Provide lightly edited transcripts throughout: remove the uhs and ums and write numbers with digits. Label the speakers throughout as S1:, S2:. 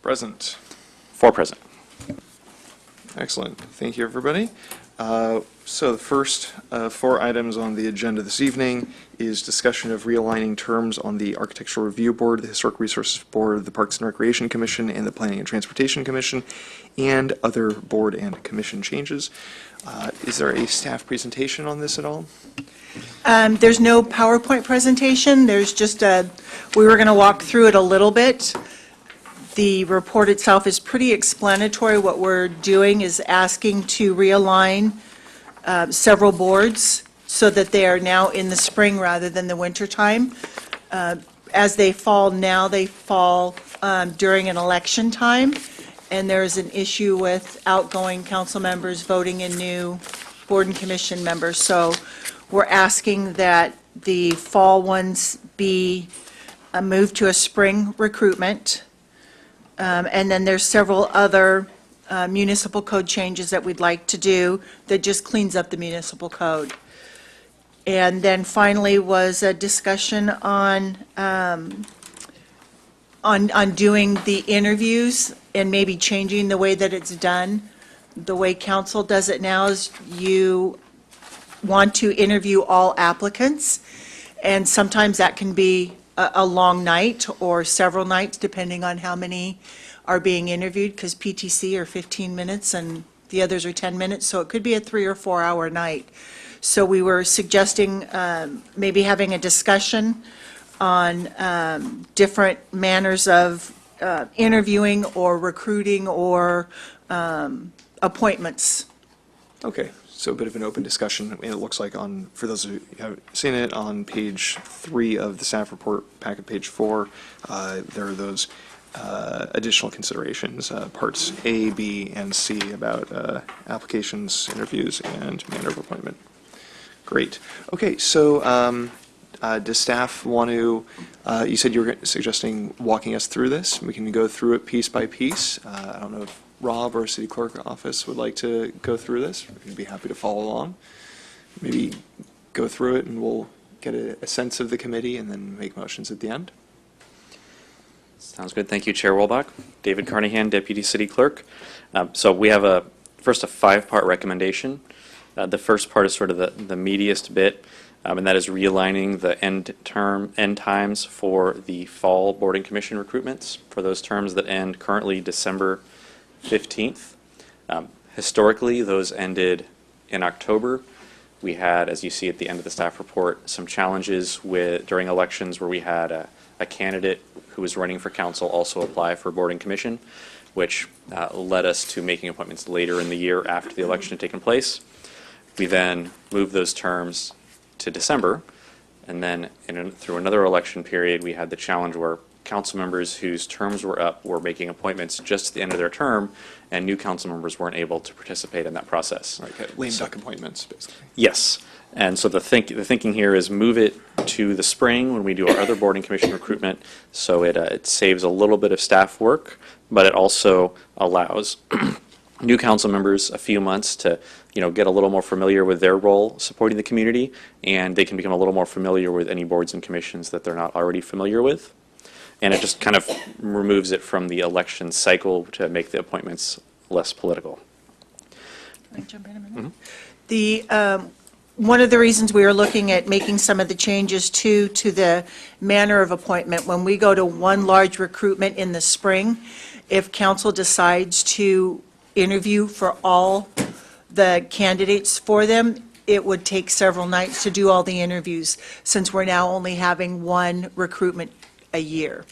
S1: Present.
S2: 4 present.
S1: Excellent. Thank you, everybody. So the first 4 items on the agenda this evening is discussion of realigning terms on the Architectural Review Board, the Historic Resources Board, the Parks and Recreation Commission, and the Planning and Transportation Commission, and other board and commission changes. Is there a staff presentation on this at all?
S3: There's no PowerPoint presentation. There's just we were going to walk through it a little bit. The report itself is pretty explanatory. What we're doing is asking to realign several boards so that they are now in the spring rather than the winter time. As they fall now, they fall during an election time, and there's an issue with outgoing council members voting in new board and commission members. So we're asking that the fall ones be moved to a spring recruitment. And then there's several other municipal code changes that we'd like to do that just cleans up the municipal code. And then finally was a discussion on doing the interviews and maybe changing the way that it's done. The way council does it now is you want to interview all applicants, and sometimes that can be a long night or several nights, depending on how many are being interviewed, because PTC are 15 minutes and the others are 10 minutes, so it could be a 3 or 4 hour night. So we were suggesting maybe having a discussion on different manners of interviewing or recruiting or appointments.
S1: Okay, so a bit of an open discussion. It looks like for those of you who haven't seen it, on page 3 of the staff report packet, page 4, there are those additional considerations, parts A, B, and C about applications, interviews, and manner of appointment. Great. Okay, so does staff want to, you said you were suggesting walking us through this. We can go through it piece by piece. I don't know if Rob or City Clerk Office would like to go through this. We'd be happy to follow along. Maybe go through it and we'll get a sense of the committee and then make motions at the end.
S2: Sounds good. Thank you, Chair Wolbach. David Carnahan, Deputy City Clerk. So we have first a 5-part recommendation. The first part is sort of the meatiest bit, and that is realigning the end times for the fall board and commission recruitments for those terms that end currently December 15th. Historically, those ended in October. We had, as you see at the end of the staff report, some challenges during elections where we had a candidate who was running for council also apply for board and commission, which led us to making appointments later in the year after the election had taken place. We then moved those terms to December, and then through another election period, we had the challenge where council members whose terms were up were making appointments just at the end of their term, and new council members weren't able to participate in that process.
S1: Right, lame duck appointments, basically.
S2: Yes, and so the thinking here is move it to the spring when we do our other board and commission recruitment, so it saves a little bit of staff work, but it also allows new council members a few months to get a little more familiar with their role supporting the community, and they can become a little more familiar with any boards and commissions that they're not already familiar with. And it just kind of removes it from the election cycle to make the appointments less political.
S3: Can I jump in a minute? Mm-hmm. One of the reasons we are looking at making some of the changes to the manner of appointment, when we go to one large recruitment in the spring, if council decides to interview for all the candidates for them, it would take several nights to do all the interviews, since we're now only having one recruitment a year.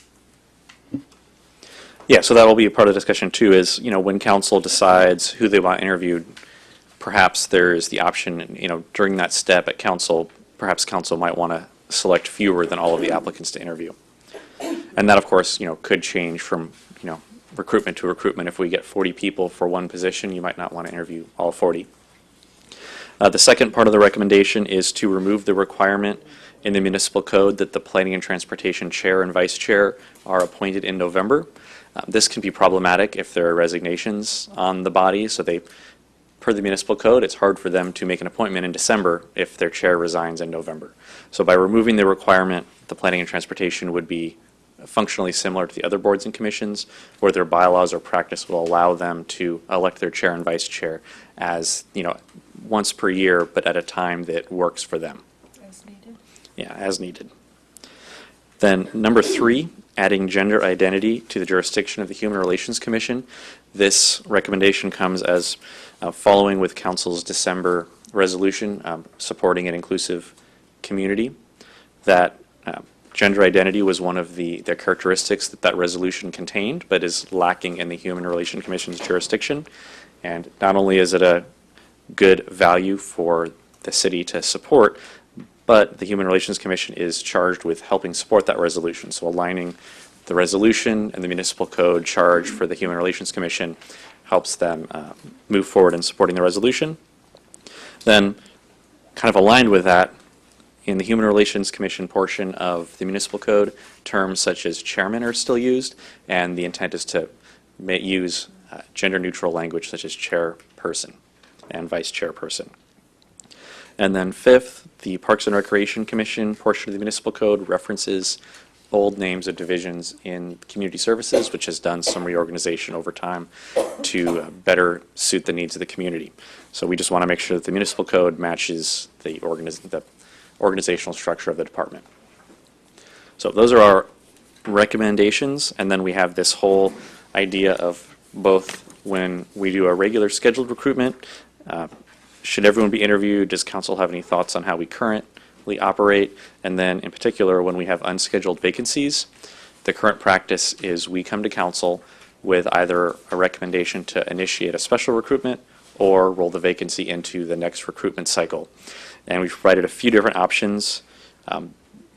S2: Yeah, so that will be a part of the discussion too, is when council decides who they want interviewed, perhaps there's the option, during that step at council, perhaps council might want to select fewer than all of the applicants to interview. And that, of course, could change from, recruitment to recruitment. If we get 40 people for one position, you might not want to interview all 40. The second part of the recommendation is to remove the requirement in the municipal code that the Planning and Transportation Chair and Vice Chair are appointed in November. This can be problematic if there are resignations on the body, so per the municipal code, it's hard for them to make an appointment in December if their chair resigns in November. So by removing the requirement, the Planning and Transportation would be functionally similar to the other boards and commissions, where their bylaws or practice will allow them to elect their chair and vice chair as, once per year, but at a time that works for them.
S3: As needed.
S2: Yeah, as needed. Then number 3, adding gender identity to the jurisdiction of the Human Relations Commission. This recommendation comes as following with Council's December resolution supporting an inclusive community. That gender identity was one of the characteristics that resolution contained, but is lacking in the Human Relations Commission's jurisdiction. And not only is it a good value for the city to support, but the Human Relations Commission is charged with helping support that resolution. So aligning the resolution and the municipal code charge for the Human Relations Commission helps them move forward in supporting the resolution. Then, kind of aligned with that, in the Human Relations Commission portion of the municipal code, terms such as chairman are still used, and the intent is to use gender-neutral language such as chairperson and vice chairperson. And then 5th, the Parks and Recreation Commission portion of the municipal code references old names of divisions in community services, which has done some reorganization over time to better suit the needs of the community. So we just want to make sure that the municipal code matches the organizational structure of the department. So those are our recommendations, and then we have this whole idea of both when we do a regular scheduled recruitment, should everyone be interviewed? Does council have any thoughts on how we currently operate? And then in particular, when we have unscheduled vacancies, the current practice is we come to council with either a recommendation to initiate a special recruitment or roll the vacancy into the next recruitment cycle. And we've provided a few different options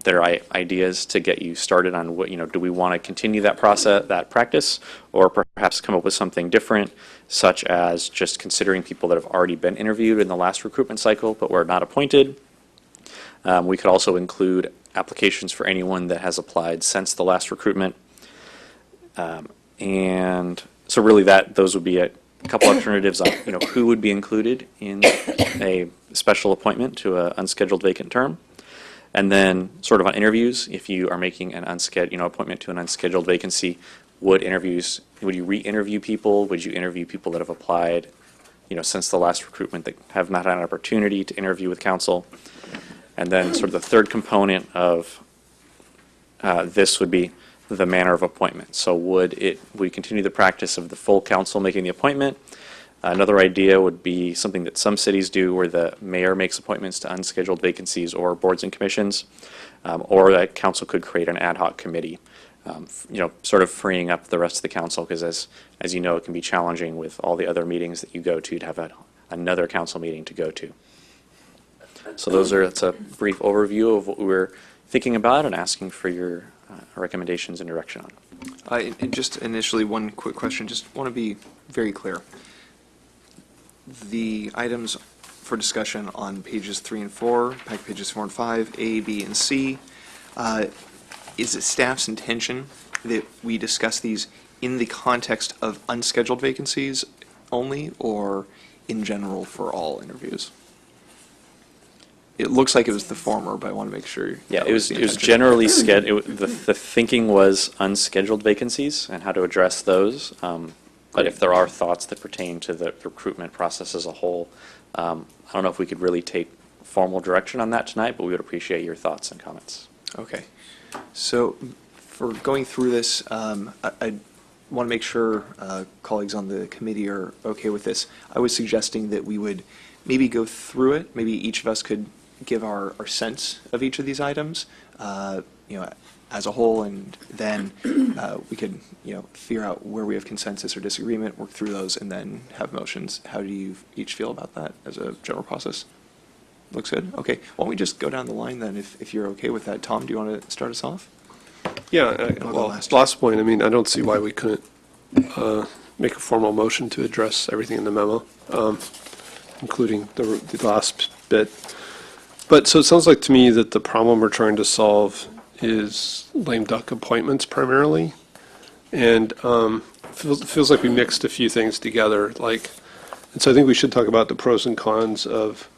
S2: that are ideas to get you started on what, do we want to continue that process, that practice, or perhaps come up with something different, such as just considering people that have already been interviewed in the last recruitment cycle but were not appointed. We could also include applications for anyone that has applied since the last recruitment. And so really those would be a couple alternatives on who would be included in a special appointment to an unscheduled vacant term. And then sort of on interviews, if you are making an appointment to an unscheduled vacancy, would you re-interview people? Would you interview people that have applied, since the last recruitment that have not had an opportunity to interview with council? And then sort of the third component of this would be the manner of appointment. So would we continue the practice of the full council making the appointment? Another idea would be something that some cities do where the mayor makes appointments to unscheduled vacancies or boards and commissions, or that council could create an ad hoc committee, sort of freeing up the rest of the council, because as you know, it can be challenging with all the other meetings that you go to have another council meeting to go to. So that's a brief overview of what we were thinking about and asking for your recommendations and direction on.
S1: And just initially, one quick question. Just want to be very clear. The items for discussion on pages 3 and 4, packet pages 4 and 5, A, B, and C, is it staff's intention that we discuss these in the context of unscheduled vacancies only, or in general for all interviews? It looks like it was the former, but I want to make sure.
S2: Yeah, it was generally scheduled. The thinking was unscheduled vacancies and how to address those. But if there are thoughts that pertain to the recruitment process as a whole, I don't know if we could really take formal direction on that tonight, but we would appreciate your thoughts and comments.
S1: Okay. So for going through this, I want to make sure colleagues on the committee are okay with this. I was suggesting that we would maybe go through it. Maybe each of us could give our sense of each of these items, as a whole, and then we could, figure out where we have consensus or disagreement, work through those, and then have motions. How do you each feel about that as a general process? Looks good? Okay. Why don't we just go down the line then, if you're okay with that. Tom, do you want to start us off?
S4: Yeah, last point, I don't see why we couldn't make a formal motion to address everything in the memo, including the last bit. But so it sounds like to me that the problem we're trying to solve is lame duck appointments primarily. And feels like we mixed a few things together. And so I think we should talk about the pros and cons of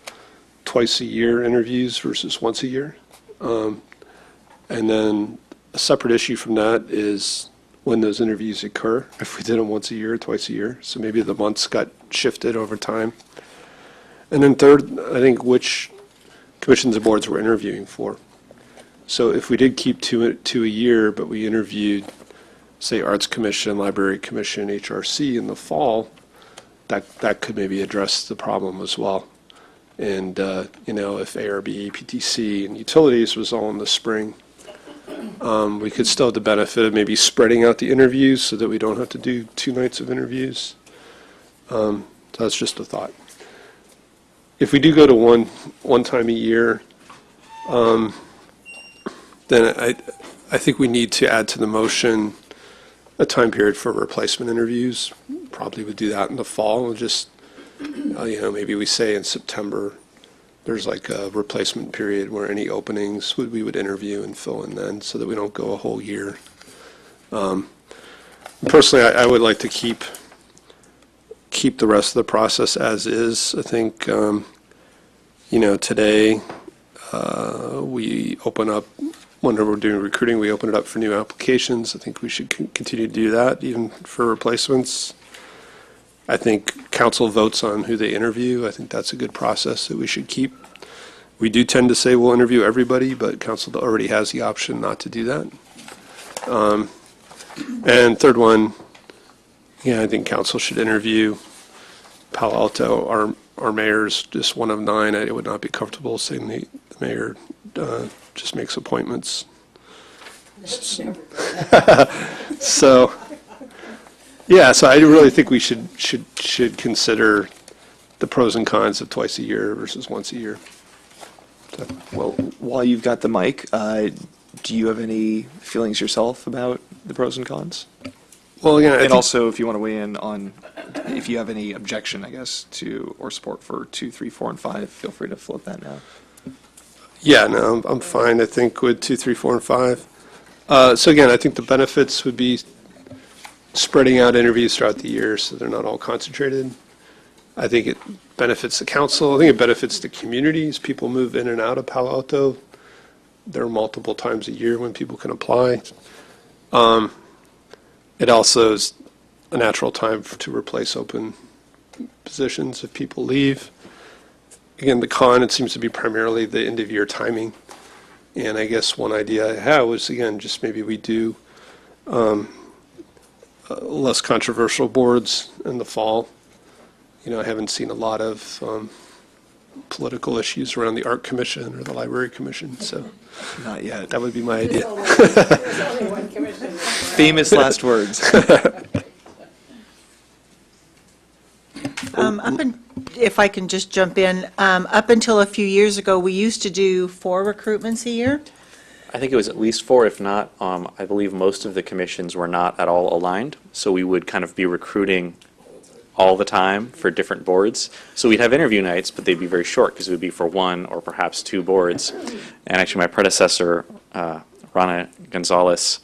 S4: twice a year interviews versus once a year. And then a separate issue from that is when those interviews occur, if we did them once a year, twice a year. So maybe the months got shifted over time. And then third, I think which commissions and boards we're interviewing for. So if we did keep two a year, but we interviewed, say, Arts Commission, Library Commission, HRC in the fall, that could maybe address the problem as well. And, if ARB, APTC, and utilities was all in the spring, we could still have the benefit of maybe spreading out the interviews so that we don't have to do 2 nights of interviews. So that's just a thought. If we do go to one time a year, then I think we need to add to the motion a time period for replacement interviews. Probably would do that in the fall. We'll just, maybe we say in September, there's like a replacement period where any openings we would interview and fill in then, so that we don't go a whole year. Personally, I would like to keep the rest of the process as is. I think, today we open up, whenever we're doing recruiting, we open it up for new applications. I think we should continue to do that, even for replacements. I think council votes on who they interview. I think that's a good process that we should keep. We do tend to say we'll interview everybody, but council already has the option not to do that. And third one, I think council should interview Palo Alto. Our mayor's just one of 9. I would not be comfortable saying the mayor just makes appointments. So I really think we should consider the pros and cons of twice a year versus once a year. So.
S1: Well, while you've got the mic, do you have any feelings yourself about the pros and cons?
S4: Well, again,
S1: and also, if you want to weigh in on, if you have any objection, I guess, to or support for 2, 3, 4, and 5, feel free to float that now.
S4: Yeah, no, I'm fine, I think, with 2, 3, 4, and 5. So again, I think the benefits would be spreading out interviews throughout the year so they're not all concentrated. I think it benefits the council. I think it benefits the communities. People move in and out of Palo Alto. There are multiple times a year when people can apply. It also is a natural time to replace open positions if people leave. Again, the con, it seems to be primarily the end of year timing. And I guess one idea I have was, again, just maybe we do less controversial boards in the fall. I haven't seen a lot of political issues around the Art Commission or the Library Commission, so
S1: Not yet.
S4: that would be my idea.
S5: There's only one commission.
S1: Famous last words.
S3: If I can just jump in, up until a few years ago, we used to do 4 recruitments a year.
S2: I think it was at least 4, if not, I believe most of the commissions were not at all aligned. So we would kind of be recruiting all the time for different boards. So we'd have interview nights, but they'd be very short because it would be for 1 or perhaps 2 boards. And actually my predecessor, Rana Gonzalez,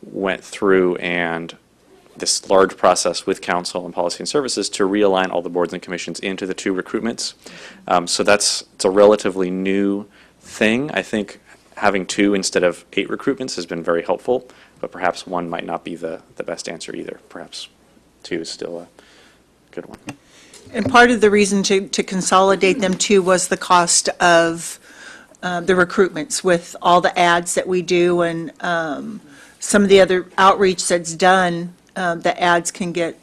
S2: went through and this large process with council and policy and services to realign all the boards and commissions into the 2 recruitments. So it's a relatively new thing. I think having 2 instead of 8 recruitments has been very helpful, but perhaps 1 might not be the best answer either. Perhaps 2 is still a good one.
S3: And part of the reason to consolidate them too was the cost of the recruitments with all the ads that we do and some of the other outreach that's done. The ads can get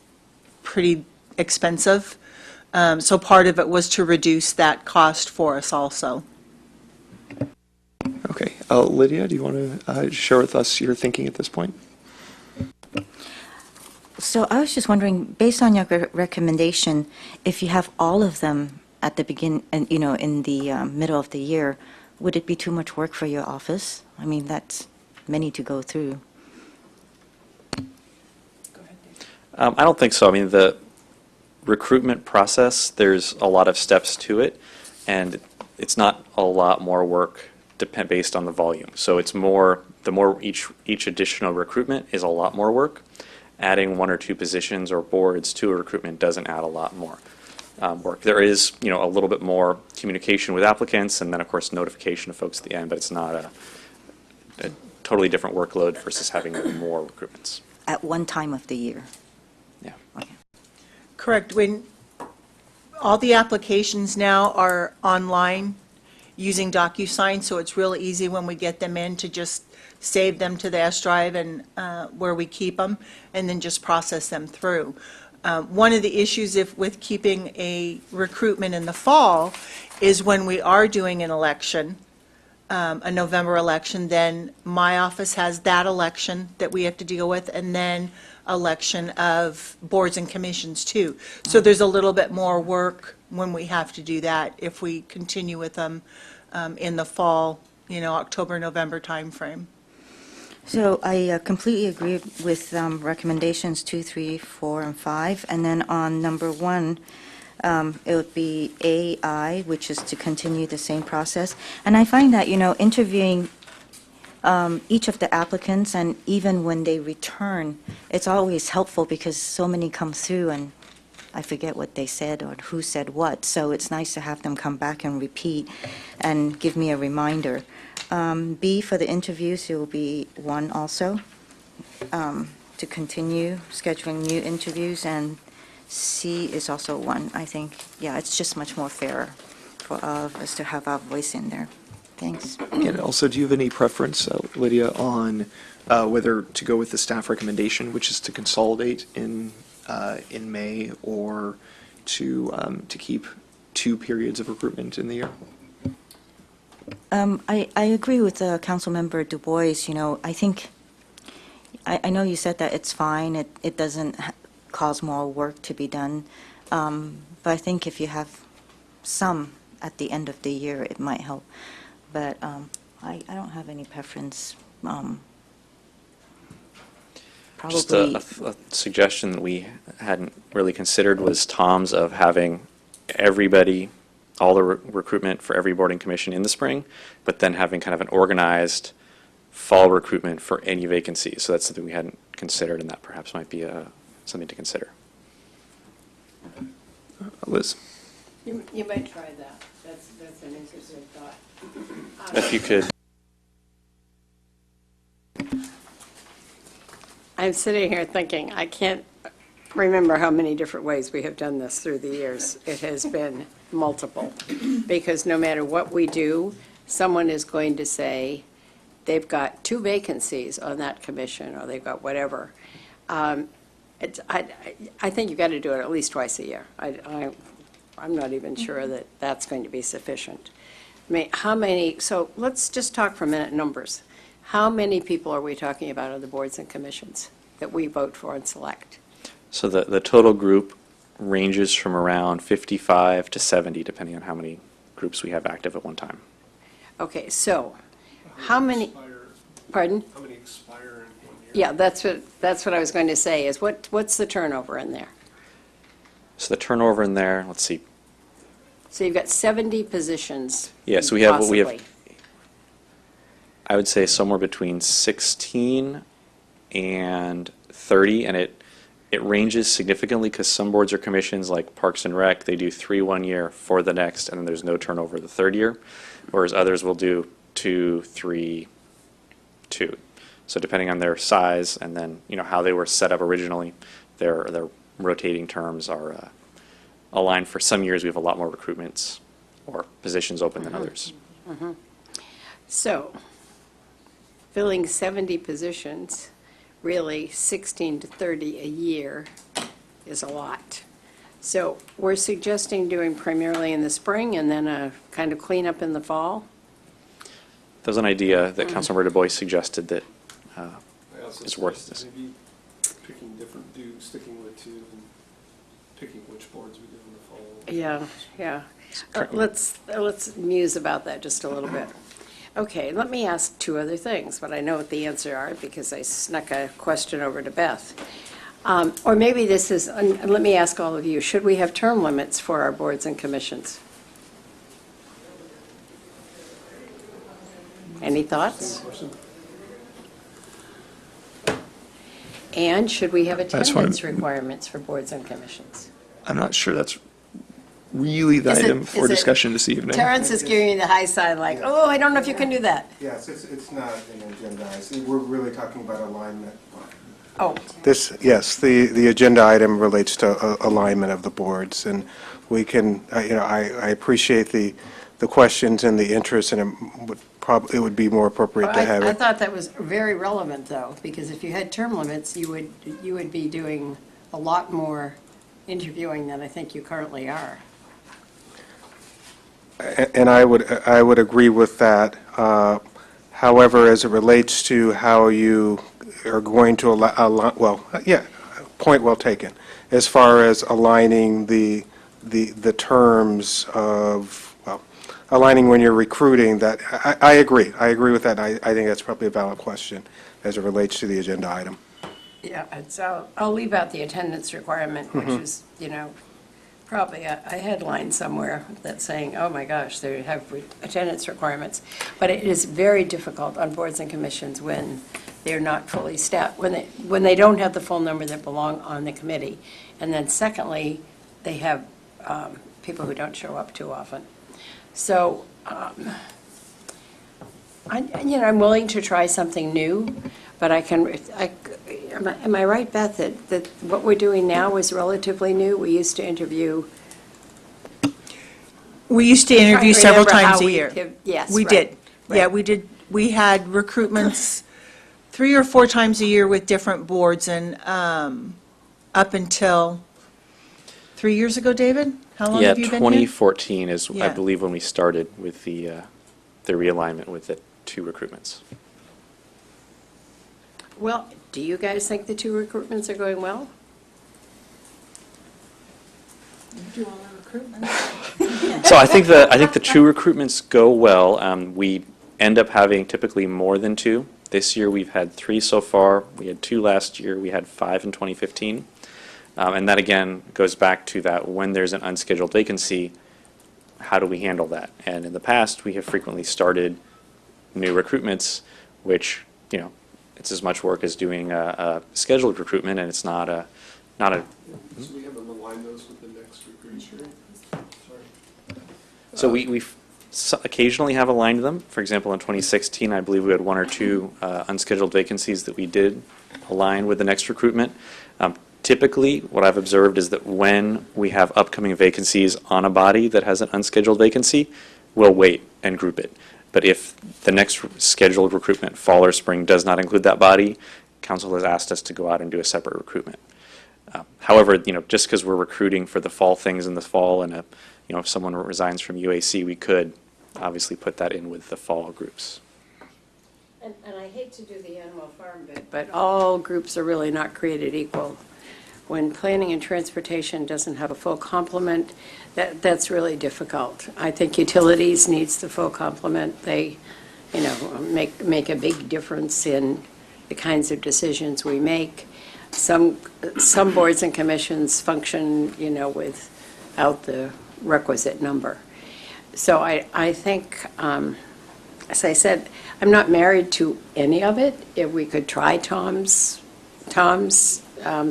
S3: pretty expensive. So part of it was to reduce that cost for us also.
S1: Okay. Lydia, do you want to share with us your thinking at this point?
S6: So I was just wondering, based on your recommendation, if you have all of them at the beginning, and in the middle of the year, would it be too much work for your office? I mean, that's many to go through.
S2: I don't think so. I mean, the recruitment process, there's a lot of steps to it, and it's not a lot more work based on the volume. So it's more, the more each additional recruitment is a lot more work. Adding 1 or 2 positions or boards to a recruitment doesn't add a lot more work. There is, a little bit more communication with applicants, and then of course notification of folks at the end. But it's not totally different workload versus having more recruitments.
S6: At one time of the year.
S2: Yeah.
S6: Okay.
S3: Correct. When all the applications now are online using DocuSign, so it's real easy when we get them in to just save them to the S drive and where we keep them, and then just process them through. One of the issues with keeping a recruitment in the fall is when we are doing an election, a November election, then my office has that election that we have to deal with, and then election of boards and commissions too. So there's a little bit more work when we have to do that if we continue with them in the fall, October, November timeframe.
S6: So I completely agree with recommendations 2, 3, 4, and 5. And then on number 1, it would be AI, which is to continue the same process. And I find that, interviewing each of the applicants, and even when they return, it's always helpful because so many come through and I forget what they said or who said what. So it's nice to have them come back and repeat and give me a reminder. B, for the interviews, it will be 1 also, to continue scheduling new interviews, and C is also 1, I think. Yeah, it's just much more fair for all of us to have our voice in there. Thanks.
S1: And also, do you have any preference, Lydia, on whether to go with the staff recommendation, which is to consolidate in May, or to keep 2 periods of recruitment in the year?
S6: I agree with Councilmember Du Bois. I think, I know you said that it's fine, it doesn't cause more work to be done, but I think if you have some at the end of the year, it might help. But I don't have any preference.
S2: Just
S6: Probably,
S2: a suggestion that we hadn't really considered was Tom's of having everybody, all the recruitment for every board and commission in the spring, but then having kind of an organized fall recruitment for any vacancies. So that's something we hadn't considered, and that perhaps might be something to consider.
S1: Liz?
S5: You might try that. That's an interesting thought.
S2: If you could.
S5: I'm sitting here thinking, I can't remember how many different ways we have done this through the years. It has been multiple, because no matter what we do, someone is going to say, they've got 2 vacancies on that commission, or they've got whatever. I think you've got to do it at least twice a year. I'm not even sure that that's going to be sufficient. I mean, how many, so let's just talk for a minute numbers. How many people are we talking about on the boards and commissions that we vote for and select?
S2: So the total group ranges from around 55 to 70, depending on how many groups we have active at one time.
S5: Okay, so how many, pardon?
S4: How many expire in 1 year?
S5: Yeah, that's what I was going to say, is what's the turnover in there?
S2: So the turnover in there, let's see.
S5: So you've got 70 positions.
S2: Yes, we have,
S5: possibly.
S2: I would say somewhere between 16 and 30, and it ranges significantly because some boards or commissions, like Parks and Rec, they do 3 1 year for the next, and then there's no turnover the 3rd year, whereas others will do 2, 3, 2. So depending on their size and then how they were set up originally, their rotating terms are aligned. For some years, we have a lot more recruitments or positions open than others.
S5: So, filling 70 positions, really 16 to 30 a year is a lot. So we're suggesting doing primarily in the spring and then a kind of cleanup in the fall?
S2: There's an idea that Councilmember Du Bois suggested that
S4: I also
S2: is worth
S4: suggested maybe picking different, sticking with 2 and picking which boards we do in the fall.
S5: Yeah. Let's muse about that just a little bit. Okay, let me ask 2 other things, but I know what the answer are because I snuck a question over to Beth. Or maybe this is, and let me ask all of you, should we have term limits for our boards and commissions? Any thoughts? And should we have
S1: That's
S5: attendance
S1: fine.
S5: requirements for boards and commissions?
S1: I'm not sure that's really the
S5: Is it-
S1: item for
S5: is it-
S1: discussion this evening.
S5: Terrence is giving me the high side, like, oh, I don't know if you can do that.
S7: Yes, it's not an agenda. We're really talking about alignment.
S5: Oh,
S7: Yes, the agenda item relates to alignment of the boards, and we can, I appreciate the questions and the interest, and it would be more appropriate to have
S5: I
S7: it.
S5: thought that was very relevant, though, because if you had term limits, you would be doing a lot more interviewing than I think you currently are.
S7: And I would agree with that. However, as it relates to how you are going to point well taken. As far as aligning the terms of, aligning when you're recruiting, that, I agree. I agree with that. I think that's probably a valid question as it relates to the agenda item.
S5: Yeah, and so I'll leave out the attendance requirement, which is, probably a headline somewhere that's saying, oh my gosh, they have attendance requirements. But it is very difficult on boards and commissions when they're not fully staffed, when they don't have the full number that belong on the committee. And then secondly, they have people who don't show up too often. So, I'm willing to try something new, but am I right, Beth, that what we're doing now is relatively new? We used to interview.
S3: We used to interview
S5: Trying to
S3: several
S5: remember how
S3: times a
S5: we
S3: year.
S5: yes,
S3: We
S5: right,
S3: did. Yeah,
S5: right.
S3: we did. We had recruitments 3 or 4 times a year with different boards, and up until 3 years ago, David? How long
S2: Yeah,
S3: have you been here?
S2: 2014 is, I
S3: Yeah.
S2: believe, when we started with the realignment with the 2 recruitments.
S5: Well, do you guys think the 2 recruitments are going well?
S3: Do all the recruitments.
S2: So I think the 2 recruitments go well. We end up having typically more than 2. This year we've had 3 so far. We had 2 last year. We had 5 in 2015. And that again goes back to that when there's an unscheduled vacancy, how do we handle that? And in the past, we have frequently started new recruitments, which, it's as much work as doing a scheduled recruitment, and it's not a.
S4: So we haven't aligned those with the next recruiting.
S2: So we occasionally have aligned them. For example, in 2016, I believe we had 1 or 2 unscheduled vacancies that we did align with the next recruitment. Typically, what I've observed is that when we have upcoming vacancies on a body that has an unscheduled vacancy, we'll wait and group it. But if the next scheduled recruitment, fall or spring, does not include that body, council has asked us to go out and do a separate recruitment. However, just because we're recruiting for the fall things in the fall, and if someone resigns from UAC, we could obviously put that in with the fall groups.
S5: And I hate to do the animal farm bit, but all groups are really not created equal. When planning and transportation doesn't have a full complement, that's really difficult. I think utilities needs the full complement. They, make a big difference in the kinds of decisions we make. Some boards and commissions function, without the requisite number. So I think, as I said, I'm not married to any of it. If we could try Tom's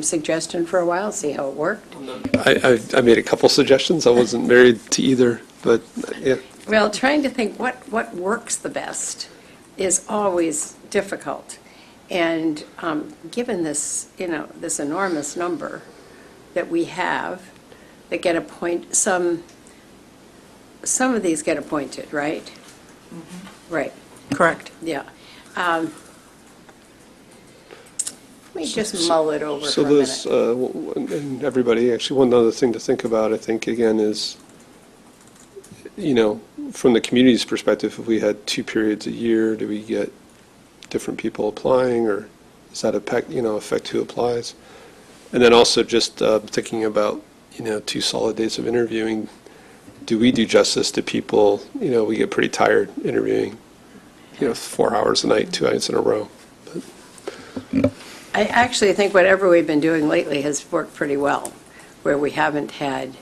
S5: suggestion for a while, see how it worked.
S4: I made a couple suggestions. I wasn't married to either, but yeah.
S5: Well, trying to think what works the best is always difficult. And given this, this enormous number that we have that get some of these get appointed, right? Mm-hmm. Right,
S3: Correct.
S5: yeah. Let me just mull it over
S4: So
S5: for a
S4: those,
S5: minute.
S4: and everybody, actually, one other thing to think about, I think, again, is, from the community's perspective, if we had 2 periods a year, do we get different people applying, or does that affect who applies? And then also just thinking about, 2 solid days of interviewing, do we do justice to people? We get pretty tired interviewing, 4 hours a night, 2 nights in a row.
S5: I actually think whatever we've been doing lately has worked pretty well, where we haven't had,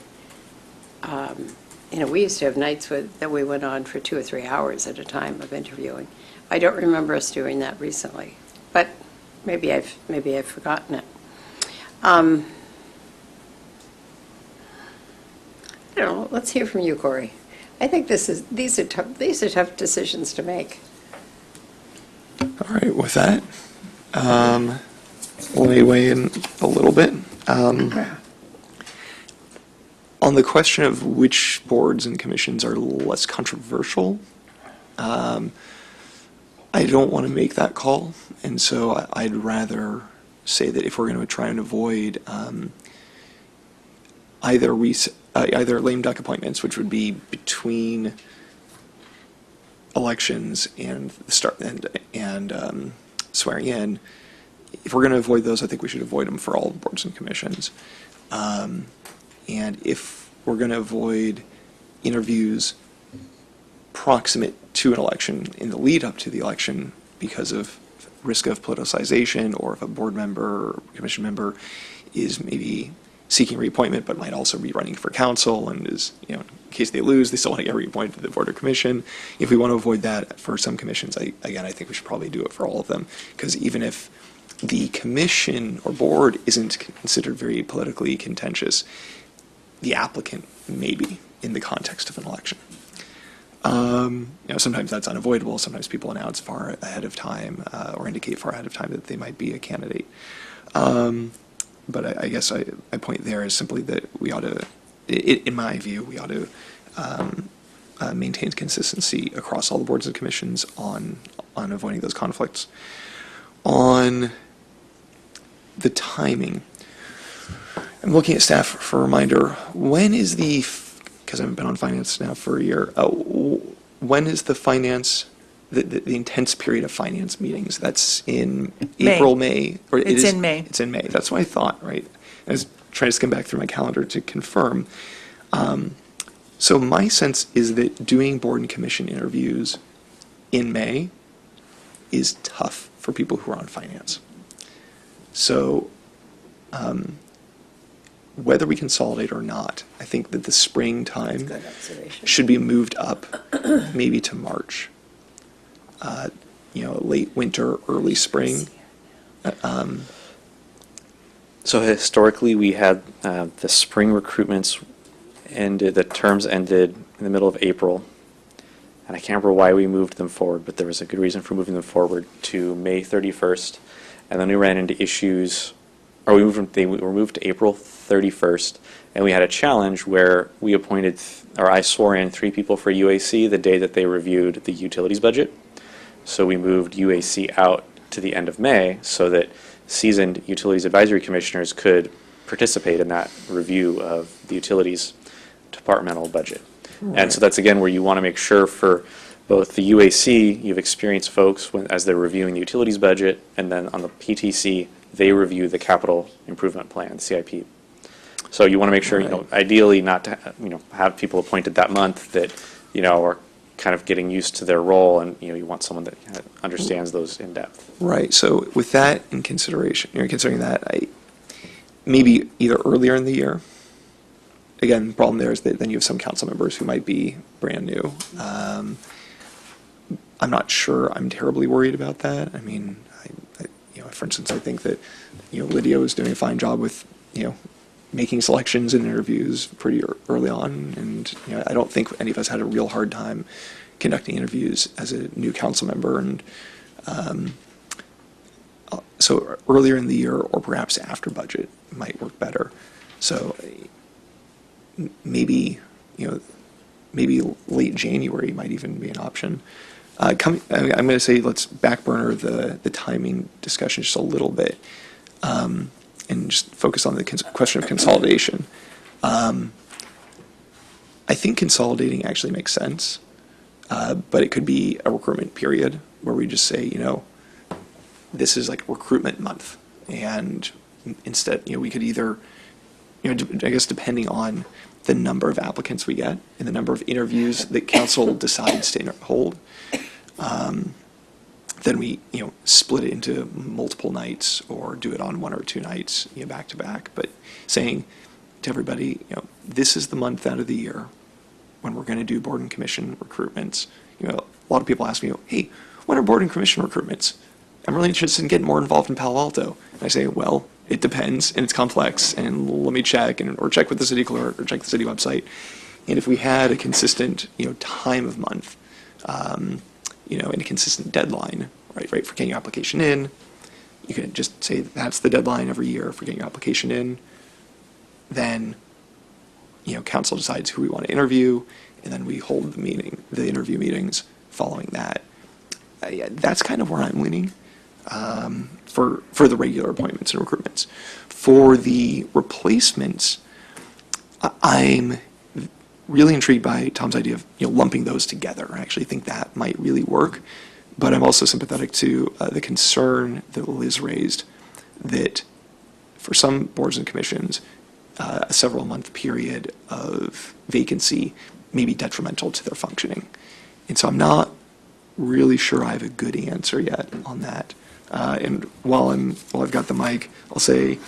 S5: we used to have nights that we went on for 2 or 3 hours at a time of interviewing. I don't remember us doing that recently, but maybe I've forgotten it. I don't know, Well, let's hear from you, Corey. I think these are tough decisions to make.
S1: All right, with that, let me weigh in a little bit. On the question of which boards and commissions are less controversial, I don't want to make that call, and so I'd rather say that if we're going to try and avoid either lame duck appointments, which would be between elections and the start and swearing in, if we're going to avoid those, I think we should avoid them for all boards and commissions. And if we're going to avoid interviews proximate to an election in the lead up to the election because of risk of politicization, or if a board member or commission member is maybe seeking reappointment but might also be running for council and is, in case they lose, they still want to get reappointed to the board or commission. If we want to avoid that for some commissions, I think we should probably do it for all of them, because even if the commission or board isn't considered very politically contentious, the applicant may be in the context of an election. Sometimes that's unavoidable. Sometimes people announce far ahead of time or indicate far ahead of time that they might be a candidate. But I guess my point there is simply that we ought to, in my view, we ought to maintain consistency across all the boards and commissions on avoiding those conflicts. On the timing, I'm looking at staff for a reminder. When is because I haven't been on finance now for a year, when is the finance, the intense period of finance meetings? That's in April, May? Or
S3: It's in May.
S1: It's in May. That's what I thought, right? I was trying to skim back through my calendar to confirm. So my sense is that doing board and commission interviews in May is tough for people who are on finance. So whether we consolidate or not, I think that the springtime
S5: Good observation.
S1: should be moved up maybe to March. Late winter, early spring.
S2: So historically, we had the spring recruitments ended, the terms ended in the middle of April. And I can't remember why we moved them forward, but there was a good reason for moving them forward to May 31st. And then we ran into issues, or they were moved to April 31st. And we had a challenge where we appointed, or I swore in 3 people for UAC the day that they reviewed the utilities budget. So we moved UAC out to the end of May so that seasoned utilities advisory commissioners could participate in that review of the utilities departmental budget. Right. And so that's again where you want to make sure for both the UAC, you've experienced folks as they're reviewing the utilities budget, and then on the PTC, they review the capital improvement plan, CIP. So you want to make sure, ideally not to, have people appointed that month that, are kind of getting used to their role, and, you want someone that kind of understands those in depth.
S1: Right. So with that in consideration, considering that, maybe either earlier in the year. Again, the problem there is that then you have some council members who might be brand new. I'm not sure I'm terribly worried about that. I mean, for instance, I think that, Lydia was doing a fine job with, making selections and interviews pretty early on. And, I don't think any of us had a real hard time conducting interviews as a new council member. And so earlier in the year, or perhaps after budget, might work better. So maybe late January might even be an option. I'm going to say let's back burner the timing discussion just a little bit, and just focus on the question of consolidation. I think consolidating actually makes sense, but it could be a recruitment period where we just say, this is like recruitment month, and instead, we could either, I guess depending on the number of applicants we get and the number of interviews that council decides to hold, then we, split it into multiple nights or do it on 1 or 2 nights, back to back. But saying to everybody, this is the month out of the year when we're going to do board and commission recruitments. A lot of people ask me, hey, when are board and commission recruitments? I'm really interested in getting more involved in Palo Alto. And I say, well, it depends, and it's complex, and let me check, or check with the city clerk, or check the city website. And if we had a consistent, time of month, and a consistent deadline, right, for getting your application in, you can just say that's the deadline every year for getting your application in. Then, council decides who we want to interview, and then we hold the interview meetings following that. That's kind of where I'm leaning for the regular appointments and recruitments. For the replacements, I'm really intrigued by Tom's idea of lumping those together. I actually think that might really work, but I'm also sympathetic to the concern that Liz raised that for some boards and commissions, a several-month period of vacancy may be detrimental to their functioning. And so I'm not really sure I have a good answer yet on that. And while I've got the mic, I'll say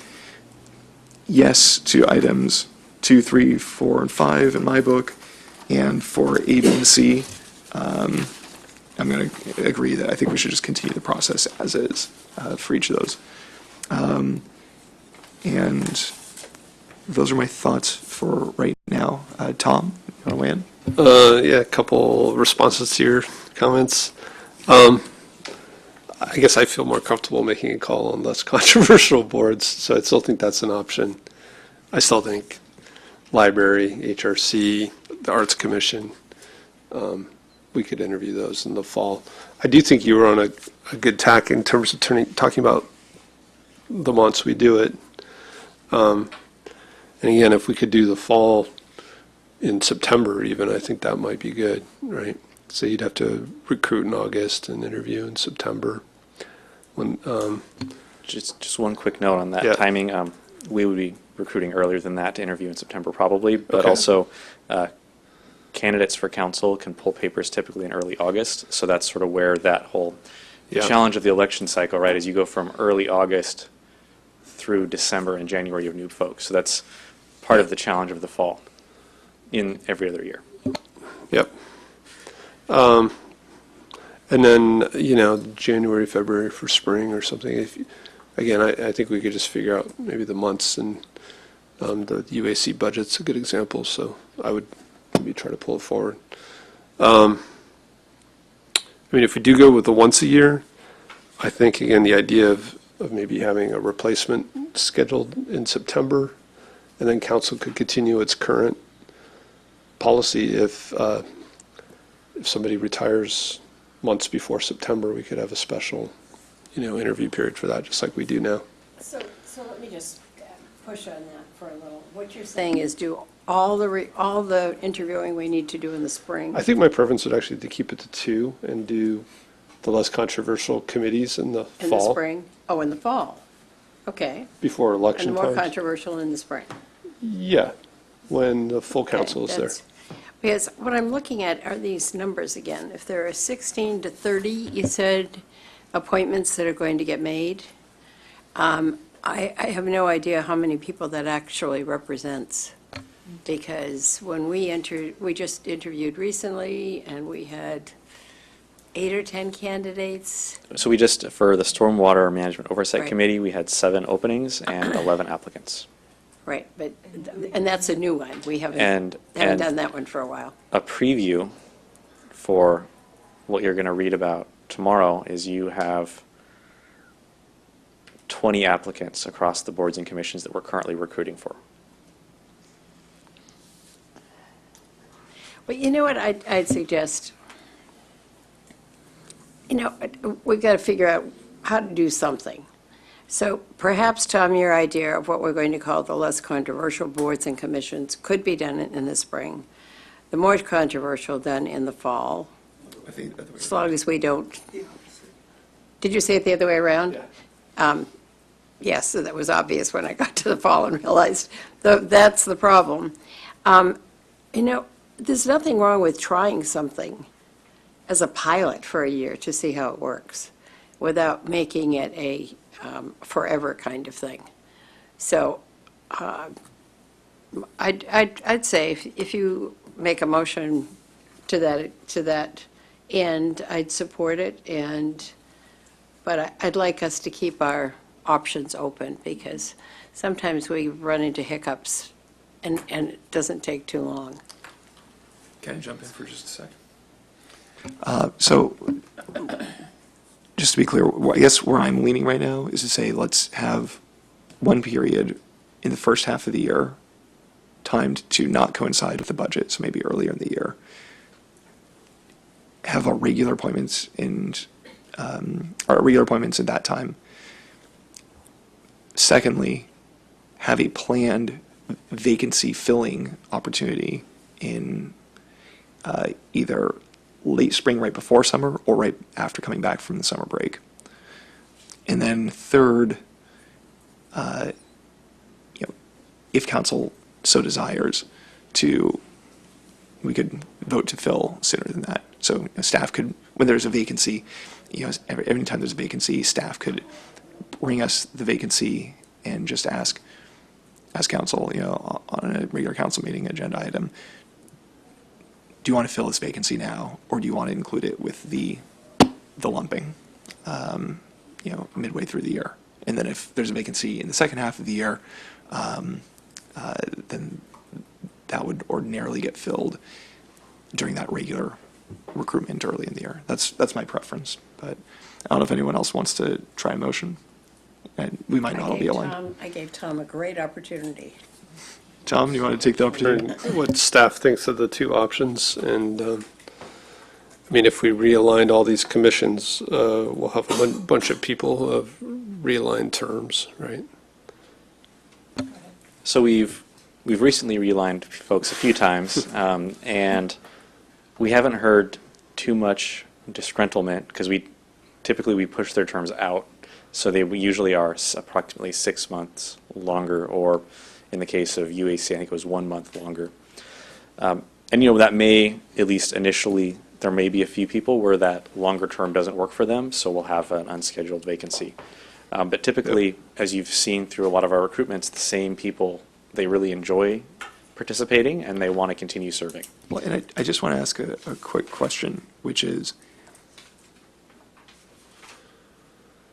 S1: yes to items 2, 3, 4, and 5 in my book, and for A, B, and C, I'm going to agree that I think we should just continue the process as is for each of those. And those are my thoughts for right now. Tom, you want to weigh in?
S4: Yeah, a couple responses to your comments. I guess I feel more comfortable making a call on less controversial boards, so I still think that's an option. I still think library, HRC, the Arts Commission, we could interview those in the fall. I do think you were on a good tack in terms of talking about the months we do it. And again, if we could do the fall in September even, I think that might be good, right? So you'd have to recruit in August and interview in September.
S2: Just one quick note on that
S4: Yeah.
S2: timing. We would be recruiting earlier than that to interview in September probably, but
S4: Okay.
S2: also candidates for council can pull papers typically in early August. So that's sort of where that whole
S4: Yeah.
S2: challenge of the election cycle, right, is you go from early August through December and January, you have new folks. So that's part of the challenge of the fall in every other year.
S4: Yep. And then, January, February for spring or something. Again, I think we could just figure out maybe the months, and the UAC budget's a good example, so I would maybe try to pull it forward. If we do go with the once a year, I think, again, the idea of maybe having a replacement scheduled in September, and then council could continue its current policy if somebody retires months before September, we could have a special, interview period for that, just like we do now.
S5: So let me just push on that for a little. What you're saying is do all the interviewing we need to do in the spring?
S4: I think my preference would actually be to keep it to 2 and do the less controversial committees in the
S5: In
S4: fall.
S5: the spring? Oh, in the fall. Okay.
S4: Before
S5: And
S4: election
S5: the more
S4: times.
S5: controversial in the spring.
S4: Yeah, when the full council is there.
S5: That's- Because what I'm looking at are these numbers again. If there are 16 to 30, you said, appointments that are going to get made, I have no idea how many people that actually represents. Because when we just interviewed recently, and we had 8 or 10 candidates.
S2: So we just, for the Stormwater Management Oversight
S5: Right.
S2: Committee, we had 7 openings and 11 applicants.
S5: Right, and that's a new one. We haven't
S2: And
S5: done that one for a while.
S2: a preview for what you're going to read about tomorrow is you have 20 applicants across the boards and commissions that we're currently recruiting for.
S5: Well, you know what I'd suggest? We've got to figure out how to do something. So perhaps, Tom, your idea of what we're going to call the less controversial boards and commissions could be done in the spring. The more controversial done in the fall,
S1: I think
S5: as long as we don't. Did you say it the other way around?
S4: Yeah.
S5: Yes, so that was obvious when I got to the fall and realized that's the problem. There's nothing wrong with trying something as a pilot for a year to see how it works without making it a forever kind of thing. So I'd say if you make a motion to that end, I'd support it, but I'd like us to keep our options open, because sometimes we run into hiccups and it doesn't take too long.
S1: Can I jump in for just a second? So, just to be clear, I guess where I'm leaning right now is to say, let's have one period in the first half of the year timed to not coincide with the budget, so maybe earlier in the year. Have our regular appointments at that time. Secondly, have a planned vacancy filling opportunity in either late spring, right before summer, or right after coming back from the summer break. And then third, if council so desires, we could vote to fill sooner than that. So staff could, when there's a vacancy, every time there's a vacancy, staff could bring us the vacancy and just ask council, on a regular council meeting agenda item, do you want to fill this vacancy now, or do you want to include it with the lumping, midway through the year? And then if there's a vacancy in the second half of the year, then that would ordinarily get filled during that regular recruitment early in the year. That's my preference, but I don't know if anyone else wants to try a motion. And we might not all be aligned.
S5: I gave Tom a great opportunity.
S1: Tom, do you want to take the opportunity?
S4: What staff thinks of the two options, and, if we realigned all these commissions, we'll have a bunch of people who have realigned terms, right?
S2: So we've recently realigned folks a few times, and we haven't heard too much disgruntlement because we typically push their terms out, so they usually are approximately 6 months longer, or in the case of UAC, I think it was 1 month longer. And that may, at least initially, there may be a few people where that longer term doesn't work for them, so we'll have an unscheduled vacancy. But typically, as you've seen through a lot of our recruitments, the same people, they really enjoy participating and they want to continue serving.
S1: Well, and I just want to ask a quick question, which is,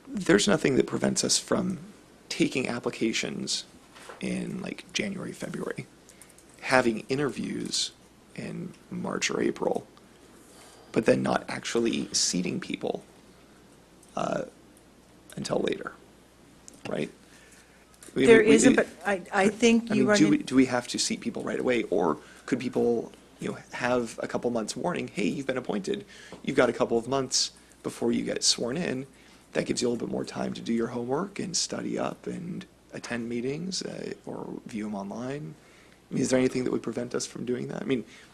S1: there's nothing that prevents us from taking applications in like January, February, having interviews in March or April, but then not actually seating people until later, right?
S3: There isn't, but I think you run in.
S1: Do we have to seat people right away, or could people, have a couple months warning? Hey, you've been appointed. You've got a couple of months before you get sworn in. That gives you a little bit more time to do your homework and study up and attend meetings or view them online. Is there anything that would prevent us from doing that?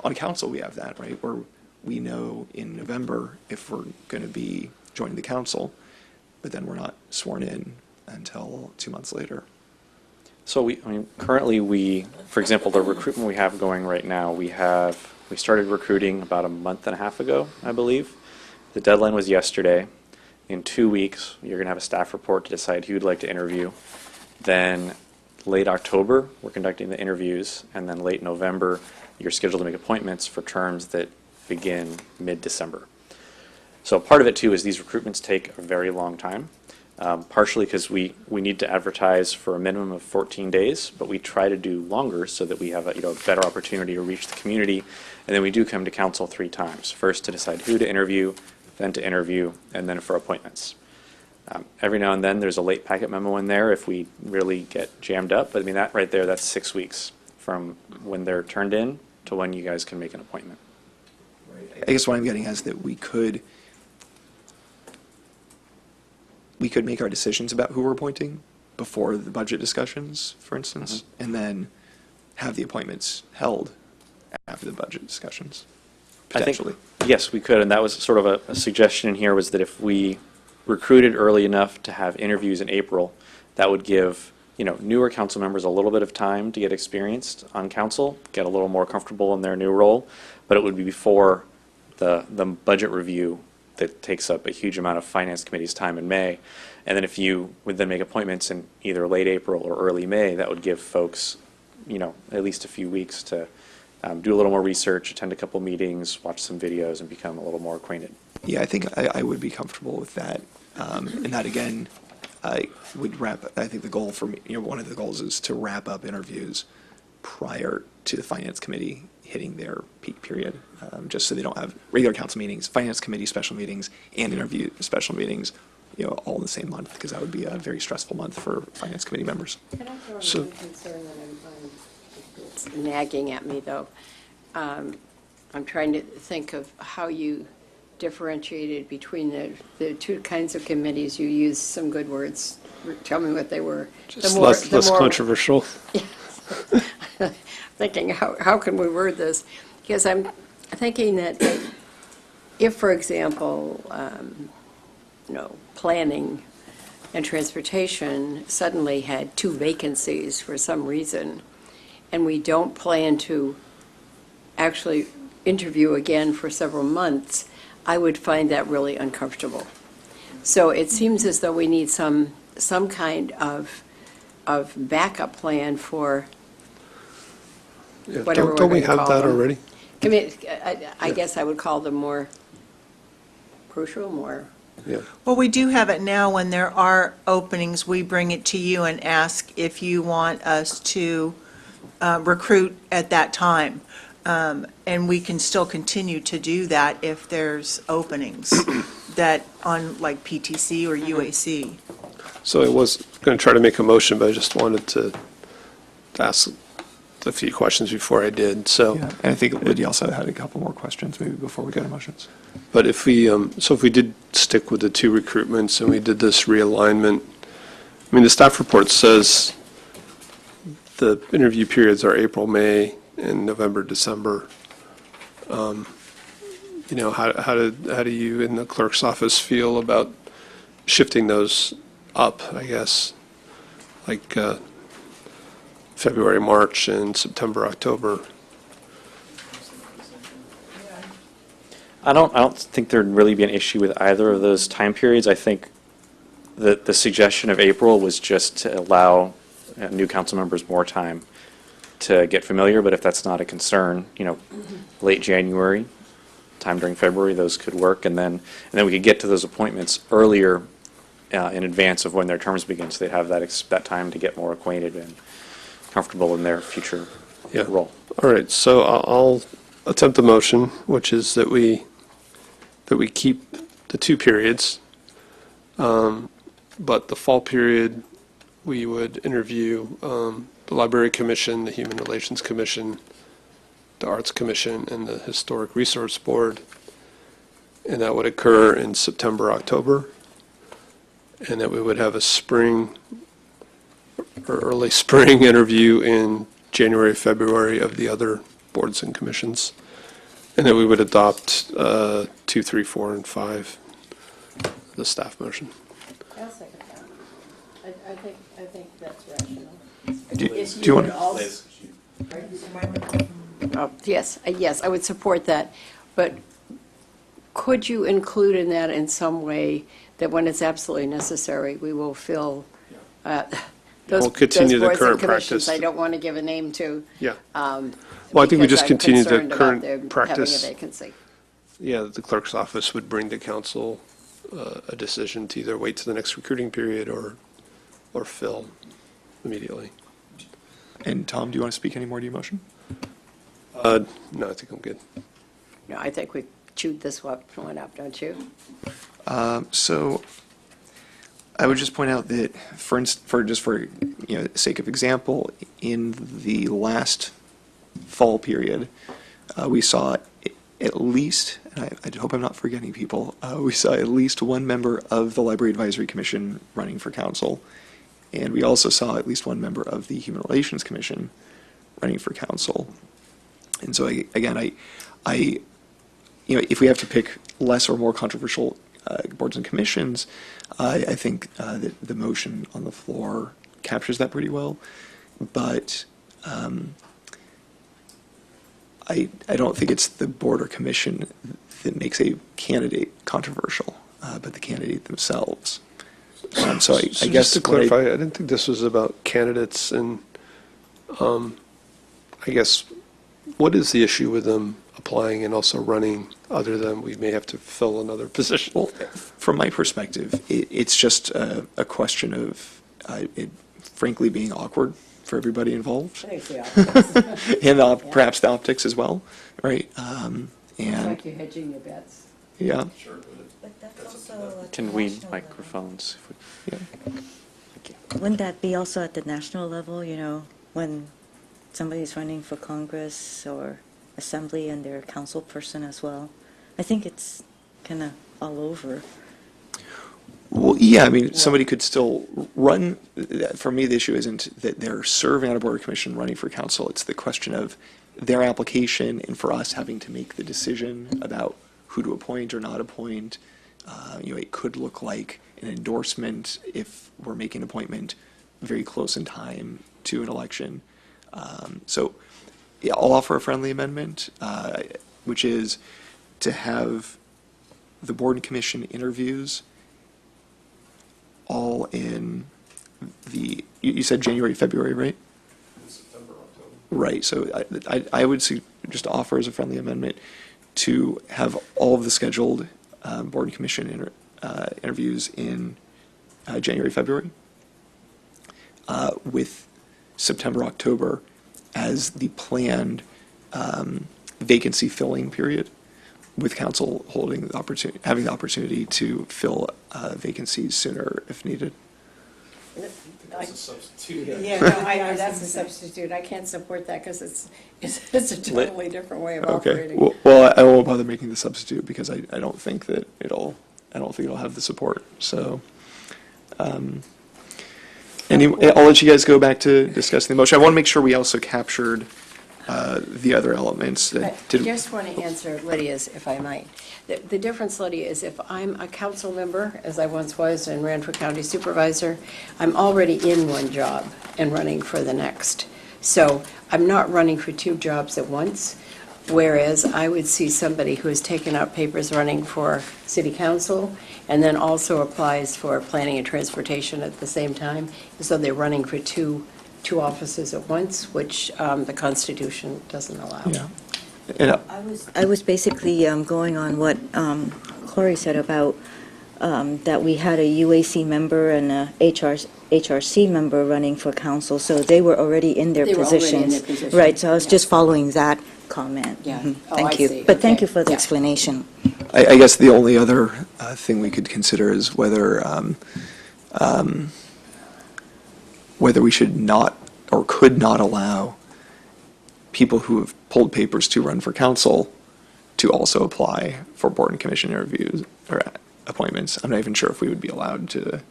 S1: On council we have that, right, where we know in November if we're going to be joining the council, but then we're not sworn in until 2 months later.
S2: So currently for example, the recruitment we have going right now, we started recruiting about a month and a half ago, I believe. The deadline was yesterday. In 2 weeks, you're going to have a staff report to decide who you'd like to interview. Then late October, we're conducting the interviews, and then late November, you're scheduled to make appointments for terms that begin mid-December. So part of it too is these recruitments take a very long time. Partially because we need to advertise for a minimum of 14 days, but we try to do longer so that we have a better opportunity to reach the community. And then we do come to council 3 times. First to decide who to interview, then to interview, and then for appointments. Every now and then there's a late packet memo in there if we really get jammed up. But that right there, that's 6 weeks from when they're turned in to when you guys can make an appointment.
S1: I guess what I'm getting at is that we could make our decisions about who we're appointing before the budget discussions, for instance, and then have the appointments held after the budget discussions, potentially.
S2: I think, yes, we could, and that was sort of a suggestion in here, was that if we recruited early enough to have interviews in April, that would give newer council members a little bit of time to get experienced on council, get a little more comfortable in their new role, but it would be before the budget review that takes up a huge amount of finance committee's time in May. And then if you would then make appointments in either late April or early May, that would give folks, at least a few weeks to do a little more research, attend a couple meetings, watch some videos, and become a little more acquainted.
S1: Yeah, I think I would be comfortable with that. And that, again, I think the goal for me, one of the goals is to wrap up interviews prior to the Finance Committee hitting their peak period, just so they don't have regular council meetings, Finance Committee special meetings, and interview special meetings, all in the same month, because that would be a very stressful month for Finance Committee members.
S5: Can I throw in
S4: So-
S5: one concern that it's nagging at me, though? I'm trying to think of how you differentiated between the two kinds of committees. You used some good words. Tell me what they were.
S4: Just less controversial.
S5: Thinking, how can we word this? Because I'm thinking that if, for example, planning and transportation suddenly had 2 vacancies for some reason, and we don't plan to actually interview again for several months, I would find that really uncomfortable. So it seems as though we need some kind of backup plan for
S4: Yeah,
S5: whatever we're
S4: don't we
S5: going to
S4: have
S5: call
S4: that
S5: them.
S4: already?
S5: I guess I would call them more crucial, more.
S4: Yeah.
S3: Well, we do have it now. When there are openings, we bring it to you and ask if you want us to recruit at that time. And we can still continue to do that if there's openings that on like PTC or UAC.
S4: So I was going to try to make a motion, but I just wanted to ask a few questions before I did, so.
S1: Yeah, and I think Lydia also had a couple more questions maybe before we go to motions.
S4: But if we, so if we did stick with the 2 recruitments and we did this realignment, I mean, the staff report says the interview periods are April, May, and November, December. How do you in the clerk's office feel about shifting those up, I guess? Like February, March, and September, October.
S2: I don't think there'd really be an issue with either of those time periods. I think that the suggestion of April was just to allow new council members more time to get familiar, but if that's not a concern, late January, time during February, those could work, and then we could get to those appointments earlier in advance of when their terms begin, so they'd have that time to get more acquainted and comfortable in their future
S4: Yeah.
S2: role.
S4: All right, so I'll attempt a motion, which is that we keep the 2 periods, but the fall period, we would interview the Library Commission, the Human Relations Commission, the Arts Commission, and the Historic Resource Board, and that would occur in September, October, and that we would have a spring or early spring interview in January, February of the other boards and commissions, and that we would adopt 2, 3, 4, and 5, the staff motion.
S5: I'll second that. I think that's rational.
S1: Do you want
S5: Yes, I would support that, but could you include in that in some way that when it's absolutely necessary, we will fill
S4: We'll continue the
S5: those boards and
S4: current
S5: commissions
S4: practice.
S5: I don't want to give a name to.
S4: Yeah.
S5: Well,
S4: I think we just continue the current
S5: Having
S4: practice.
S5: a vacancy.
S4: Yeah, the clerk's office would bring to council a decision to either wait to the next recruiting period or fill immediately.
S1: And Tom, do you want to speak any more to your motion?
S4: No, I think I'm good.
S5: No, I think we chewed this one up, don't you?
S1: So I would just point out that for sake of example, in the last fall period, we saw at least, and I hope I'm not forgetting people, we saw at least 1 member of the Library Advisory Commission running for council. And we also saw at least 1 member of the Human Relations Commission running for council. And so if we have to pick less or more controversial boards and commissions, I think that the motion on the floor captures that pretty well. But I don't think it's the board or commission that makes a candidate controversial, but the candidate themselves. So I guess
S4: just to clarify, I didn't think this was about candidates, and I guess, what is the issue with them applying and also running, other than we may have to fill another position?
S1: Well, from my perspective, it's just a question of it frankly being awkward for everybody involved,
S5: I think the optics.
S1: and perhaps the optics as well, right? And,
S5: Like you're hedging your bets.
S1: yeah,
S6: But that's also
S2: Can we microphones? If we-
S1: yeah.
S2: Thank you.
S6: Wouldn't that be also at the national level, when somebody's running for Congress or Assembly and they're a council person as well? I think it's kind of all over.
S1: Well, yeah, I mean, somebody could still run. For me, the issue isn't that they're serving on a board or commission running for council. It's the question of their application and for us having to make the decision about who to appoint or not appoint. It could look like an endorsement if we're making an appointment very close in time to an election. So, yeah, I'll offer a friendly amendment, which is to have the board and commission interviews all in you said January, February, right?
S4: September, October.
S1: Right, so I would just offer as a friendly amendment to have all of the scheduled board and commission interviews in January, February, with September, October as the planned vacancy filling period, with council having the opportunity to fill vacancies sooner if needed.
S4: That's a substitute.
S5: Yeah, no, that's a substitute. I can't support that because it's a totally different way of
S1: Okay,
S5: operating.
S1: well, I won't bother making the substitute because I don't think that it'll have the support, so. I'll let you guys go back to discussing the motion. I want to make sure we also captured the other elements
S5: I
S1: that did.
S5: just want to answer Lydia's, if I might. The difference, Lydia, is if I'm a council member, as I once was and ran for county supervisor, I'm already in one job and running for the next. So I'm not running for two jobs at once, whereas I would see somebody who has taken out papers running for city council and then also applies for planning and transportation at the same time. So they're running for two offices at once, which the Constitution doesn't allow.
S1: Yeah. And,
S6: I was basically going on what Corey said about that we had a UAC member and a HRC member running for council, so they were already in their
S5: They were already in
S6: positions.
S5: their position,
S6: Right, so I was
S5: yeah.
S6: just following that comment.
S5: Yeah.
S6: Mhm.
S5: Oh,
S6: Thank
S5: I
S6: you.
S5: see.
S6: But thank
S5: Okay.
S6: you for the
S5: Yeah.
S6: explanation.
S1: I guess the only other thing we could consider is whether we should not or could not allow people who have pulled papers to run for council to also apply for board and commission interviews or appointments. I'm not even sure if we would be allowed to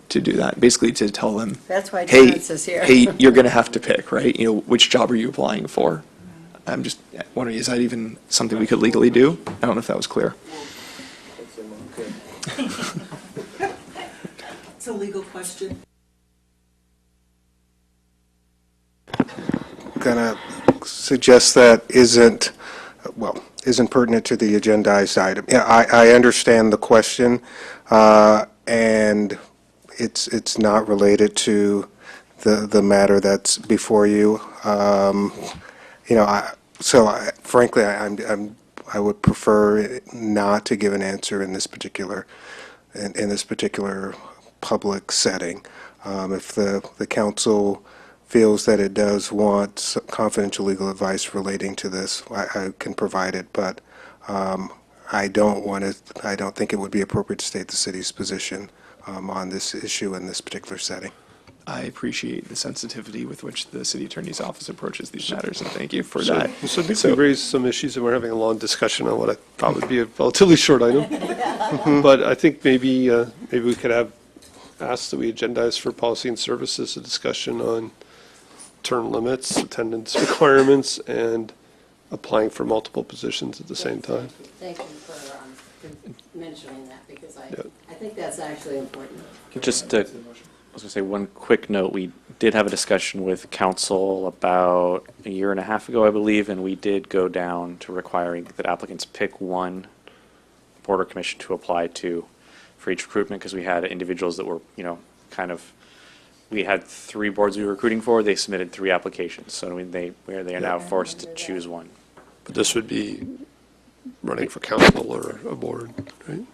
S1: do that. Basically, to tell them,
S5: That's why
S1: hey,
S5: Terrence is here.
S1: hey, you're going to have to pick, right? Which job are you applying for? I'm just wondering, is that even something we could legally do? I don't know if that was clear.
S3: It's a legal question.
S7: Gonna suggest that isn't pertinent to the agendized item. Yeah, I understand the question, and it's not related to the matter that's before you. Frankly, I would prefer not to give an answer in this particular public setting. If the council feels that it does want confidential legal advice relating to this, I can provide it, but I don't think it would be appropriate to state the city's position on this issue in this particular setting.
S1: I appreciate the sensitivity with which the city attorney's office approaches these matters, and thank you for that.
S4: So I think we raised some issues, and we're having a long discussion on what I thought would be a relatively short item. But I think maybe we could ask that we agendize for policy and services a discussion on term limits, attendance requirements, and applying for multiple positions at the same time.
S5: Thank you for mentioning that, because
S4: Yeah.
S5: I think that's actually important.
S2: Just I was going to say one quick note. We did have a discussion with council about a year and a half ago, I believe, and we did go down to requiring that applicants pick one board or commission to apply to for each recruitment, because we had individuals that were, we had 3 boards we were recruiting for. They submitted 3 applacations, so they are now forced to choose one.
S4: But this would be running for council or a board, right?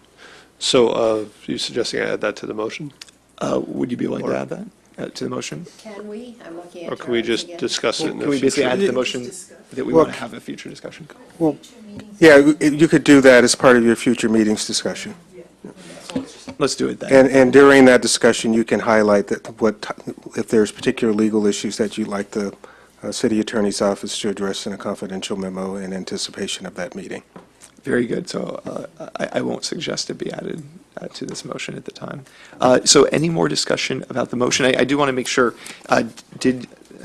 S4: So are you suggesting I add that to the motion?
S1: Would you be willing to add that? to the motion?
S5: Can we? I'm looking at
S4: Or can we
S5: Charles
S4: just
S5: again.
S4: discuss it in the
S1: Can we basically
S4: future?
S1: add to the motion that we
S7: Well,
S1: want to have a future discussion?
S7: Well, yeah, you could do that as part of your future meetings discussion.
S1: Let's do it then.
S7: And during that discussion, you can highlight that if there's particular legal issues that you'd like the city attorney's office to address in a confidential memo in anticipation of that meeting.
S1: Very good. So I won't suggest it be added to this motion at the time. So any more discussion about the motion? I do want to make sure,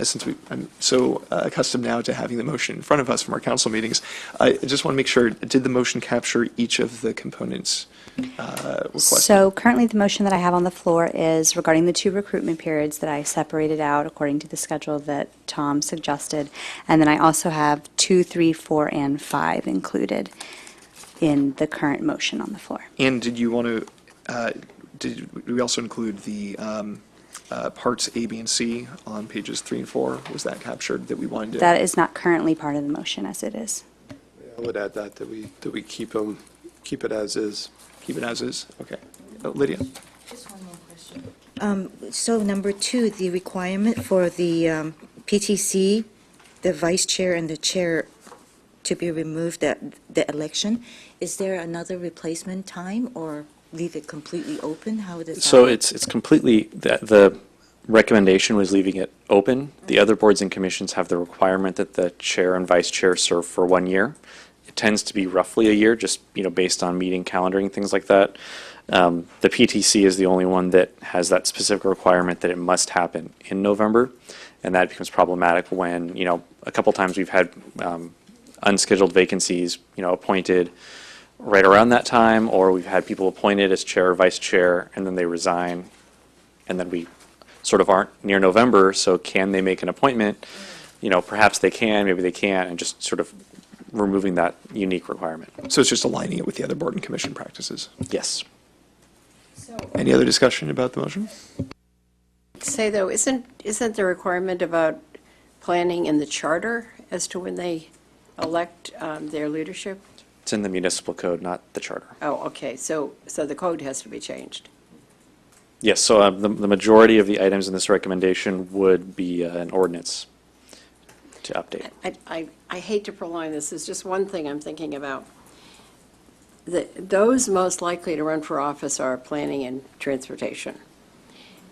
S1: since I'm so accustomed now to having the motion in front of us from our council meetings, I just want to make sure, did the motion capture each of the components requested?
S8: So currently, the motion that I have on the floor is regarding the 2 recruitment periods that I separated out according to the schedule that Tom suggested. And then I also have 2, 3, 4, and 5 included in the current motion on the floor.
S1: And did you want to, did we also include the parts A, B, and C on pages 3 and 4? Was that captured that we wanted to?
S8: That is not currently part of the motion as it is.
S4: I would add that we keep it as is.
S1: Keep it as is? Okay. Lydia?
S6: Just one more question. So number 2, the requirement for the PTC, the vice chair and the chair to be removed at the election, is there another replacement time or leave it completely open? How does that?
S2: So it's completely, the recommendation was leaving it open. The other boards and commissions have the requirement that the chair and vice chair serve for 1 year. It tends to be roughly a year, just, based on meeting calendaring, things like that. The PTC is the only one that has that specific requirement that it must happen in November, and that becomes problematic when, a couple times we've had unscheduled vacancies, appointed right around that time, or we've had people appointed as chair or vice chair, and then they resign, and then we sort of aren't near November, so can they make an appointment? Perhaps they can, maybe they can't, and just sort of removing that unique requirement.
S1: So it's just aligning it with the other board and commission practices.
S2: Yes.
S1: Any other discussion about the motion?
S5: Say, though, isn't the requirement about planning in the charter as to when they elect their leadership?
S2: It's in the municipal code, not the charter.
S5: Oh, okay, so the code has to be changed.
S2: Yes, so the majority of the items in this recommendation would be an ordinance to update.
S5: I hate to prolong this, there's just one thing I'm thinking about. Those most likely to run for office are planning and transportation.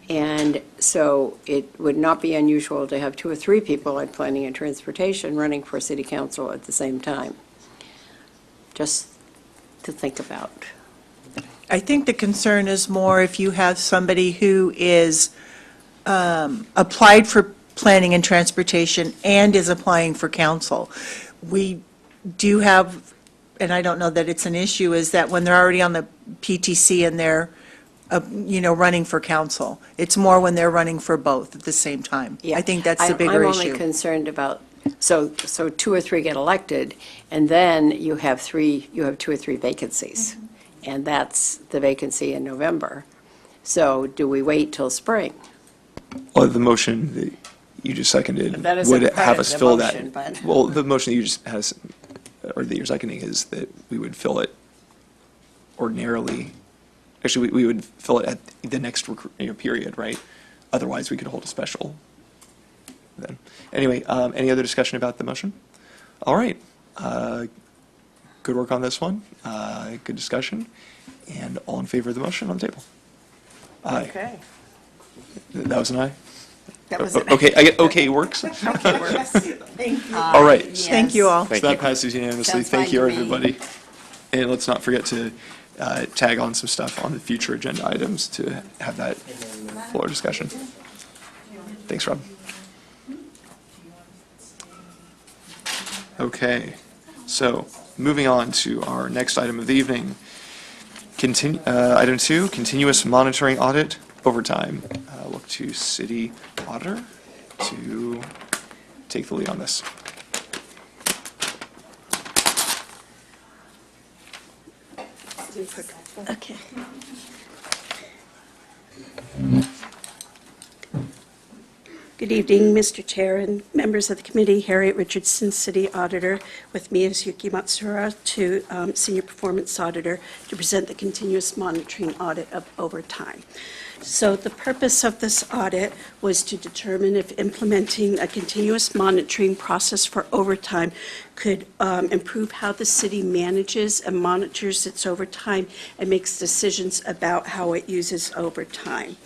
S5: And so it would not be unusual to have 2 or 3 people at planning and transportation running for city council at the same time. Just to think about.
S3: I think the concern is more if you have somebody who is applied for planning and transportation and is applying for council. We do have, and I don't know that it's an issue, is that when they're already on the PTC and they're, running for council. It's more when they're running for both at the same time.
S5: Yeah.
S3: I think that's the bigger
S5: I'm only
S3: issue.
S5: concerned about, so 2 or 3 get elected, and then you have 2 or 3 vacancies. And that's the vacancy in November. So do we wait till spring?
S1: Well, the motion that you just seconded
S5: That isn't
S1: would
S5: part
S1: have
S5: of
S1: us
S5: the
S1: fill
S5: motion,
S1: that.
S5: but-
S1: Well, the motion that you just has, or that you're seconding is that we would fill it ordinarily. Actually, we would fill it at the next period, right? Otherwise, we could hold a special then. Anyway, any other discussion about the motion? All right. Good work on this one. Good discussion. And all in favor of the motion on the table? Aye.
S5: Okay.
S1: That was an aye?
S5: That was it.
S1: Okay, I get, okay works?
S5: Okay, works.
S3: Thank you.
S1: All right.
S3: Thank you all.
S1: So that passes unanimously.
S5: Sounds
S1: Thank
S5: fine
S1: you,
S5: to me.
S1: everybody. And let's not forget to tag on some stuff on the future agenda items to have that floor discussion. Thanks, Rob. Okay, so moving on to our next item of the evening. Item 2, continuous monitoring audit overtime. Look to city auditor to take the lead on this.
S9: Okay. Good evening, Mr. Chair and members of the committee. Harriet Richardson, City Auditor. With me is Yuki Matsura, Senior Performance Auditor, to present the continuous monitoring audit of overtime. So the purpose of this audit was to determine if implementing a continuous monitoring process for overtime could improve how the city manages and monitors its overtime and makes decisions about how it uses overtime.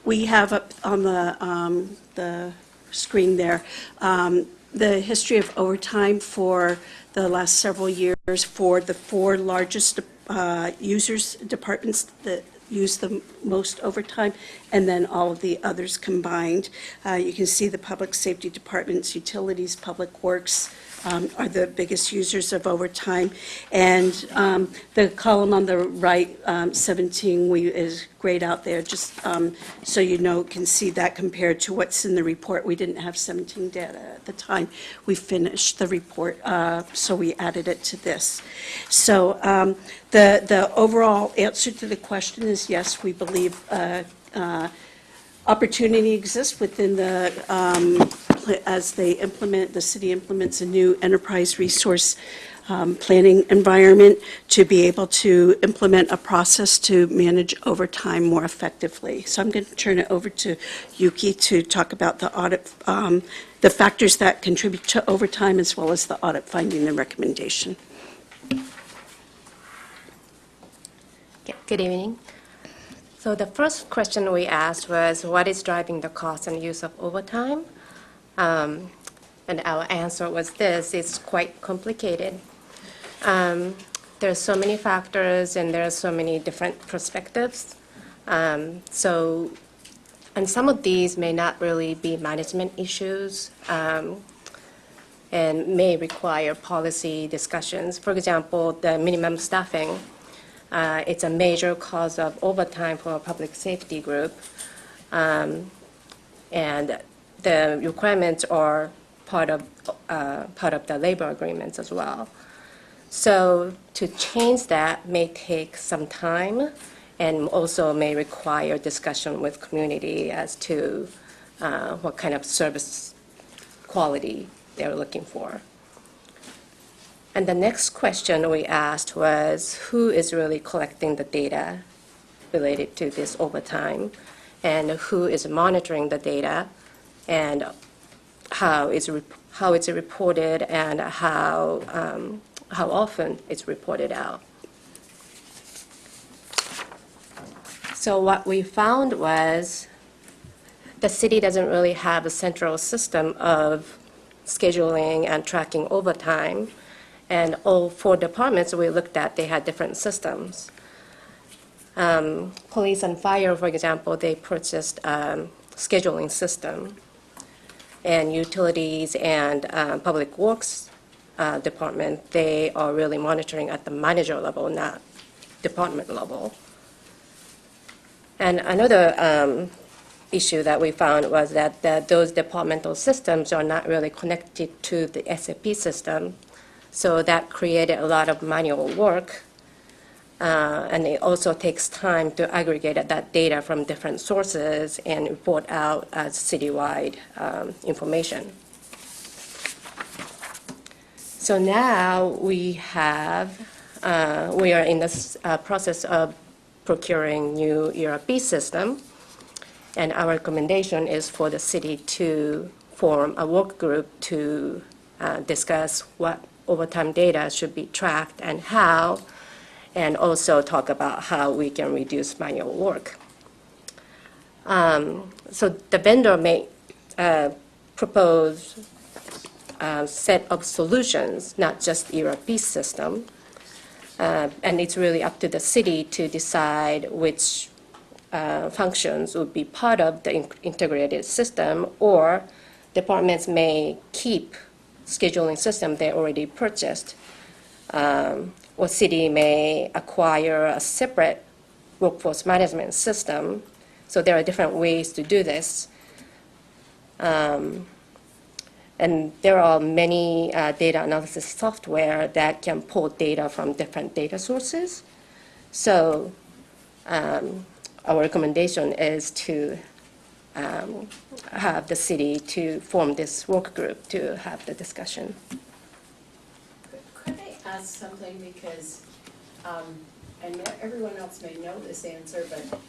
S9: We have up on the screen there the history of overtime for the last several years for the 4 largest departments that use the most overtime, and then all of the others combined. You can see the public safety departments, utilities, public works are the biggest users of overtime. And the column on the right, 17, is grayed out there, just so you know, can see that compared to what's in the report. We didn't have 17 data at the time we finished the report, so we added it to this. So the overall answer to the question is yes, we believe opportunity exists within as the city implements a new enterprise resource planning environment to be able to implement a process to manage overtime more effectively. So I'm going to turn it over to Yuki to talk about the audit, the factors that contribute to overtime, as well as the audit finding and recommendation.
S10: Good evening. So the first question we asked was, what is driving the cost and use of overtime? And our answer was this: it's quite complicated. There are so many factors and there are so many different perspectives. And some of these may not really be management issues and may require policy discussions. For example, the minimum staffing. It's a major cause of overtime for a public safety group. And the requirements are part of the labor agreements as well. So to change that may take some time and also may require discussion with community as to what kind of service quality they're looking for. And the next question we asked was, who is really collecting the data related to this overtime, and who is monitoring the data, and how it's reported, and how often it's reported out. So what we found was the city doesn't really have a central system of scheduling and tracking overtime. And all 4 departments we looked at, they had different systems. Police and fire, for example, they purchased a scheduling system. And utilities and public works department, they are really monitoring at the manager level, not department level. And another issue that we found was that those departmental systems are not really connected to the SAP system. So that created a lot of manual work, and it also takes time to aggregate that data from different sources and report out as citywide information. So now we are in this process of procuring new ERP system, and our recommendation is for the city to form a work group to discuss what overtime data should be tracked and how, and also talk about how we can reduce manual work. So the vendor may propose a set of solutions, not just ERP system, and it's really up to the city to decide which functions would be part of the integrated system, or departments may keep scheduling system they already purchased, or city may acquire a separate workforce management system. So there are different ways to do this. And there are many data analysis software that can pull data from different data sources. So our recommendation is to have the city to form this work group to have the discussion.
S5: Could I ask something, because and everyone else may know this answer, but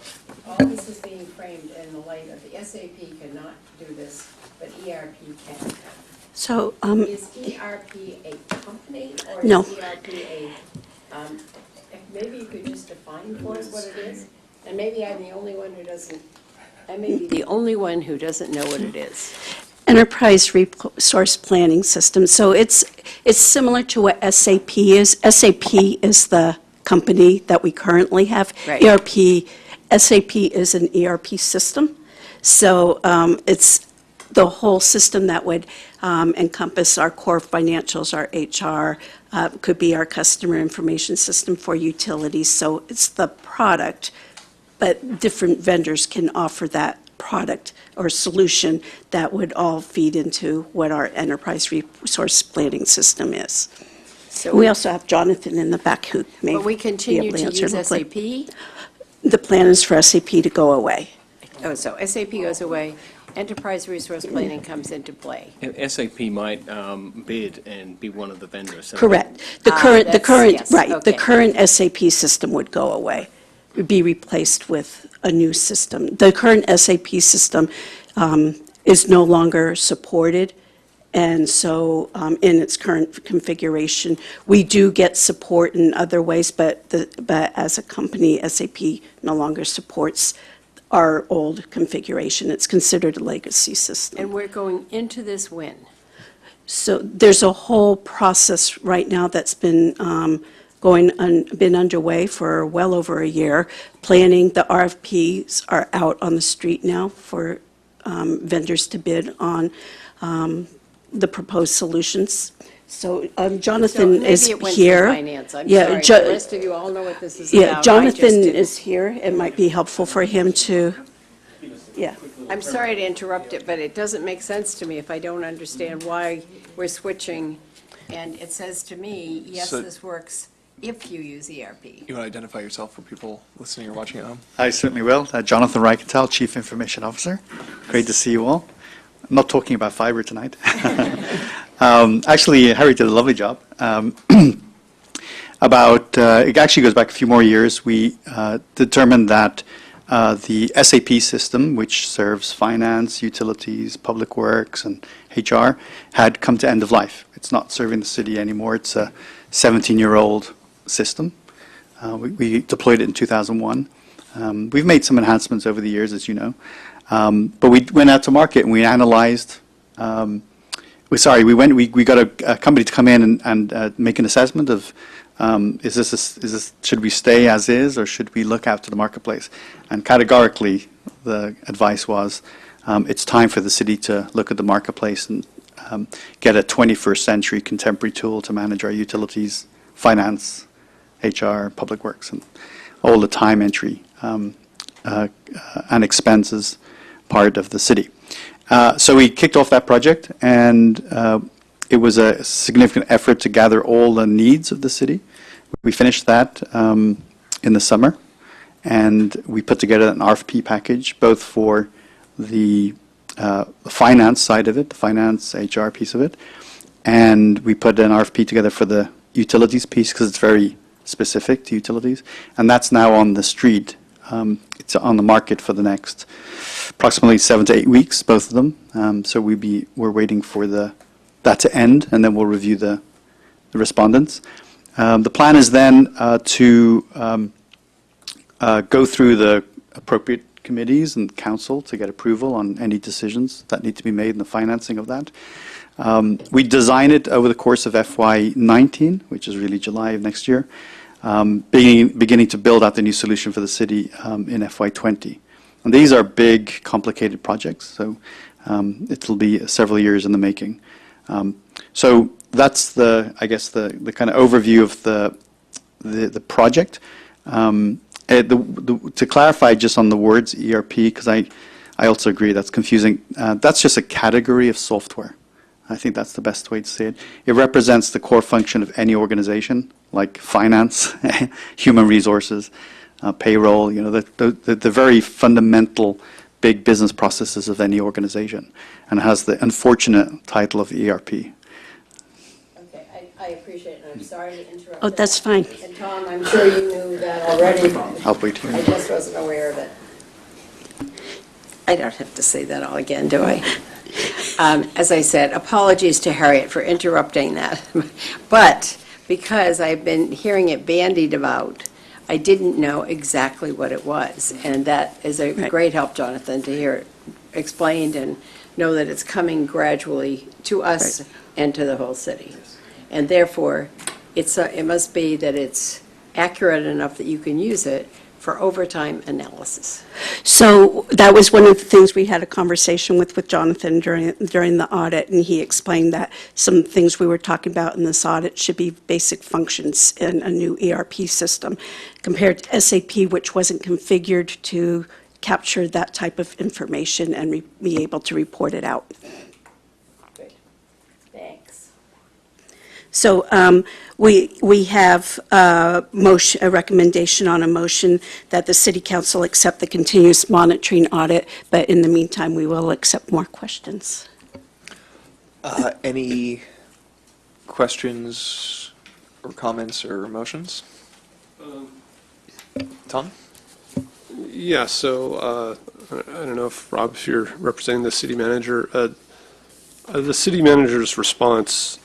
S5: all this is being framed in the light of the SAP cannot do this, but ERP can.
S9: So,
S5: Is ERP a company or
S9: No.
S5: is ERP maybe you could just define for us what it is? And maybe I'm the only one who doesn't, I may be the only one who doesn't know what it is.
S9: Enterprise Resource Planning System. So it's similar to what SAP is. SAP is the company that we currently have.
S5: Right.
S9: SAP is an ERP system. So it's the whole system that would encompass our core financials, our HR, could be our customer information system for utilities. So it's the product, but different vendors can offer that product or solution that would all feed into what our enterprise resource planning system is.
S5: So
S9: We also have Jonathan in the back who may
S5: But we
S9: be
S5: continue
S9: able
S5: to
S9: answer
S5: use
S9: the que-
S5: SAP?
S9: The plan is for SAP to go away.
S5: Oh, so SAP goes away, enterprise resource planning comes into play.
S11: And SAP might bid and be one of the vendors. So
S9: Correct. The
S5: that's-
S9: current,
S5: yes,
S9: right, the
S5: okay.
S9: current SAP system would go away, would be replaced with a new system. The current SAP system is no longer supported, and so in its current configuration, we do get support in other ways, but as a company, SAP no longer supports our old configuration. It's considered a legacy system.
S5: And we're going into this when?
S9: So there's a whole process right now that's been been underway for well over a year. Planning, the RFPs are out on the street now for vendors to bid on the proposed solutions. So Jonathan
S5: So
S9: is
S5: maybe it went
S9: here.
S5: through finance, I'm
S9: Yeah,
S5: sorry. The rest of you all know what this is about.
S9: Yeah,
S5: I
S9: Jonathan
S5: just didn't.
S9: is here. It might be helpful for him to, yeah.
S5: I'm sorry to interrupt it, but it doesn't make sense to me if I don't understand why we're switching. And it says to me, yes,
S1: So-
S5: this works if you use ERP.
S1: You want to identify yourself for people listening or watching at home?
S12: I certainly will. Jonathan Reikenthal, Chief Information Officer. Great to see you all. I'm not talking about fiber tonight. Actually, Harry did a lovely job. It actually goes back a few more years. We determined that the SAP system, which serves finance, utilities, public works, and HR, had come to end of life. It's not serving the city anymore. It's a 17-year-old system. We deployed it in 2001. We've made some enhancements over the years, as you know. But we went out to market and we analyzed. We got a company to come in and make an assessment of should we stay as is or should we look out to the marketplace? And categorically, the advice was it's time for the city to look at the marketplace and get a 21st century contemporary tool to manage our utilities, finance, HR, public works, and all the time entry and expenses part of the city. So we kicked off that project, and it was a significant effort to gather all the needs of the city. We finished that in the summer, and we put together an RFP package, both for the finance side of it, the finance HR piece of it, and we put an RFP together for the utilities piece because it's very specific to utilities, and that's now on the street. It's on the market for the next approximately 7 to 8 weeks, both of them. So we're waiting for that to end, and then we'll review the respondents. The plan is then to go through the appropriate committees and council to get approval on any decisions that need to be made in the financing of that. We design it over the course of FY19, which is really July of next year, beginning to build out the new solution for the city in FY20. And these are big, complicated projects, so it'll be several years in the making. So that's the kind of overview of the project. To clarify just on the words ERP, because I also agree that's confusing, that's just a category of software. I think that's the best way to say it. It represents the core function of any organization, like finance, human resources, payroll, the very fundamental big business processes of any organization, and has the unfortunate title of ERP.
S5: Okay, I appreciate it, and I'm sorry to interrupt.
S9: Oh, that's fine.
S5: And Tom, I'm sure you knew that already.
S12: I'll wait here.
S5: I just wasn't aware of it. I don't have to say that all again, do I? As I said, apologies to Harriet for interrupting that. But because I've been hearing it bandied about, I didn't know exactly what it was. And that is a
S9: Right.
S5: great help, Jonathan, to hear it explained and know that it's coming gradually to us and to the whole city. And therefore, it must be that it's accurate enough that you can use it for overtime analysis.
S9: So that was one of the things we had a conversation with Jonathan during the audit, and he explained that some things we were talking about in this audit should be basic functions in a new ERP system compared to SAP, which wasn't configured to capture that type of information and be able to report it out.
S5: Good. Thanks.
S9: So we have a recommendation on a motion that the city council accept the continuous monitoring audit, but in the meantime, we will accept more questions.
S1: Any questions or comments or motions? Tom?
S4: Yeah, so I don't know if, Rob, if you're representing the city manager. The city manager's response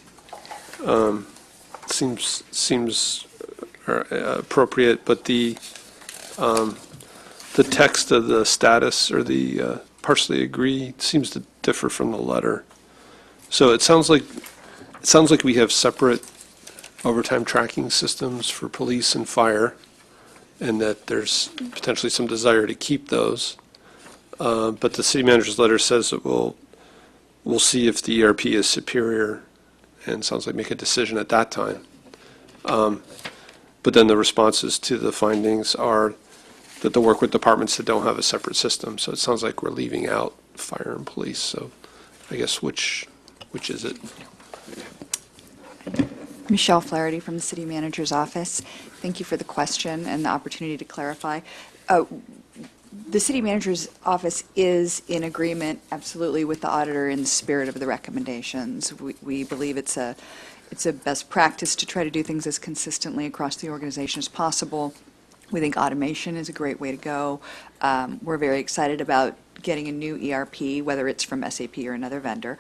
S4: seems appropriate, but the text of the status or the partially agree seems to differ from the letter. So it sounds like we have separate overtime tracking systems for police and fire, and that there's potentially some desire to keep those. But the city manager's letter says that we'll see if the ERP is superior, and sounds like make a decision at that time. But then the responses to the findings are that they'll work with departments that don't have a separate system. So it sounds like we're leaving out fire and police. So I guess which is it?
S13: Michelle Flaherty from the City Manager's Office. Thank you for the question and the opportunity to clarify. The City Manager's Office is in agreement, absolutely, with the auditor in the spirit of the recommendations. We believe it's a best practice to try to do things as consistently across the organization as possible. We think automation is a great way to go. We're very excited about getting a new ERP, whether it's from SAP or another vendor.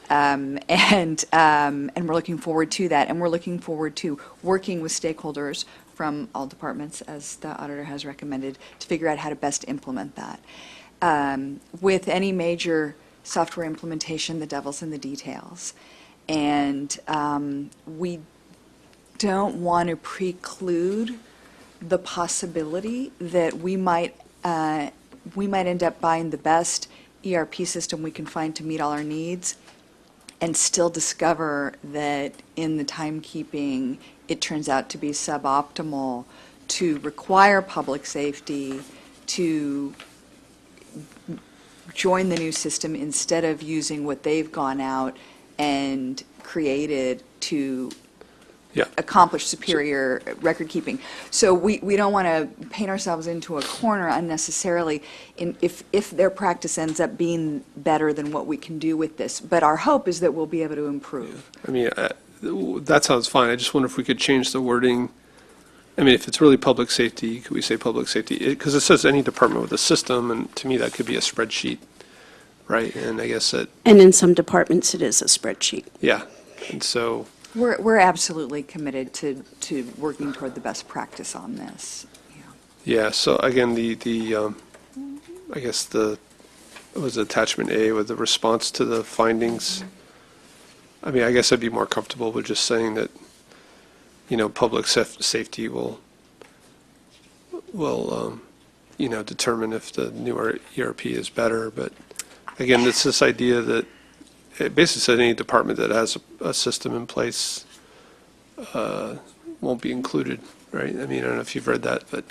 S13: And we're looking forward to that, and we're looking forward to working with stakeholders from all departments, as the auditor has recommended, to figure out how to best implement that. With any major software implementation, the devil's in the details. And we don't want to preclude the possibility that we might end up buying the best ERP system we can find to meet all our needs, and still discover that in the timekeeping, it turns out to be suboptimal to require public safety to join the new system instead of using what they've gone out and created to accomplish superior record keeping. So we don't want to paint ourselves into a corner unnecessarily if their practice ends up being better than what we can do with this. But our hope is that we'll be able to improve.
S4: I mean, that sounds fine. I just wonder if we could change the wording. I mean, if it's really public safety, could we say public safety? Because it says any department with a system, and to me, that could be a spreadsheet, right? And I guess that,
S9: And in some departments, it is a spreadsheet.
S4: yeah. And so,
S13: We're absolutely committed to working toward the best practice on this.
S4: yeah, so again, I guess it was attachment A with the response to the findings. I mean, I guess I'd be more comfortable with just saying that, public safety will determine if the newer ERP is better. But again, it's this idea that it basically said any department that has a system in place won't be included, right? I mean, I don't know if you've read that, but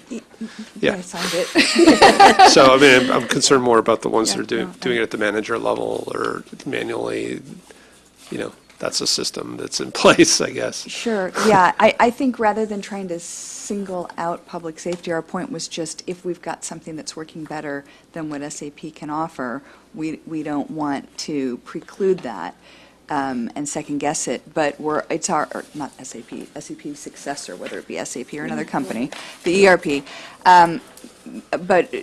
S4: yeah.
S13: I signed it.
S4: So, I mean, I'm concerned more about the ones that are doing it at the manager level or manually, that's a system that's in place, I guess.
S13: Sure, yeah. I think rather than trying to single out public safety, our point was just if we've got something that's working better than what SAP can offer, we don't want to preclude that. and second guess it, but it's our, or not SAP, SAP's successor, whether it be SAP or another company, the ERP. But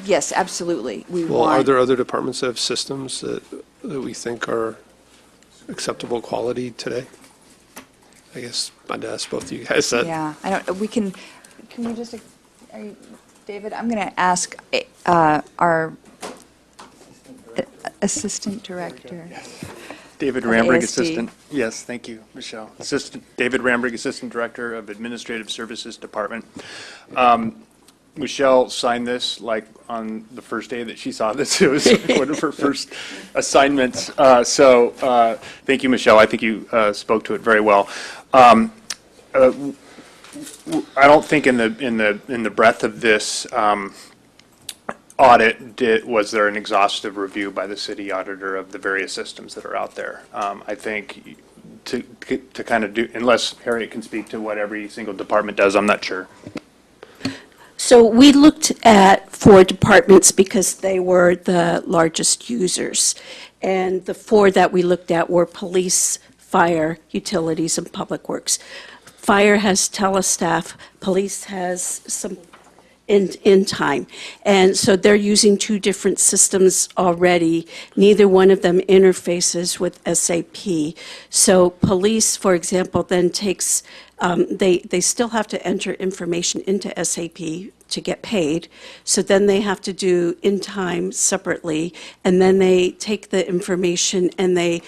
S13: yes, absolutely, we
S4: Well, are
S13: want.
S4: there other departments that have systems that we think are acceptable quality today? I guess I'd ask both of you guys that.
S13: Yeah, I don't, can we just, David, I'm going to ask our Assistant Director.
S14: David
S13: Of
S14: Ramberg,
S13: ASD.
S14: Assistant. Yes, thank you, Michelle. David Ramberg, Assistant Director of Administrative Services Department. Michelle signed this like on the first day that she saw this. It was one of her first assignments. So thank you, Michelle. I think you spoke to it very well. I don't think in the breadth of this audit was there an exhaustive review by the city auditor of the various systems that are out there. I think to kind of do, unless Harriet can speak to what every single department does, I'm not sure.
S9: So we looked at 4 departments because they were the largest users. And the 4 that we looked at were police, fire, utilities, and public works. Fire has telestaff, police has some in time. And so they're using 2 different systems already. Neither one of them interfaces with SAP. So police, for example, then takes, they still have to enter information into SAP to get paid. So then they have to do in time separately. And then they take the information and they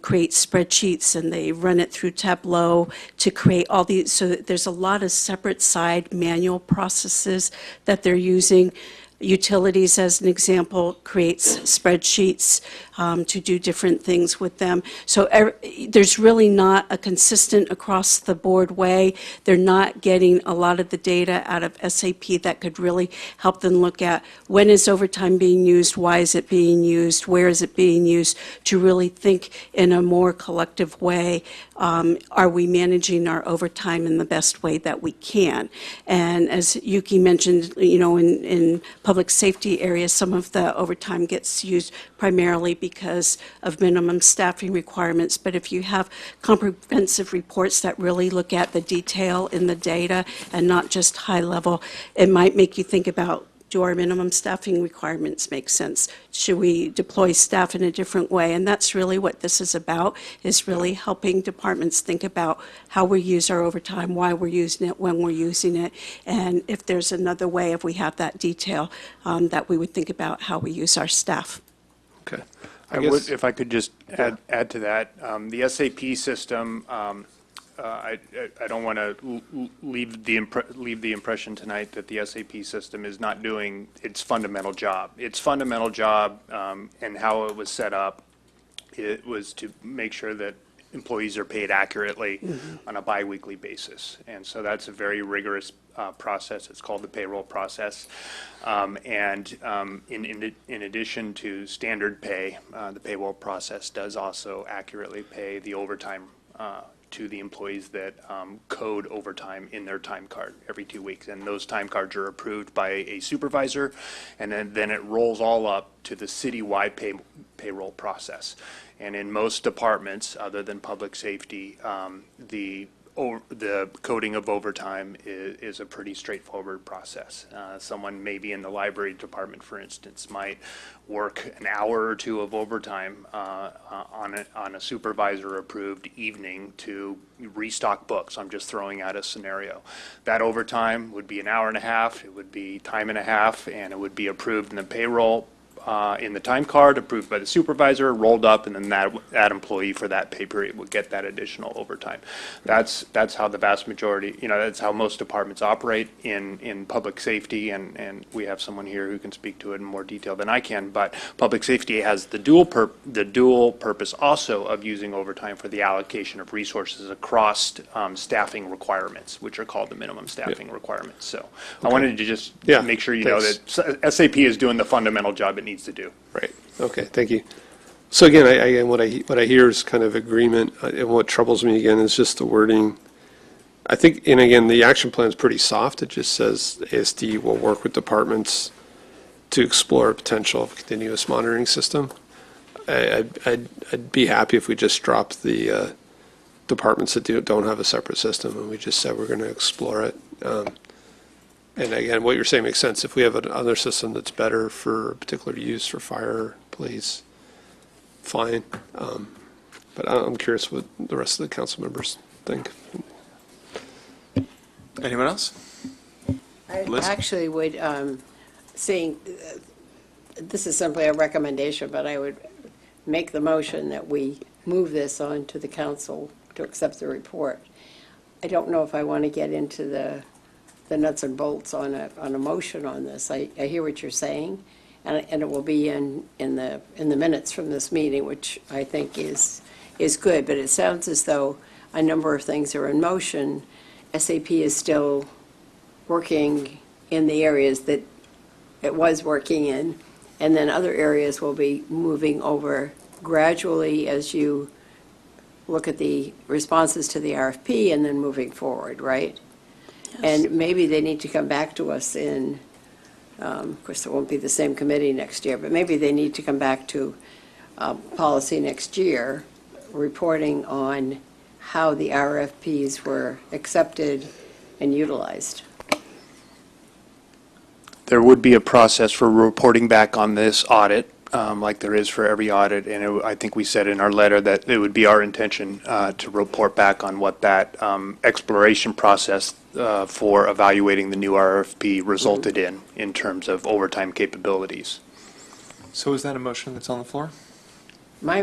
S9: create spreadsheets and they run it through Tableau to create all these. So there's a lot of separate side manual processes that they're using. Utilities, as an example, creates spreadsheets to do different things with them. So there's really not a consistent across-the-board way. They're not getting a lot of the data out of SAP that could really help them look at when is overtime being used, why is it being used, where is it being used, to really think in a more collective way, are we managing our overtime in the best way that we can? And as Yuki mentioned, you know, in public safety areas, some of the overtime gets used primarily because of minimum staffing requirements. But if you have comprehensive reports that really look at the detail in the data and not just high level, it might make you think about, do our minimum staffing requirements make sense? Should we deploy staff in a different way? And that's really what this is about, is really helping departments think about how we use our overtime, why we're using it, when we're using it, and if there's another way, if we have that detail, that we would think about how we use our staff.
S4: Okay.
S14: I would, if I could just add to that, the SAP system, I don't want to leave the impression tonight that the SAP system is not doing its fundamental job. Its fundamental job and how it was set up, it was to make sure that employees are paid accurately on a biweekly basis. And so that's a very rigorous process. It's called the payroll process. In addition to standard pay, the payroll process does also accurately pay the overtime to the employees that code overtime in their time card every 2 weeks. And those time cards are approved by a supervisor, and then it rolls all up to the citywide payroll process. And in most departments, other than public safety, the coding of overtime is a pretty straightforward process. Someone maybe in the library department, for instance, might work an hour or 2 of overtime on a supervisor-approved evening to restock books. I'm just throwing out a scenario. That overtime would be an hour and a half, it would be time and a half, and it would be approved in the payroll in the time card, approved by the supervisor, rolled up, and then that employee for that pay period would get that additional overtime. That's how the vast majority, that's how most departments operate in public safety, and we have someone here who can speak to it in more detail than I can, but public safety has the dual purpose also of using overtime for the allocation of resources across staffing requirements, which are called the minimum staffing requirements. So I wanted to just make sure you know that SAP is doing the fundamental job it needs to do.
S4: Right. Okay. Thank you. So again, what I hear is kind of agreement, and what troubles me again is just the wording. I think, and again, the action plan is pretty soft. It just says ASD will work with departments to explore a potential continuous monitoring system. I'd be happy if we just dropped the departments that don't have a separate system, and we just said we're going to explore it. And again, what you're saying makes sense. If we have another system that's better for a particular use for fire, police, fine. But I'm curious what the rest of the council members think.
S1: Anyone else?
S5: I
S1: Liz?
S5: actually would, seeing, this is simply a recommendation, but I would make the motion that we move this on to the council to accept the report. I don't know if I want to get into the nuts and bolts on a motion on this. I hear what you're saying, and it will be in the minutes from this meeting, which I think is good, but it sounds as though a number of things are in motion. SAP is still working in the areas that it was working in, and then other areas will be moving over gradually as you look at the responses to the RFP and then moving forward, right? And maybe they need to come back to us in, of course, it won't be the same committee next year, but maybe they need to come back to policy next year, reporting on how the RFPs were accepted and utilized.
S14: There would be a process for reporting back on this audit, like there is for every audit, and I think we said in our letter that it would be our intention to report back on what that exploration process for evaluating the new RFP resulted in terms of overtime capabilities.
S1: So is that a motion that's on the floor?
S5: My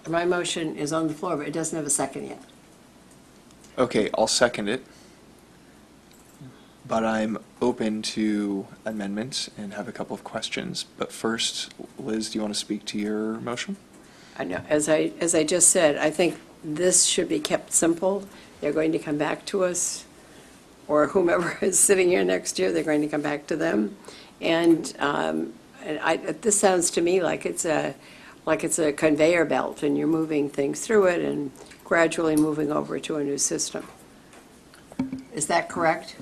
S5: motion is on the floor, but it doesn't have a second yet.
S1: Okay, I'll second it. But I'm open to amendments and have a couple of questions. But first, Liz, do you want to speak to your motion?
S5: I know, as I just said, I think this should be kept simple. They're going to come back to us, or whomever is sitting here next year, they're going to come back to them. And this sounds to me like it's a conveyor belt, and you're moving things through it and gradually moving over to a new system. Is that correct?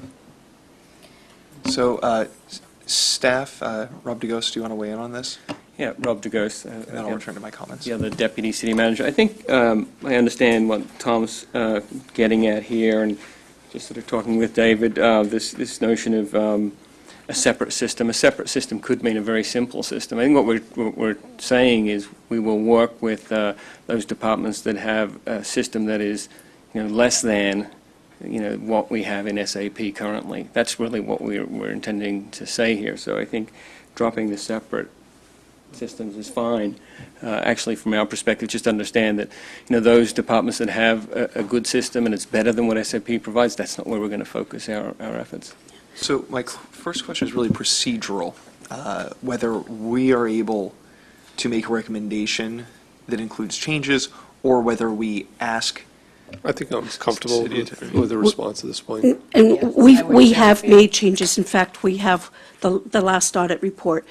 S1: So, staff, Rob DeGost, do you want to weigh in on this?
S11: Yeah, Rob DeGost.
S1: And then I'll return to my comments.
S11: Yeah, the Deputy City Manager. I think I understand what Tom's getting at here, and just sort of talking with David, this notion of a separate system. A separate system could mean a very simple system. I think what we're saying is we will work with those departments that have a system that is, less than what we have in SAP currently. That's really what we're intending to say here. So I think dropping the separate systems is fine. Actually, from our perspective, just understand that those departments that have a good system and it's better than what SAP provides, that's not where we're going to focus our efforts.
S1: So my first question is really procedural. Whether we are able to make a recommendation that includes changes, or whether we ask.
S4: I think I'm comfortable with the response at this point.
S9: And
S5: Yes,
S9: we have made changes. In fact, we have the last audit report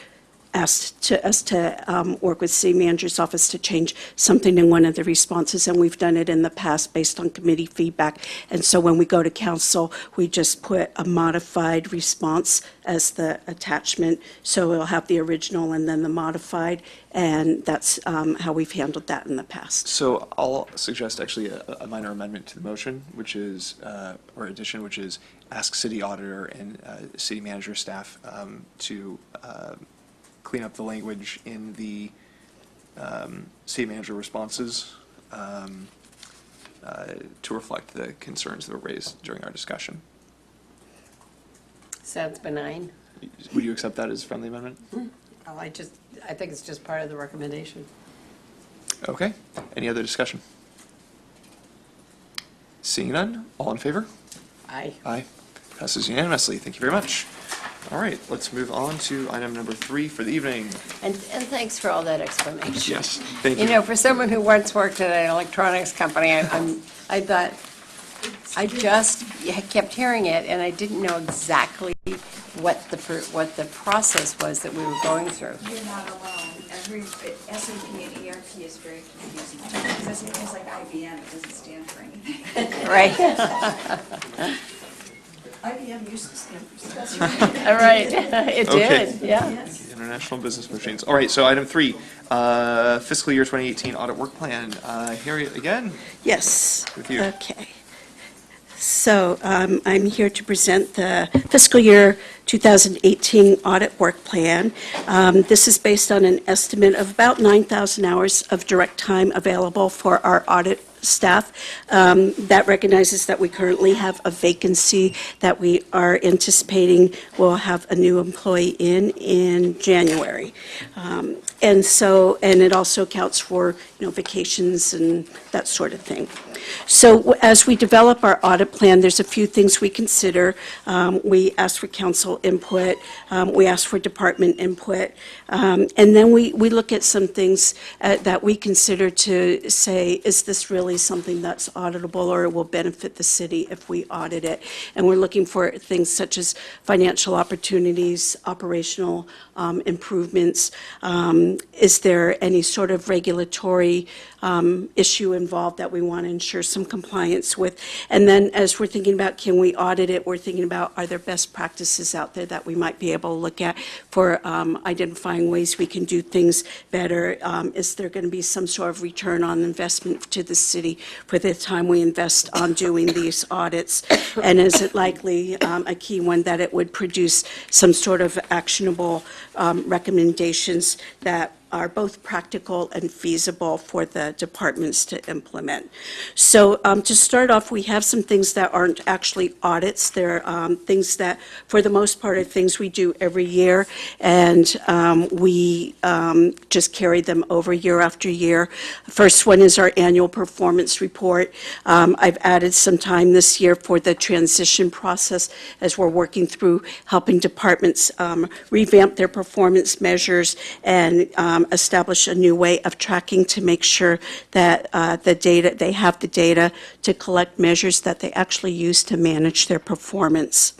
S9: asked us to work with city manager's office to change something in one of the responses, and we've done it in the past based on committee feedback. And so when we go to council, we just put a modified response as the attachment, so it'll have the original and then the modified, and that's how we've handled that in the past.
S1: So I'll suggest actually a minor amendment to the motion, which is, or addition, which is ask city auditor and city manager staff to clean up the language in the city manager responses to reflect the concerns that were raised during our discussion.
S5: Sounds benign.
S1: Would you accept that as a friendly amendment?
S5: Oh, I think it's just part of the recommendation.
S1: Okay. Any other discussion? Seeing none, all in favor?
S5: Aye.
S1: Aye. Passes unanimously. Thank you very much. All right, let's move on to item number 3 for the evening.
S5: And thanks for all that explanation.
S1: Yes, thank you.
S5: For someone who once worked at an electronics company, I thought, I just kept hearing it, and I didn't know exactly what the process was that we were going through.
S13: You're not alone. Every SAP and ERP is very confusing. Because SAP is like IBM, it doesn't stand for anything.
S5: Right.
S9: IBM used to stand for Stanford.
S5: All right, it
S1: Okay.
S5: did, yeah.
S1: International Business Machines. All right, so item 3, fiscal year 2018 audit work plan. Harriet, again,
S9: Yes.
S1: with you.
S9: Okay. So I'm here to present the fiscal year 2018 audit work plan. This is based on an estimate of about 9,000 hours of direct time available for our audit staff. That recognizes that we currently have a vacancy that we are anticipating will have a new employee in January. And it also accounts for, vacations and that sort of thing. So as we develop our audit plan, there's a few things we consider. We ask for council input, we ask for department input, and then we look at some things that we consider to say, is this really something that's auditable or will benefit the city if we audit it? And we're looking for things such as financial opportunities, operational improvements. Is there any sort of regulatory issue involved that we want to ensure some compliance with? And then as we're thinking about, can we audit it, we're thinking about, are there best practices out there that we might be able to look at for identifying ways we can do things better? Is there going to be some sort of return on investment to the city for the time we invest on doing these audits? And is it likely, a key one, that it would produce some sort of actionable recommendations that are both practical and feasible for the departments to implement? So to start off, we have some things that aren't actually audits. They're things that, for the most part, are things we do every year, and we just carry them over year after year. First one is our annual performance report. I've added some time this year for the transition process as we're working through helping departments revamp their performance measures and establish a new way of tracking to make sure that they have the data to collect measures that they actually use to manage their performance.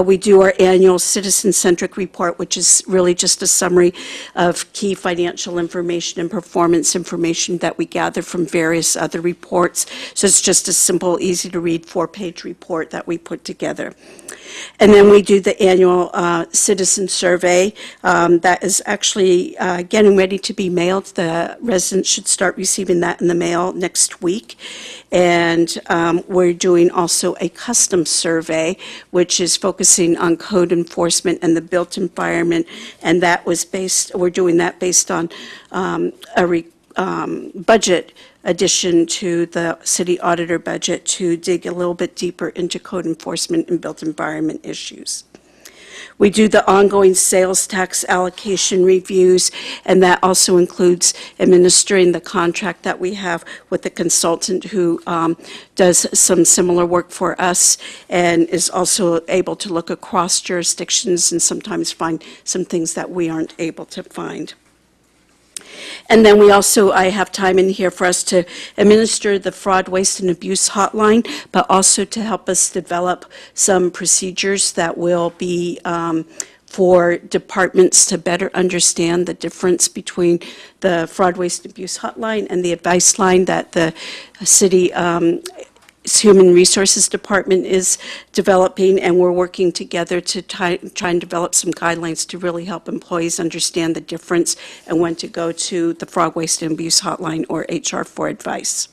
S9: We do our annual citizen-centric report, which is really just a summary of key financial information and performance information that we gather from various other reports. So it's just a simple, easy-to-read 4-page report that we put together. And then we do the annual citizen survey that is actually getting ready to be mailed. The residents should start receiving that in the mail next week. And we're doing also a custom survey, which is focusing on code enforcement and the built environment. And we're doing that based on a budget addition to the city auditor budget to dig a little bit deeper into code enforcement and built environment issues. We do the ongoing sales tax allocation reviews, and that also includes administering the contract that we have with the consultant who does some similar work for us and is also able to look across jurisdictions and sometimes find some things that we aren't able to find. And then I have time in here for us to administer the fraud, waste, and abuse hotline, but also to help us develop some procedures that will be for departments to better understand the difference between the fraud, waste, and abuse hotline and the advice line that the city Human Resources Department is developing, and we're working together to try and develop some guidelines to really help employees understand the difference and when to go to the Fraud, Waste, and Abuse Hotline or HR for advice.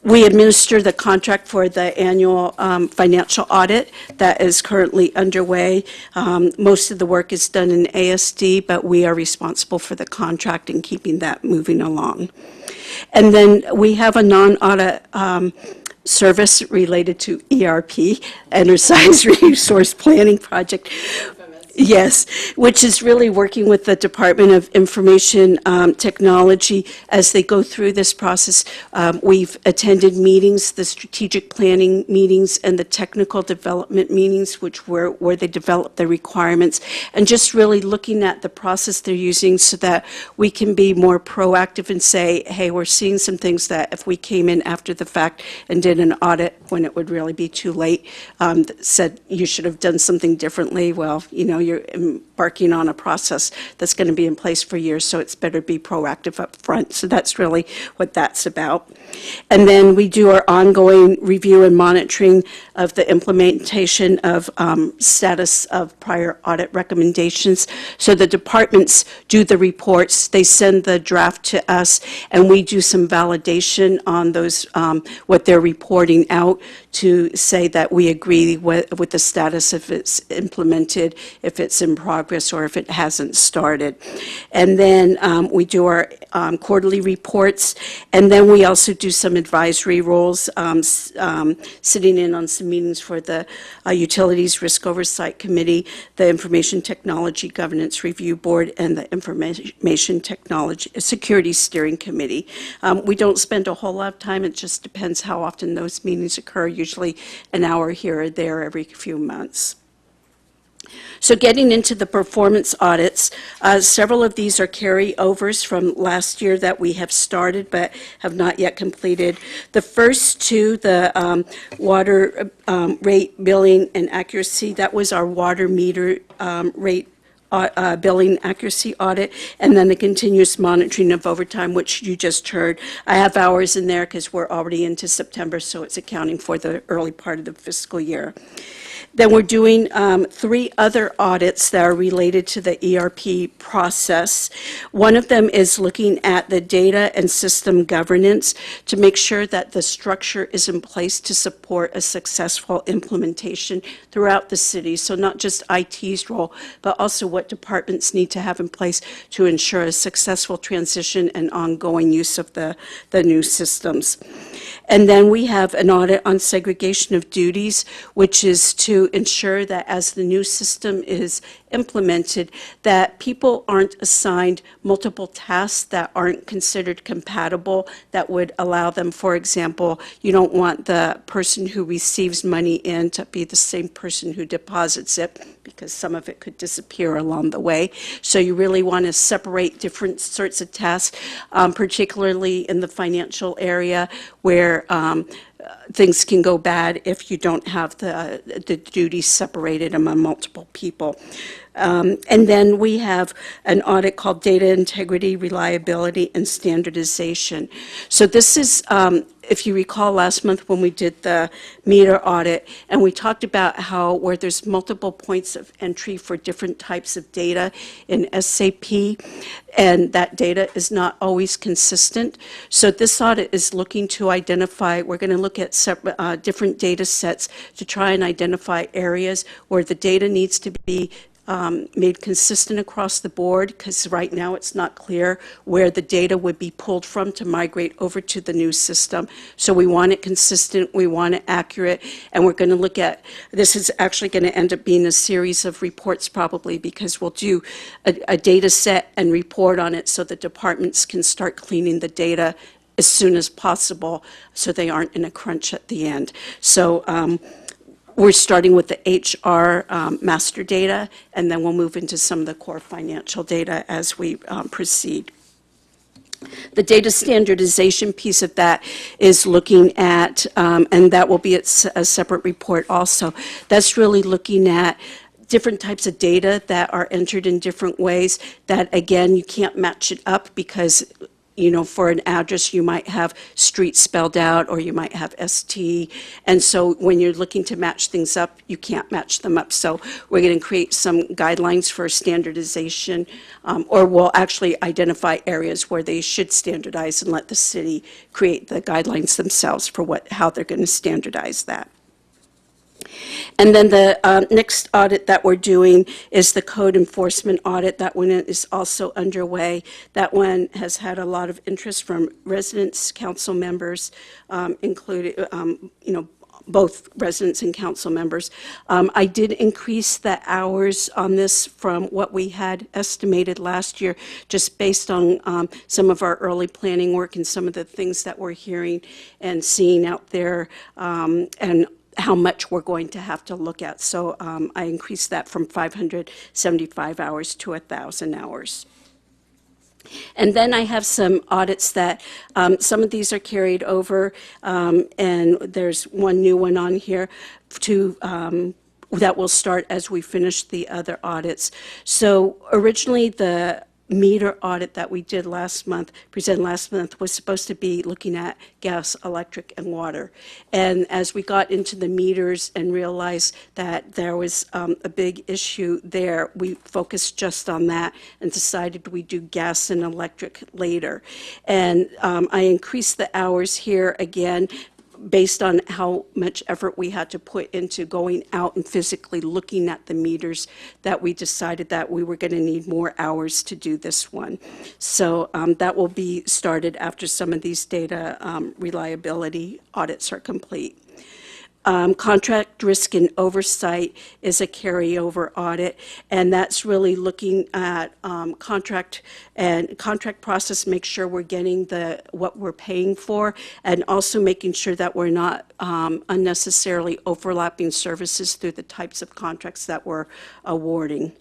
S9: We administer the contract for the annual financial audit that is currently underway. Most of the work is done in ASD, but we are responsible for the contract and keeping that moving along. And then we have a non-audit service related to ERP, Enterprise Resource Planning Project. Yes, which is really working with the Department of Information Technology as they go through this process. We've attended meetings, the strategic planning meetings and the technical development meetings, where they develop the requirements, and just really looking at the process they're using so that we can be more proactive and say, hey, we're seeing some things that if we came in after the fact and did an audit when it would really be too late, said you should have done something differently, well, you're embarking on a process that's going to be in place for years, so it's better to be proactive up front. So that's really what that's about. And then we do our ongoing review and monitoring of the implementation of status of prior audit recommendations. So the departments do the reports, they send the draft to us, and we do some validation on those, what they're reporting out, to say that we agree with the status, if it's implemented, if it's in progress, or if it hasn't started. And then we do our quarterly reports, and then we also do some advisory roles, sitting in on some meetings for the Utilities Risk Oversight Committee, the Information Technology Governance Review Board, and the Information Technology Security Steering Committee. We don't spend a whole lot of time. It just depends how often those meetings occur, usually an hour here or there every few months. So getting into the performance audits, several of these are carryovers from last year that we have started but have not yet completed. The first two, the water rate billing and accuracy, that was our water meter rate billing accuracy audit, and then the continuous monitoring of overtime, which you just heard. I have hours in there because we're already into September, so it's accounting for the early part of the fiscal year. Then we're doing 3 other audits that are related to the ERP process. One of them is looking at the data and system governance to make sure that the structure is in place to support a successful implementation throughout the city. So not just IT's role, but also what departments need to have in place to ensure a successful transition and ongoing use of the new systems. And then we have an audit on segregation of duties, which is to ensure that as the new system is implemented, that people aren't assigned multiple tasks that aren't considered compatible, that would allow them, for example, you don't want the person who receives money in to be the same person who deposits it, because some of it could disappear along the way. So you really want to separate different sorts of tasks, particularly in the financial area where things can go bad if you don't have the duties separated among multiple people. And then we have an audit called Data Integrity, Reliability, and Standardization. So this is, if you recall last month when we did the meter audit, and we talked about how where there's multiple points of entry for different types of data in SAP, and that data is not always consistent. So this audit is looking to identify, we're going to look at different data sets to try and identify areas where the data needs to be made consistent across the board, because right now it's not clear where the data would be pulled from to migrate over to the new system. So we want it consistent, we want it accurate, and we're going to look at, this is actually going to end up being a series of reports probably, because we'll do a data set and report on it so the departments can start cleaning the data as soon as possible so they aren't in a crunch at the end. So we're starting with the HR master data, and then we'll move into some of the core financial data as we proceed. The data standardization piece of that is looking at, and that will be a separate report also, that's really looking at different types of data that are entered in different ways that, again, you can't match it up because, you know, for an address, you might have street spelled out, or you might have ST. And so when you're looking to match things up, you can't match them up. So we're going to create some guidelines for standardization, or we'll actually identify areas where they should standardize and let the city create the guidelines themselves for how they're going to standardize that. And then the next audit that we're doing is the code enforcement audit. That one is also underway. That one has had a lot of interest from residents, council members, including, both residents and council members. I did increase the hours on this from what we had estimated last year, just based on some of our early planning work and some of the things that we're hearing and seeing out there, and how much we're going to have to look at. So I increased that from 575 hours to 1,000 hours. And then I have some audits that, some of these are carried over, and there's one new one on here to that will start as we finish the other audits. So originally, the meter audit that we did presented last month, was supposed to be looking at gas, electric, and water. And as we got into the meters and realized that there was a big issue there, we focused just on that and decided we'd do gas and electric later. And I increased the hours here again, based on how much effort we had to put into going out and physically looking at the meters, that we decided that we were going to need more hours to do this one. So that will be started after some of these data reliability audits are complete. Contract risk and oversight is a carryover audit, and that's really looking at contract process, make sure we're getting what we're paying for, and also making sure that we're not unnecessarily overlapping services through the types of contracts that we're awarding.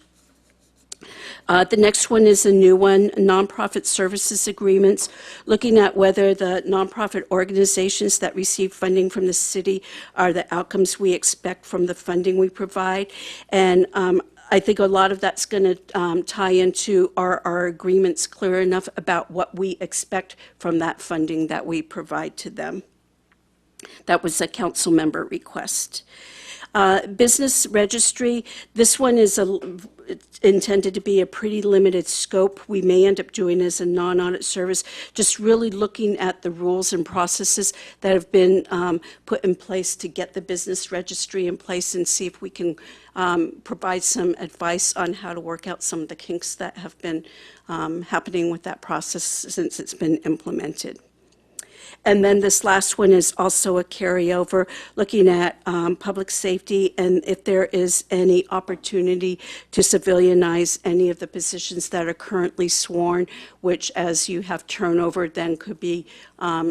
S9: The next one is a new one, nonprofit services agreements, looking at whether the nonprofit organizations that receive funding from the city are the outcomes we expect from the funding we provide. And I think a lot of that's going to tie into our agreements clear enough about what we expect from that funding that we provide to them. That was a council member request. Business registry, this one is intended to be a pretty limited scope. We may end up doing as a non-audit service, just really looking at the rules and processes that have been put in place to get the business registry in place, and see if we can provide some advice on how to work out some of the kinks that have been happening with that process since it's been implemented. And then this last one is also a carryover, looking at public safety and if there is any opportunity to civilianize any of the positions that are currently sworn, which as you have turnover then could be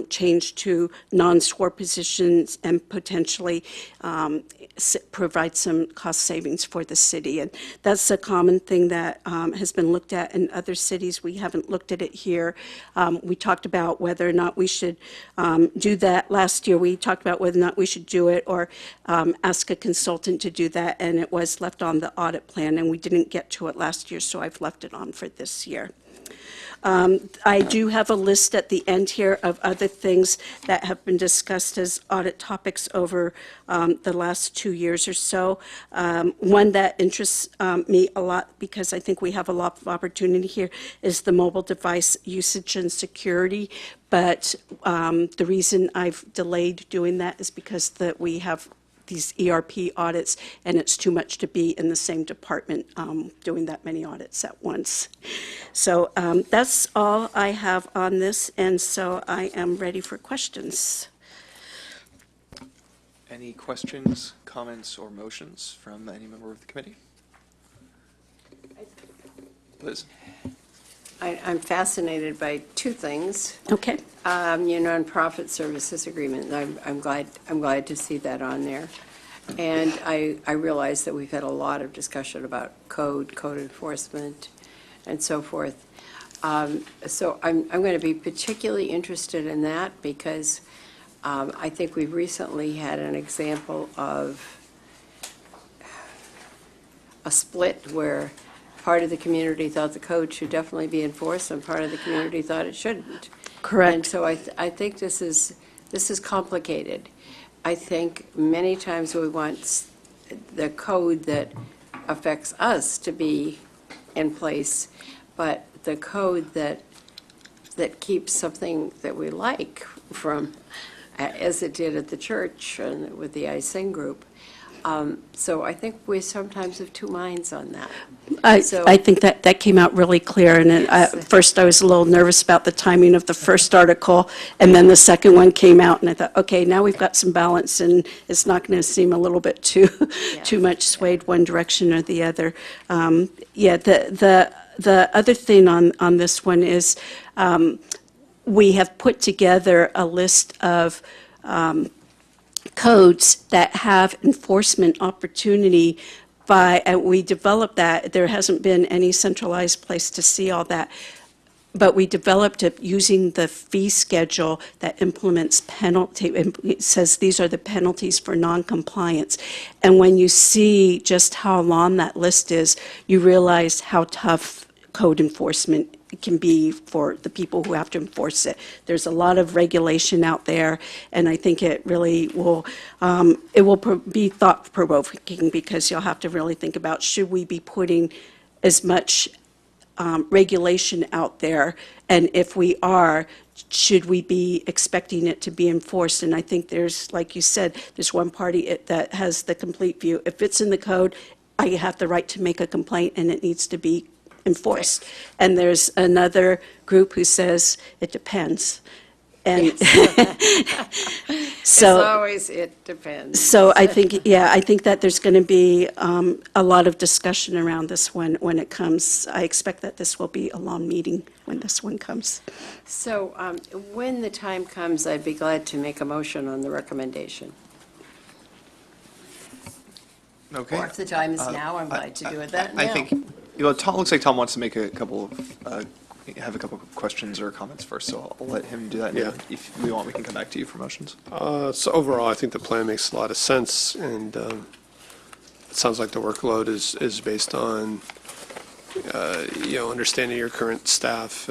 S9: changed to non-sworn positions and potentially provide some cost savings for the city. And that's a common thing that has been looked at in other cities. We haven't looked at it here. We talked about whether or not we should do that last year. We talked about whether or not we should do it or ask a consultant to do that, and it was left on the audit plan, and we didn't get to it last year, so I've left it on for this year. I do have a list at the end here of other things that have been discussed as audit topics over the last 2 years or so. One that interests me a lot, because I think we have a lot of opportunity here, is the mobile device usage and security. But the reason I've delayed doing that is because we have these ERP audits, and it's too much to be in the same department doing that many audits at once. So that's all I have on this, and so I am ready for questions.
S1: Any questions, comments, or motions from any member of the committee? Liz?
S5: I'm fascinated by two things.
S9: Okay.
S5: Your nonprofit services agreement. I'm glad to see that on there. And I realize that we've had a lot of discussion about code enforcement, and so forth. So I'm going to be particularly interested in that because I think we've recently had an example of a split where part of the community thought the code should definitely be enforced, and part of the community thought it shouldn't.
S9: Correct.
S5: And so I think this is complicated. I think many times we want the code that affects us to be in place, but the code that keeps something that we like from, as it did at the church and with the I Sing group. So I think we sometimes have two minds on that.
S9: I think that came out really clear, and at first I was a little nervous about the timing of the first article, and then the second one came out, and I thought, okay, now we've got some balance, and it's not going to seem a little bit too much swayed one direction or the other. The other thing on this one is we have put together a list of codes that have enforcement opportunity and we developed that. There hasn't been any centralized place to see all that. but we developed it using the fee schedule that implements penalty. It says these are the penalties for noncompliance. And when you see just how long that list is, you realize how tough code enforcement can be for the people who have to enforce it. There's a lot of regulation out there, and I think it really will, be thought-provoking, because you'll have to really think about, should we be putting as much regulation out there, and if we are, should we be expecting it to be enforced? And I think there's, like you said, there's one party that has the complete view. If it's in the code, I have the right to make a complaint, and it needs to be enforced. And there's another group who says it depends. And
S5: It's always, it depends.
S9: so I think, yeah, I think that there's going to be a lot of discussion around this one when it comes. I expect that this will be a long meeting when this one comes.
S5: So when the time comes, I'd be glad to make a motion on the recommendation.
S1: Okay.
S5: Or if the time is now, I'm glad to do it that now.
S1: I think, Tom, looks like Tom wants to make a couple of, have a couple of questions or comments first, so I'll let him do that. And
S4: Yeah.
S1: if we want, we can come back to you for motions.
S4: So overall, I think the plan makes a lot of sense, and it sounds like the workload is based on, understanding your current staff,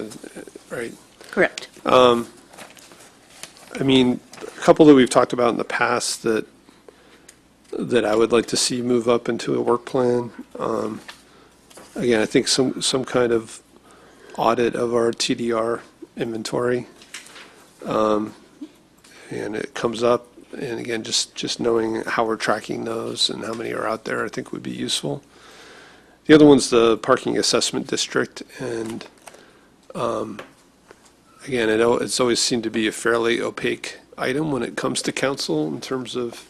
S4: right?
S9: Correct.
S4: I mean, a couple that we've talked about in the past that I would like to see move up into a work plan. Again, I think some kind of audit of our TDR inventory. And it comes up, and again, just knowing how we're tracking those and how many are out there, I think would be useful. The other one's the parking assessment district, and again, it's always seemed to be a fairly opaque item when it comes to council in terms of,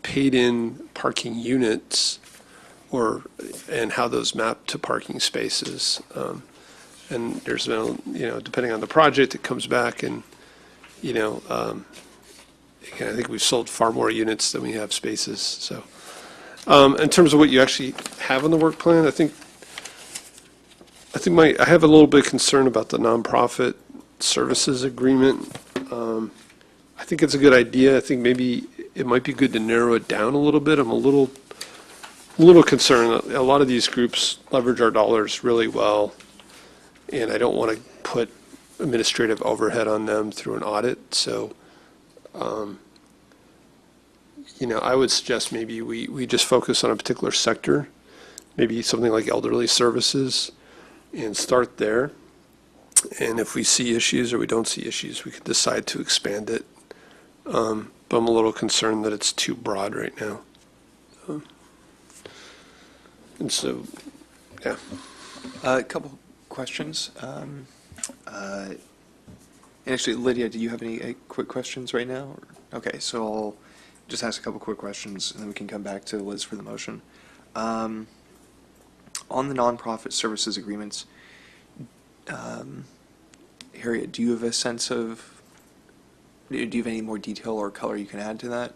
S4: paid-in parking units and how those map to parking spaces. And there's been, depending on the project, it comes back and, again, I think we've sold far more units than we have spaces, so. In terms of what you actually have on the work plan, I have a little bit of concern about the nonprofit services agreement. I think it's a good idea. I think maybe it might be good to narrow it down a little bit. I'm a little concerned. A lot of these groups leverage our dollars really well, and I don't want to put administrative overhead on them through an audit. So, I would suggest maybe we just focus on a particular sector, maybe something like elderly services, and start there. And if we see issues or we don't see issues, we could decide to expand it. But I'm a little concerned that it's too broad right now. And so, yeah.
S1: A couple questions. And actually, Lydia, do you have any quick questions right now? Okay, so I'll just ask a couple quick questions, and then we can come back to Liz for the motion. On the nonprofit services agreements, Harriet, do you have a sense of, do you have any more detail or color you can add to that?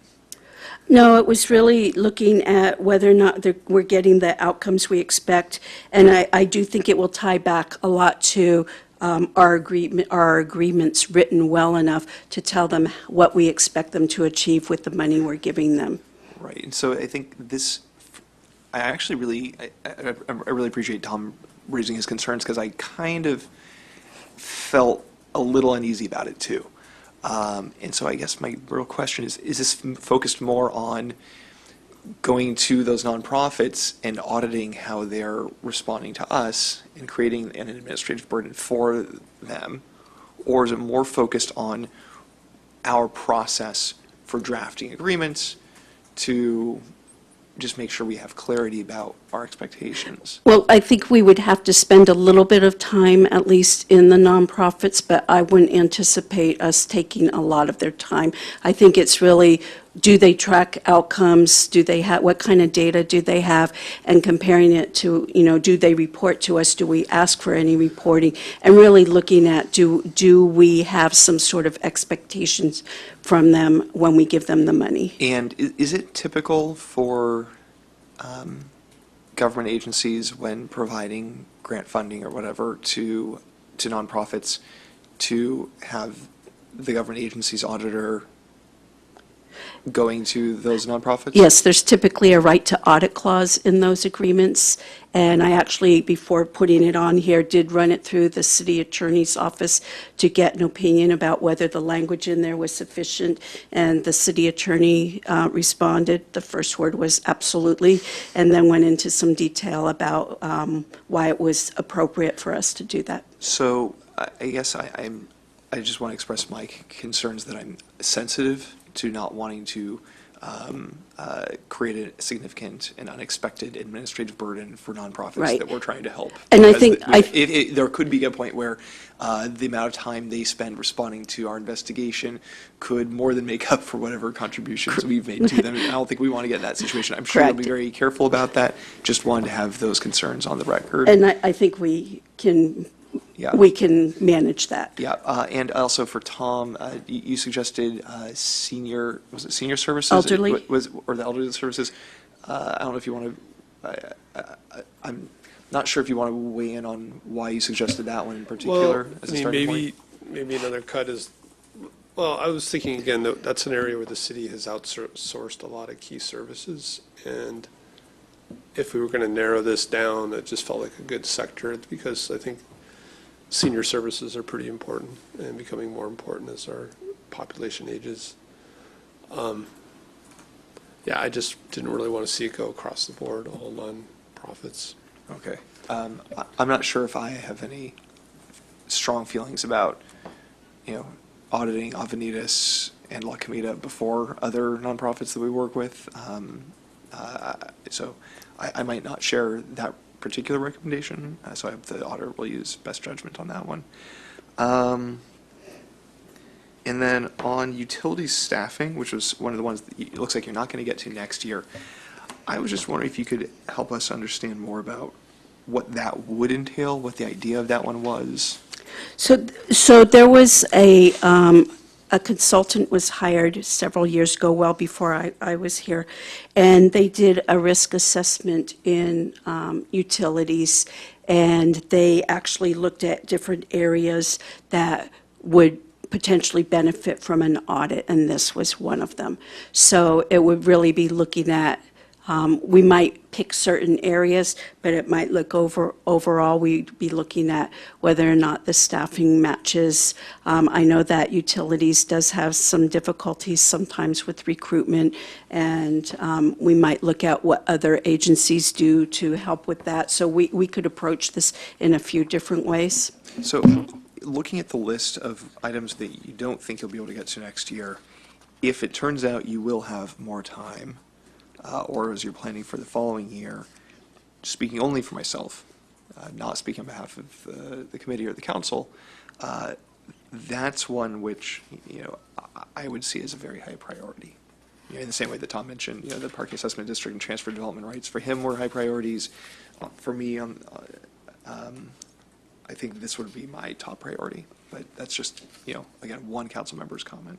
S9: No, it was really looking at whether or not we're getting the outcomes we expect, and I do think it will tie back a lot to our agreements written well enough to tell them what we expect them to achieve with the money we're giving them.
S1: Right, and so I think this, I actually really, I really appreciate Tom raising his concerns, because I kind of felt a little uneasy about it too. And so I guess my real question is this focused more on going to those nonprofits and auditing how they're responding to us and creating an administrative burden for them? Or is it more focused on our process for drafting agreements to just make sure we have clarity about our expectations?
S9: Well, I think we would have to spend a little bit of time, at least in the nonprofits, but I wouldn't anticipate us taking a lot of their time. I think it's really, do they track outcomes? Do they have, what kind of data do they have? And comparing it to, do they report to us? Do we ask for any reporting? And really looking at, do we have some sort of expectations from them when we give them the money?
S1: And is it typical for government agencies, when providing grant funding or whatever to nonprofits, to have the government agency's auditor going to those nonprofits?
S9: Yes, there's typically a right to audit clause in those agreements, and I actually, before putting it on here, did run it through the city attorney's office to get an opinion about whether the language in there was sufficient, and the city attorney responded. The first word was absolutely, and then went into some detail about why it was appropriate for us to do that.
S1: So I guess I just want to express my concerns that I'm sensitive to not wanting to create a significant and unexpected administrative burden for nonprofits
S9: Right.
S1: that we're trying to help.
S9: And I
S1: Because
S9: think
S1: there could be a point where the amount of time they spend responding to our investigation could more than make up for whatever contributions we've made to them. I don't think we want to get in that situation. I'm sure they'll be
S9: Correct.
S1: very careful about that. Just wanted to have those concerns on the record.
S9: And I think we can
S1: Yeah.
S9: manage that.
S1: Yeah, and also for Tom, you suggested senior, was it senior services?
S9: Elderly.
S1: Or the elderly services? I don't know if you want to, I'm not sure if you want to weigh in on why you suggested that one in particular
S4: Well,
S1: as
S4: I
S1: a
S4: mean,
S1: starting point.
S4: maybe another cut is, well, I was thinking again, that that's an area where the city has outsourced a lot of key services. And if we were going to narrow this down, it just felt like a good sector, because I think senior services are pretty important and becoming more important as our population ages. Yeah, I just didn't really want to see it go across the board, all nonprofits.
S1: Okay. I'm not sure if I have any strong feelings about, auditing Avenidas and La Comida before other nonprofits that we work with. So I might not share that particular recommendation, so I hope the auditor will use best judgment on that one. And then on utilities staffing, which was one of the ones that it looks like you're not going to get to next year, I was just wondering if you could help us understand more about what that would entail, what the idea of that one was.
S9: So there was a consultant was hired several years ago, well before I was here, and they did a risk assessment in utilities, and they actually looked at different areas that would potentially benefit from an audit, and this was one of them. So it would really be looking at, we might pick certain areas, but it might look overall, we'd be looking at whether or not the staffing matches. I know that utilities does have some difficulties sometimes with recruitment, and we might look at what other agencies do to help with that. So we could approach this in a few different ways.
S1: So looking at the list of items that you don't think you'll be able to get to next year, if it turns out you will have more time, or as you're planning for the following year, speaking only for myself, not speaking on behalf of the committee or the council, that's one which, I would see as a very high priority. In the same way that Tom mentioned, the parking assessment district and transfer development rights for him were high priorities. For me, I think this would be my top priority, but that's just, again, one council member's comment.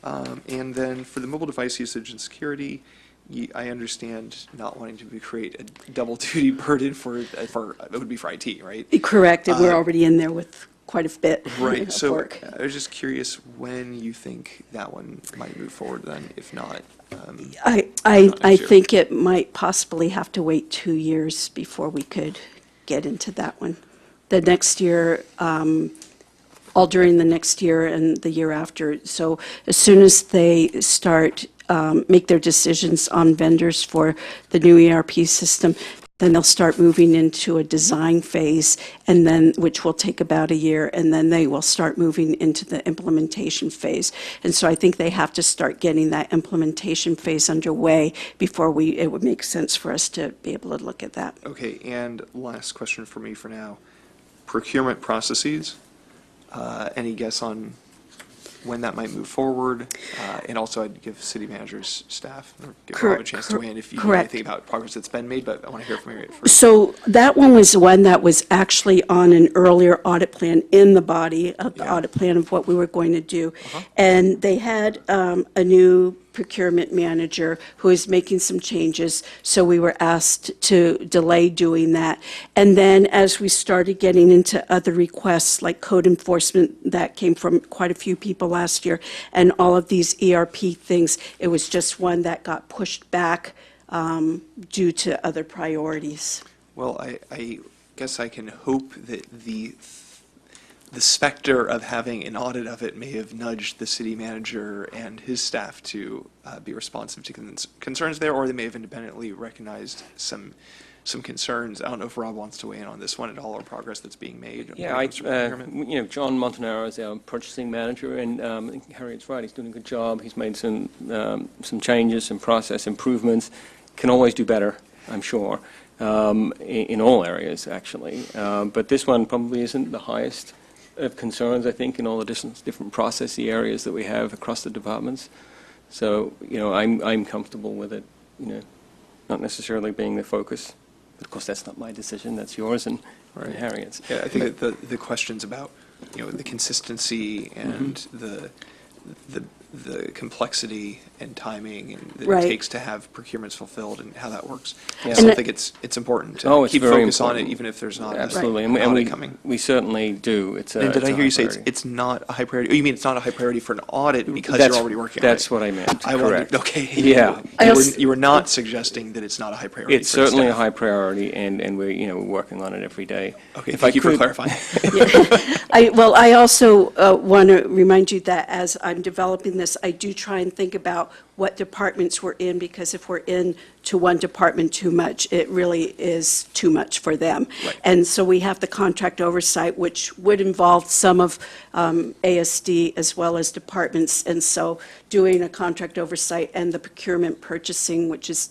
S1: And then for the mobile device usage and security, I understand not wanting to create a double duty burden for it would be for IT, right?
S9: Correct, and we're already in there with quite a bit
S1: Right,
S9: of
S1: so
S9: work.
S1: I was just curious when you think that one might move forward then, if not.
S9: I
S1: next year.
S9: think it might possibly have to wait 2 years before we could get into that one. The next year, all during the next year and the year after. So as soon as they start, make their decisions on vendors for the new ERP system, then they'll start moving into a design phase, and then, which will take about a year, and then they will start moving into the implementation phase. And so I think they have to start getting that implementation phase underway before it would make sense for us to be able to look at that.
S1: Okay, and last question for me for now. Procurement processes, any guess on when that might move forward? And also I'd give city managers, staff, or give Rob a chance to weigh in if you know
S9: correct.
S1: anything about progress that's been made, but I want to hear from you first.
S9: So that one was one that was actually on an earlier audit plan in the body of the
S1: Yeah.
S9: audit plan of what we were going to do.
S1: Uh-huh.
S9: And they had a new procurement manager who is making some changes, so we were asked to delay doing that. And then as we started getting into other requests, like code enforcement, that came from quite a few people last year, and all of these ERP things, it was just one that got pushed back due to other priorities.
S1: Well, I guess I can hope that the specter of having an audit of it may have nudged the city manager and his staff to be responsive to concerns there, or they may have independently recognized some concerns. I don't know if Rob wants to weigh in on this one at all, or progress that's being made.
S11: Yeah, John Montanaro is our purchasing manager, and I think Harriet's right, he's doing a good job. He's made some changes, some process improvements. Can always do better, I'm sure, in all areas, actually. But this one probably isn't the highest of concerns, I think, in all the different processy areas that we have across the departments. So, I'm comfortable with it, not necessarily being the focus. But of course, that's not my decision, that's yours and Harriet's.
S1: Yeah, I think that the questions about, the consistency and the complexity and timing and that
S9: Right.
S1: it takes to have procurements fulfilled and how that works.
S11: Yeah.
S1: I still
S9: And
S1: think it's important to
S11: It's
S1: keep
S11: very
S1: focus on it,
S11: important.
S1: even if there's not
S11: Absolutely,
S1: an
S11: and
S1: audit coming.
S11: we certainly do.
S1: And did I hear you say it's not a high priority? Oh, you mean it's not a high priority for an audit because you're already working on it?
S11: That's what I meant,
S1: I wondered,
S11: correct.
S1: okay.
S11: Yeah.
S1: You were not suggesting that it's not a high priority.
S11: It's
S1: for the
S11: certainly a
S1: staff.
S11: high priority, and we're working on it every day.
S1: Okay,
S11: If
S1: thank you for
S11: could-
S1: clarifying.
S9: I also want to remind you that as I'm developing this, I do try and think about what departments we're in, because if we're in to one department too much, it really is too much for them.
S1: Right.
S9: And so we have the contract oversight, which would involve some of ASD as well as departments. And so doing a contract oversight and the procurement purchasing, which is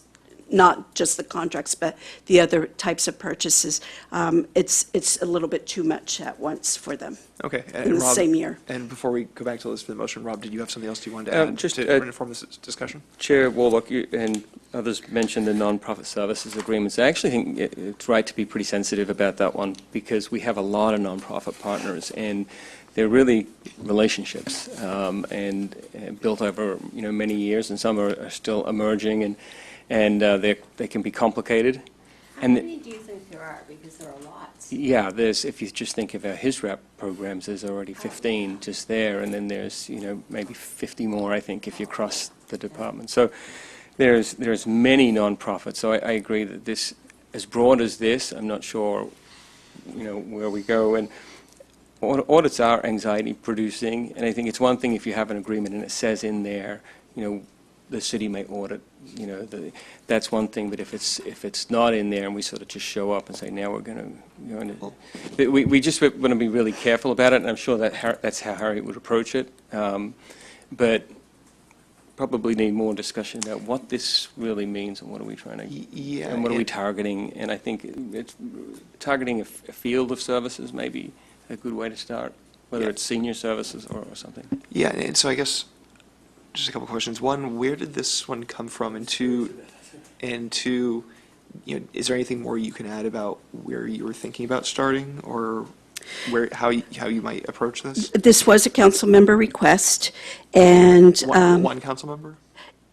S9: not just the contracts, but the other types of purchases, it's a little bit too much at once for them.
S1: Okay.
S9: In the
S1: Rob,
S9: same year.
S1: And before we go back to the list for the motion, Rob, did you have something else you wanted to add
S11: Just,
S1: to inform this discussion?
S11: Chair Warlock, and others mentioned the non-profit services agreements. I actually think it's right to be pretty sensitive about that one, because we have a lot of non-profit partners, and they're really relationships, and built over many years, and some are still emerging, and they can be complicated.
S5: How many do you think there are? Because there are lots.
S11: Yeah, if you just think of our HISRAP programs, there's already 15 just there, and then there's, maybe 50 more, I think, if you cross the department. So there's many nonprofits. So I agree that this, as broad as this, I'm not sure, where we go. And audits are anxiety producing, and I think it's one thing if you have an agreement and it says in there, the city may audit, that's one thing, but if it's not in there and we sort of just show up and say, now we're going to, we just want to be really careful about it, and I'm sure that's how Harriet would approach it, but probably need more discussion about what this really means and what are we trying to,
S1: Yeah.
S11: and what are we targeting, and I think it's targeting a field of services may be a good way to start, whether it's senior services or something.
S1: Yeah, and so I guess just a couple questions. One, where did this one come from? And two, is there anything more you can add about where you were thinking about starting, or how you might approach this?
S9: This was a council member request, and
S1: One council member?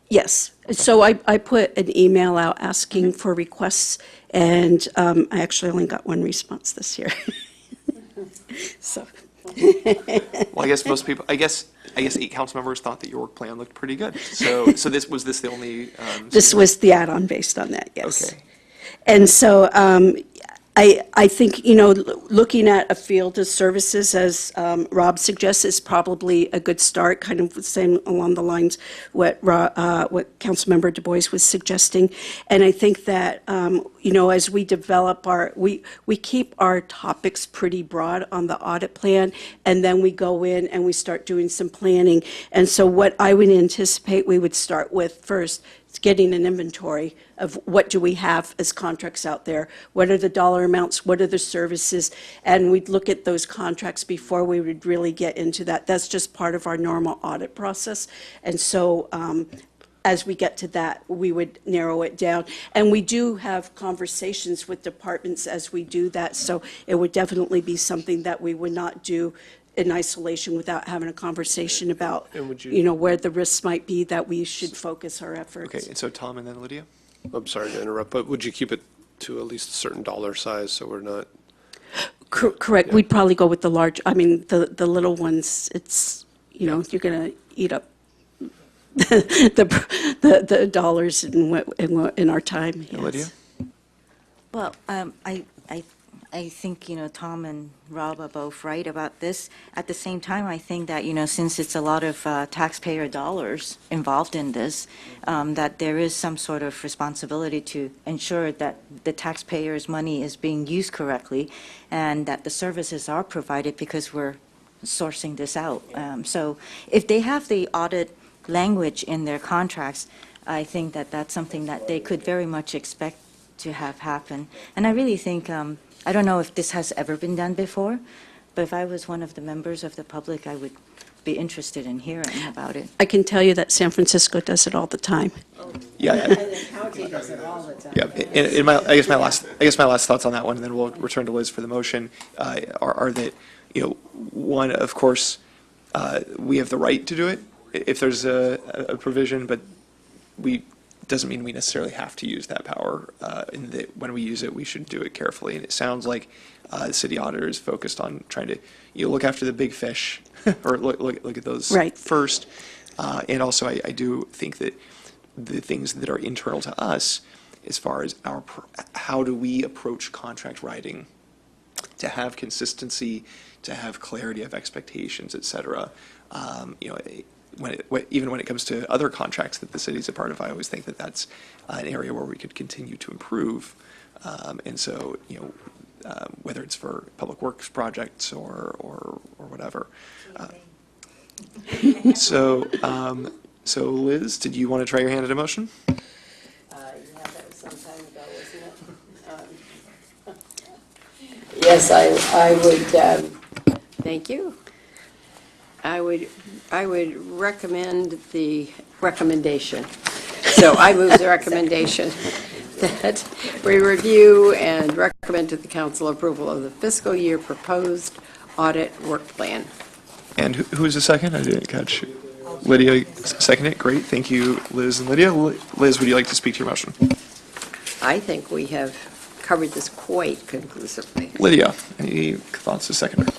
S9: yes. So I put an email out asking for requests, and I actually only got one response this year. So.
S1: Well, I guess most people, I guess 8 council members thought that your work plan looked pretty good. So was this the only?
S9: This was the add-on based on that, yes.
S1: Okay.
S9: And so I think, looking at a field of services, as Rob suggests, is probably a good start, kind of the same along the lines what Councilmember Du Bois was suggesting. And I think that, as we develop we keep our topics pretty broad on the audit plan, and then we go in and we start doing some planning. And so what I would anticipate we would start with first is getting an inventory of what do we have as contracts out there, what are the dollar amounts, what are the services, and we'd look at those contracts before we would really get into that. That's just part of our normal audit process. And so as we get to that, we would narrow it down. And we do have conversations with departments as we do that, so it would definitely be something that we would not do in isolation without having a conversation about,
S4: And would you-
S9: you know, where the risks might be that we should focus our efforts.
S1: Okay, and so Tom and then Lydia?
S4: I'm sorry to interrupt, but would you keep it to at least a certain dollar size so we're not?
S9: Correct. We'd probably go with the large, I mean, the little ones, it's, you know, you're going to eat up the dollars in our time.
S1: And Lydia?
S9: yes.
S6: Well, I think, Tom and Rob are both right about this. At the same time, I think that, since it's a lot of taxpayer dollars involved in this, that there is some sort of responsibility to ensure that the taxpayers' money is being used correctly and that the services are provided because we're sourcing this out. So if they have the audit language in their contracts, I think that that's something that they could very much expect to have happen. And I really think, I don't know if this has ever been done before, but if I was one of the members of the public, I would be interested in hearing about it.
S9: I can tell you that San Francisco does it all the time.
S1: Yeah,
S5: And the county does it all the time.
S1: yeah. I guess my last thoughts on that one, and then we'll return to Liz for the motion, are that, one, of course, we have the right to do it if there's a provision, but doesn't mean we necessarily have to use that power. And that when we use it, we should do it carefully. And it sounds like the city auditor is focused on trying to look after the big fish, or look at those
S9: Right.
S1: first. And also, I do think that the things that are internal to us, as far as how do we approach contract writing, to have consistency, to have clarity of expectations, et cetera. Even when it comes to other contracts that the city's a part of, I always think that that's an area where we could continue to improve. And so, whether it's for public works projects or whatever. So Liz, did you want to try your hand at a motion?
S5: Yeah, that was some time ago, wasn't it? Yes, I would, thank you. I would recommend the recommendation. So I move the recommendation that we review and recommend to the council approval of the fiscal year proposed audit work plan.
S1: And who is the second? I didn't catch. Lydia, second it. Great. Thank you, Liz and Lydia. Liz, would you like to speak to your motion?
S5: I think we have covered this quite conclusively.
S1: Lydia, any thoughts as seconder?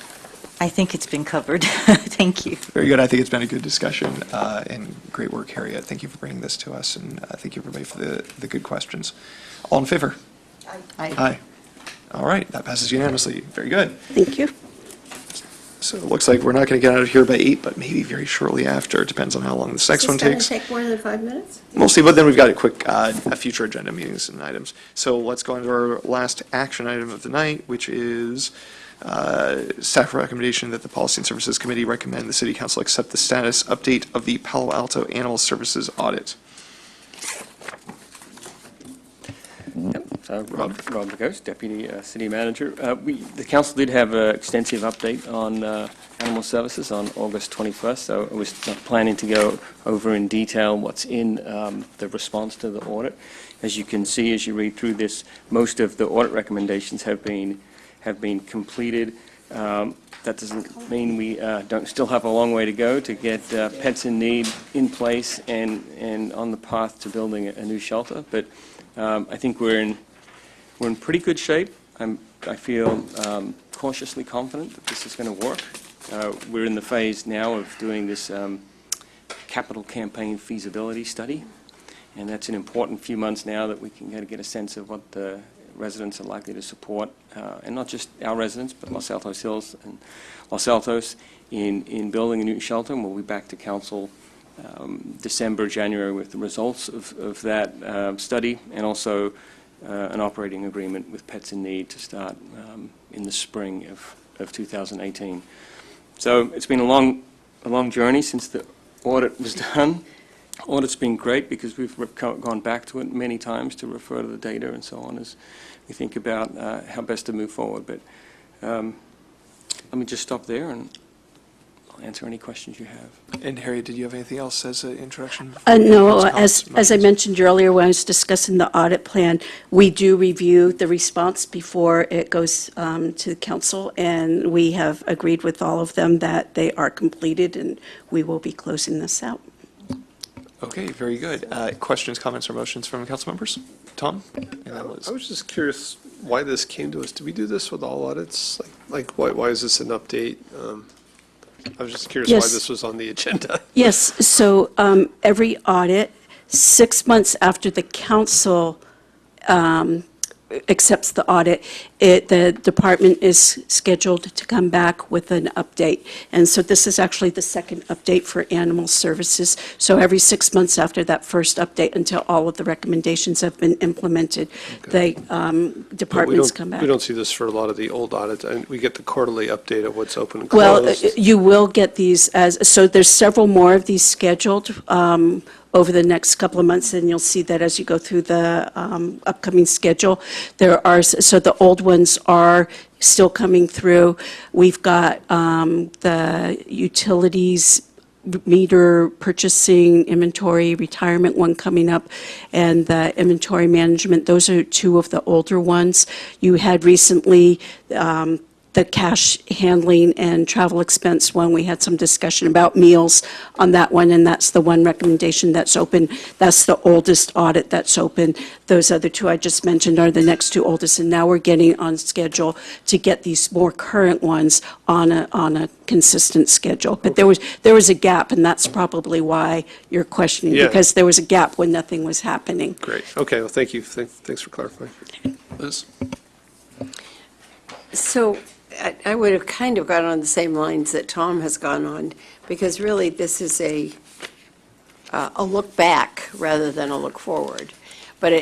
S6: I think it's been covered. Thank you.
S1: Very good. I think it's been a good discussion and great work, Harriet. Thank you for bringing this to us, and thank you, everybody, for the good questions. All in favor? Aye. All right, that passes unanimously. Very good.
S9: Thank you.
S1: So it looks like we're not going to get out of here by 8, but maybe very shortly after. It depends on how long this next one takes.
S5: Is this going to take more than 5 minutes?
S1: Mostly, but then we've got a quick future agenda meetings and items. So let's go into our last action item of the night, which is staff recommendation that the Policy and Services Committee recommend the City Council accept the status update of the Palo Alto Animal Services audit.
S11: So Rob DeGhost, Deputy City Manager. The council did have an extensive update on animal services on August 21st, so I was not planning to go over in detail what's in the response to the audit. As you can see, as you read through this, most of the audit recommendations have been completed. That doesn't mean we don't still have a long way to go to get pets in need in place and on the path to building a new shelter, but I think we're in pretty good shape. I feel cautiously confident that this is going to work. We're in the phase now of doing this capital campaign feasibility study, and that's an important few months now that we can get a sense of what the residents are likely to support, and not just our residents, but Los Altos Hills and Los Altos in building a new shelter, and we'll be back to council December, January with the results of that study, and also an operating agreement with Pets in Need to start in the spring of 2018. So it's been a long journey since the audit was done. Audit's been great because we've gone back to it many times to refer to the data and so on as we think about how best to move forward. But let me just stop there and I'll answer any questions you have.
S1: And Harriet, did you have anything else as an introduction?
S9: No,
S1: Comments,
S9: as I
S1: motions?
S9: mentioned earlier when I was discussing the audit plan, we do review the response before it goes to the council, and we have agreed with all of them that they are completed, and we will be closing this out.
S1: Okay, very good. Questions, comments, or motions from council members? Tom? And then Liz.
S4: I was just curious why this came to us. Do we do this with all audits? Like why is this an update? I was just curious why
S9: Yes.
S4: this was on the agenda.
S9: Yes, so every audit, 6 months after the council accepts the audit, the department is scheduled to come back with an update. And so this is actually the second update for animal services. So every 6 months after that first update, until all of the recommendations have been implemented, the departments come back.
S4: We don't see this for a lot of the old audits, and we get the quarterly update of what's open and
S9: Well,
S4: closed.
S9: you will get these so there's several more of these scheduled over the next couple of months, and you'll see that as you go through the upcoming schedule. There are, so the old ones are still coming through. We've got the utilities, meter purchasing, inventory, retirement one coming up, and the inventory management. Those are two of the older ones. You had recently the cash handling and travel expense one. We had some discussion about meals on that one, and that's the one recommendation that's open. That's the oldest audit that's open. Those other two I just mentioned are the next two oldest, and now we're getting on schedule to get these more current ones on a consistent schedule. But there was a gap, and that's probably why you're questioning,
S4: Yeah.
S9: because there was a gap when nothing was happening.
S4: Great. Okay, well, thank you. Thanks for clarifying.
S1: Liz?
S5: So I would have kind of gone on the same lines that Tom has gone on, because really this is a look back rather than a look forward. But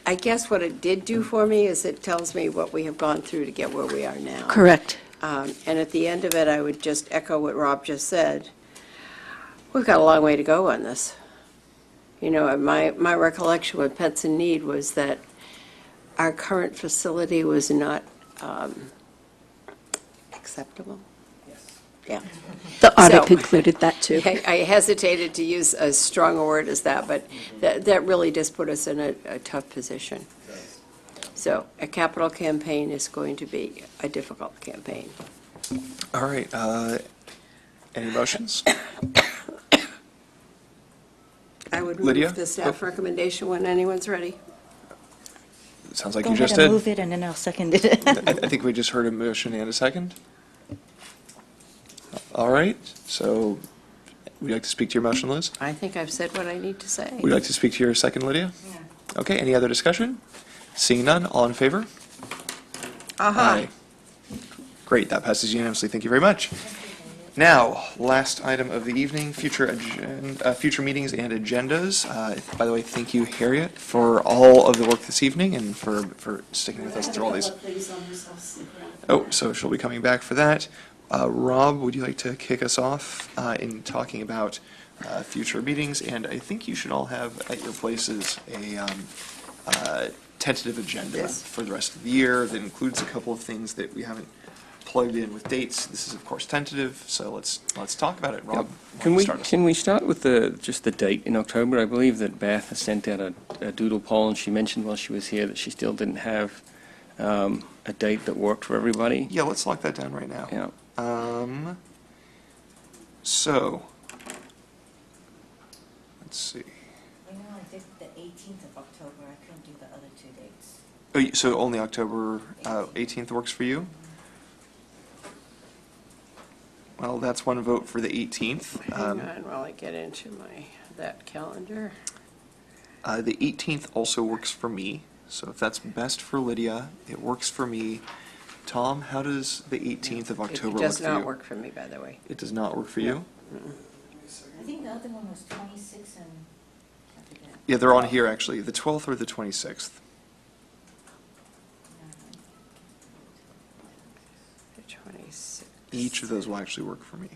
S5: I guess what it did do for me is it tells me what we have gone through to get where we are now.
S9: Correct.
S5: And at the end of it, I would just echo what Rob just said. We've got a long way to go on this. You know, my recollection with Pets in Need was that our current facility was not acceptable? Yeah.
S9: The audit
S5: So-
S9: concluded that, too.
S5: I hesitated to use as strong a word as that, but that really does put us in a tough position. So a capital campaign is going to be a difficult campaign.
S1: All right, any motions?
S5: I would
S1: Lydia?
S5: move the staff recommendation when anyone's ready.
S1: Sounds like
S6: Go
S1: you
S6: ahead
S1: just
S6: and
S1: did.
S6: move it, and then I'll second it.
S1: I think we just heard a motion and a second. All right, so would you like to speak to your motion, Liz?
S5: I think I've said what I need to say.
S1: Would you like to speak to your second, Lydia? Okay, any other discussion? Seeing none, all in favor? Aye. Great, that passes unanimously. Thank you very much. Now, last item of the evening, future meetings and agendas. By the way, thank you, Harriet, for all of the work this evening and for sticking with us through all these. Oh, so she'll be coming back for that. Rob, would you like to kick us off in talking about future meetings? And I think you should all have at your places a tentative agenda
S5: Yes.
S1: for the rest of the year that includes a couple of things that we haven't plugged in with dates. This is, of course, tentative, so let's talk about it. Rob, why don't you start us?
S11: Can we start with just the date in October? I believe that Beth has sent out a doodle poll, and she mentioned while she was here that she still didn't have a date that worked for everybody.
S1: Yeah, let's lock that down right now.
S11: Yeah.
S1: So, let's see.
S6: I know I did the 18th of October. I couldn't do the other 2 dates.
S1: Oh, so only October 18th works for you? Well, that's one vote for the 18th.
S5: Hang on while I get into that calendar.
S1: The 18th also works for me, so if that's best for Lydia, it works for me. Tom, how does the 18th of October
S5: It
S1: work
S5: does
S1: for you?
S5: not work for me, by the way.
S1: It does not work for you?
S6: I think the other one was 26 and, I forget.
S1: Yeah, they're on here, actually, the 12th or the 26th.
S5: The 26th.
S1: Each of those will actually work for me.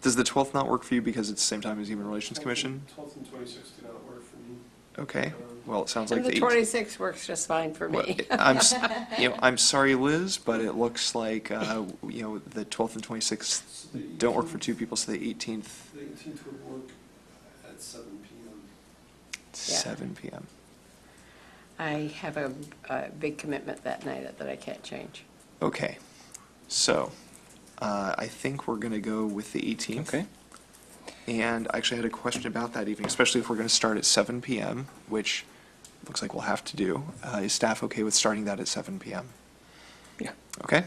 S1: Does the 12th not work for you because it's the same time as Human Relations Commission?
S4: 12th and 26th do not work for me.
S1: Okay, well, it sounds like
S5: And the 26th works just fine for
S1: Well,
S5: me.
S1: I'm sorry, Liz, but it looks like, the 12th and 26th don't work for two people, so the 18th,
S4: The 18th would work at 7 p.m.
S1: 7 p.m.
S5: I have a big commitment that night that I can't change.
S1: Okay, so, I think we're gonna go with the 18th.
S11: Okay.
S1: And I actually had a question about that evening, especially if we're gonna start at 7 p.m., which looks like we'll have to do. Is staff okay with starting that at 7 p.m.?
S11: Yeah.
S1: Okay?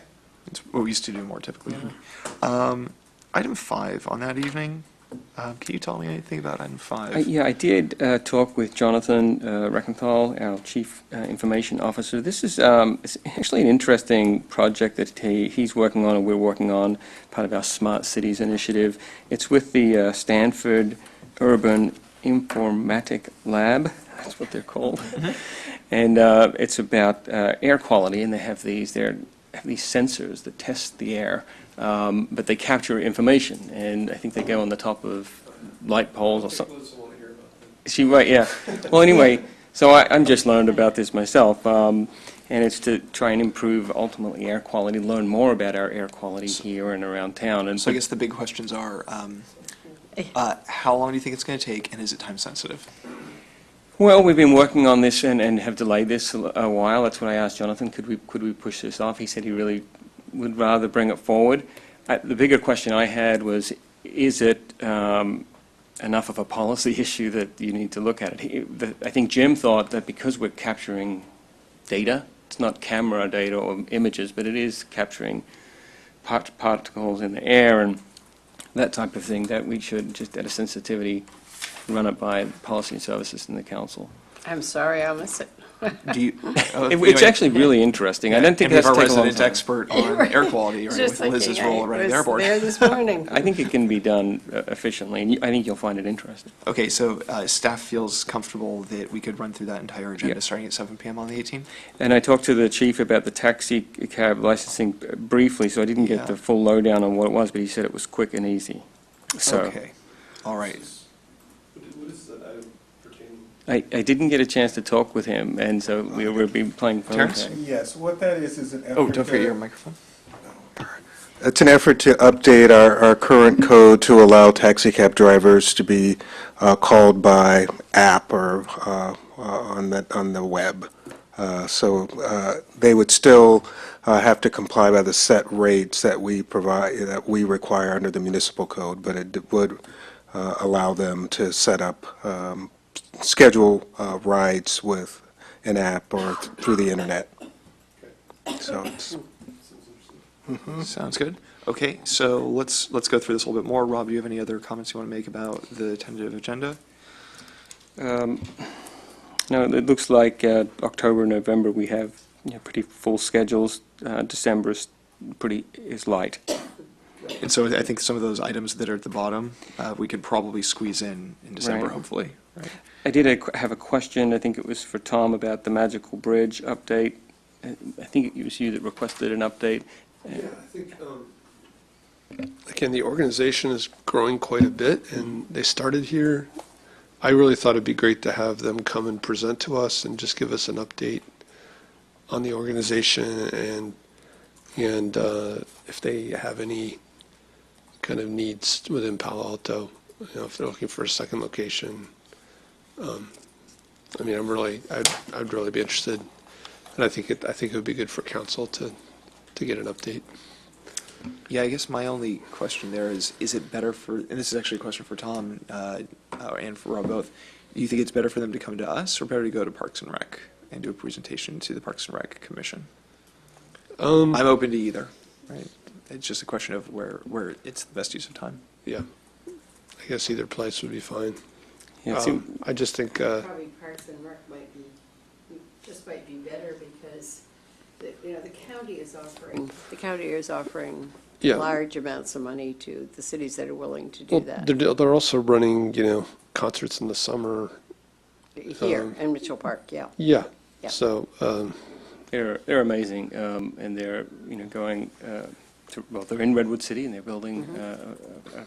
S1: It's what we used to do more typically. Item 5 on that evening, can you tell me anything about item 5?
S11: Yeah, I did talk with Jonathan Rechenthal, our Chief Information Officer. This is it's actually an interesting project that he's working on and we're working on, part of our Smart Cities initiative. It's with the Stanford Urban Informatic Lab, that's what they're called. And it's about air quality, and they have these sensors that test the air, but they capture information, and I think they go on the top of light poles or something. Right, yeah. Well, anyway, so I'm just learned about this myself, and it's to try and improve ultimately air quality, learn more about our air quality here and around town. And
S1: So I guess the big questions are, how long do you think it's gonna take, and is it time sensitive?
S11: well, we've been working on this and have delayed this a while. That's what I asked Jonathan. Could we push this off? He said he really would rather bring it forward. The bigger question I had was, is it enough of a policy issue that you need to look at it? I think Jim thought that because we're capturing data, it's not camera data or images, but it is capturing particles in the air and that type of thing, that we should just, at a sensitivity, run it by policy and services in the council.
S5: I'm sorry, I'll miss it.
S1: Do you?
S11: It's actually really interesting. I don't think
S1: And we have
S11: that's
S1: our
S11: take a long
S1: resident
S11: time.
S1: expert on air quality, right,
S5: Just
S1: with Liz's
S5: thinking,
S1: role running the
S5: I
S1: airport.
S5: was there this morning.
S11: I think it can be done efficiently, and I think you'll find it interesting.
S1: Okay, so staff feels comfortable that we could run through that entire agenda
S11: Yep.
S1: starting at 7 p.m. on the 18th?
S11: And I talked to the chief about the taxi cab licensing briefly, so I didn't get
S1: Yeah.
S11: the full lowdown on what it was, but he said it was quick and easy. So
S1: Okay, all right.
S4: What is that item pertaining?
S11: I didn't get a chance to talk with him, and so we'll be playing phone
S1: Terrence?
S11: tag.
S7: Yes, what that is an effort.
S1: Oh, don't forget your microphone.
S7: It's an effort to update our current code to allow taxi cab drivers to be called by app or on the web. So they would still have to comply by the set rates that we provide, that we require under the municipal code, but it would allow them to set up, schedule rides with an app or through the internet. So it's.
S1: Sounds good. Okay, so let's go through this a little bit more. Rob, do you have any other comments you want to make about the tentative agenda?
S11: No, it looks like October, November, we have pretty full schedules. December is light.
S1: And so I think some of those items that are at the bottom, we could probably squeeze in December,
S11: Right.
S1: hopefully, right?
S11: I did have a question, I think it was for Tom, about the Magical Bridge update. I think it was you that requested an update.
S4: Yeah, I think, again, the organization is growing quite a bit, and they started here. I really thought it'd be great to have them come and present to us and just give us an update on the organization and if they have any kind of needs within Palo Alto, if they're looking for a second location. I mean, I'd really be interested, and I think it would be good for council to get an update.
S1: Yeah, I guess my only question there is it better for, and this is actually a question for Tom and for Rob both, do you think it's better for them to come to us or better to go to Parks and Rec and do a presentation to the Parks and Rec Commission? I'm open to either, right? It's just a question of where it's the best use of time.
S4: Yeah, I guess either place would be fine.
S11: Yeah,
S4: I just think,
S5: Probably Parks and Rec might be better because, the county is offering
S4: Yeah.
S5: large amounts of money to the cities that are willing to
S4: well,
S5: do that.
S4: they're also running, concerts in the summer.
S5: Here in Mitchell Park, yeah.
S4: Yeah,
S5: Yeah.
S4: so,
S11: They're amazing, and they're going they're in Redwood City and they're building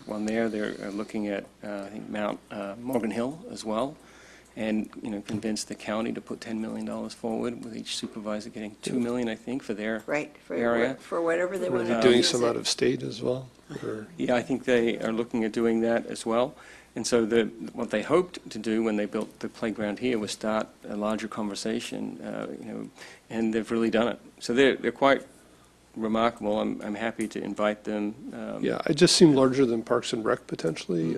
S11: one there. They're looking at I think Mount Morgan Hill as well, and, convince the county to put $10 million forward, with each supervisor getting $2 million, I think, for their
S5: Right,
S11: area.
S5: for whatever they
S4: Are
S5: want
S4: they
S5: to
S4: doing
S5: use
S4: some
S5: it.
S4: out of state as well? Or-
S11: Yeah, I think they are looking at doing that as well. And so what they hoped to do when they built the playground here was start a larger conversation, and they've really done it. So they're quite remarkable. I'm happy to invite them.
S4: Yeah, it just seemed larger than Parks and Rec potentially.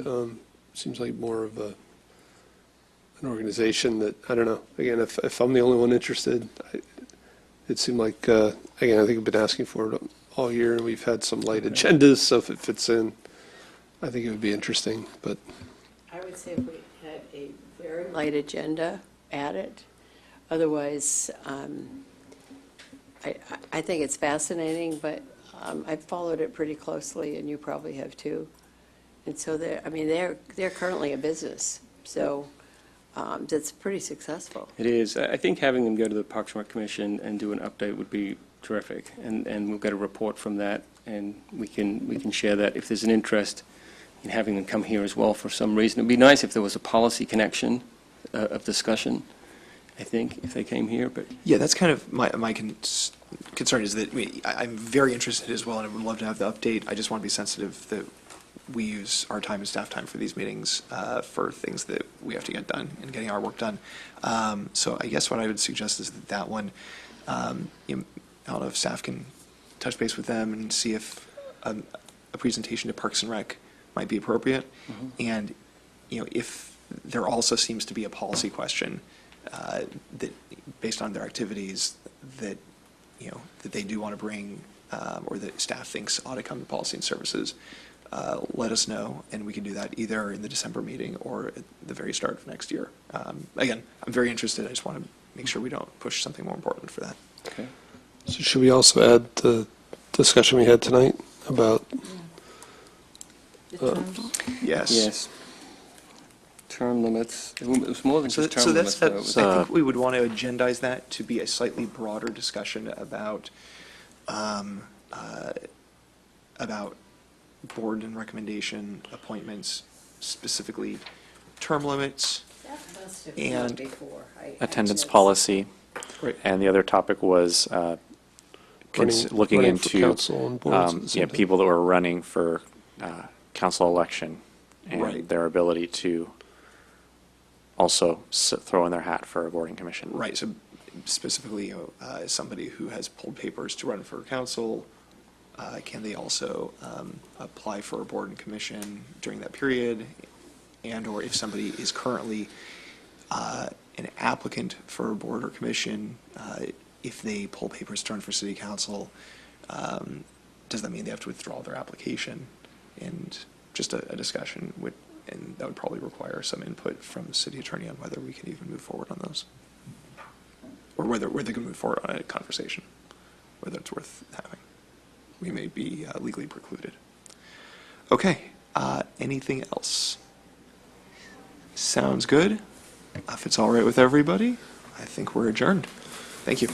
S4: Seems like more of an organization that, I don't know, again, if I'm the only one interested, it seemed like, again, I think we've been asking for it all year, and we've had some light agendas, so if it fits in, I think it would be interesting, but
S5: I would say if we had a very light agenda, add it. Otherwise, I think it's fascinating, but I've followed it pretty closely, and you probably have too. And so they're currently a business, so that's pretty successful.
S11: It is. I think having them go to the Parks and Rec Commission and do an update would be terrific. And we'll get a report from that, and we can share that if there's an interest in having them come here as well for some reason. It'd be nice if there was a policy connection of discussion, I think, if they came here, but.
S1: Yeah, that's kind of my concern is that I'm very interested as well, and I would love to have the update. I just want to be sensitive that we use our time and staff time for these meetings for things that we have to get done and getting our work done. So I guess what I would suggest is that one, I don't know if staff can touch base with them and see if a presentation to Parks and Rec might be appropriate.
S11: Mm-hmm.
S1: And, if there also seems to be a policy question that, based on their activities, that, that they do want to bring, or that staff thinks ought to come to Policy and Services, let us know, and we can do that either in the December meeting or at the very start of next year. Again, I'm very interested. I just want to make sure we don't push something more important for that.
S11: Okay.
S4: so should we also add the discussion we had tonight about,
S1: Yes.
S11: Yes. Term limits. It was more than
S1: So
S11: just term limits, though. It was-
S1: I think we would want to agendize that to be a slightly broader discussion about board and recommendation appointments, specifically term limits. And-
S5: before.
S2: Attendance policy.
S1: Right.
S2: And the other topic was looking
S4: running for
S2: into
S4: council and boards at the same time.
S2: people that were running for council election and
S1: Right.
S2: their ability to also throw in their hat for a boarding commission.
S1: Right, so specifically, somebody who has pulled papers to run for council, can they also apply for a board and commission during that period? And/or if somebody is currently an applicant for a board or commission, if they pull papers to run for city council, does that mean they have to withdraw their application? And just a discussion would, and that would probably require some input from the city attorney on whether we can even move forward on those. Or whether they can move forward on a conversation, whether it's worth having. We may be legally precluded. Okay, anything else? Sounds good. If it's all right with everybody, I think we're adjourned. Thank you.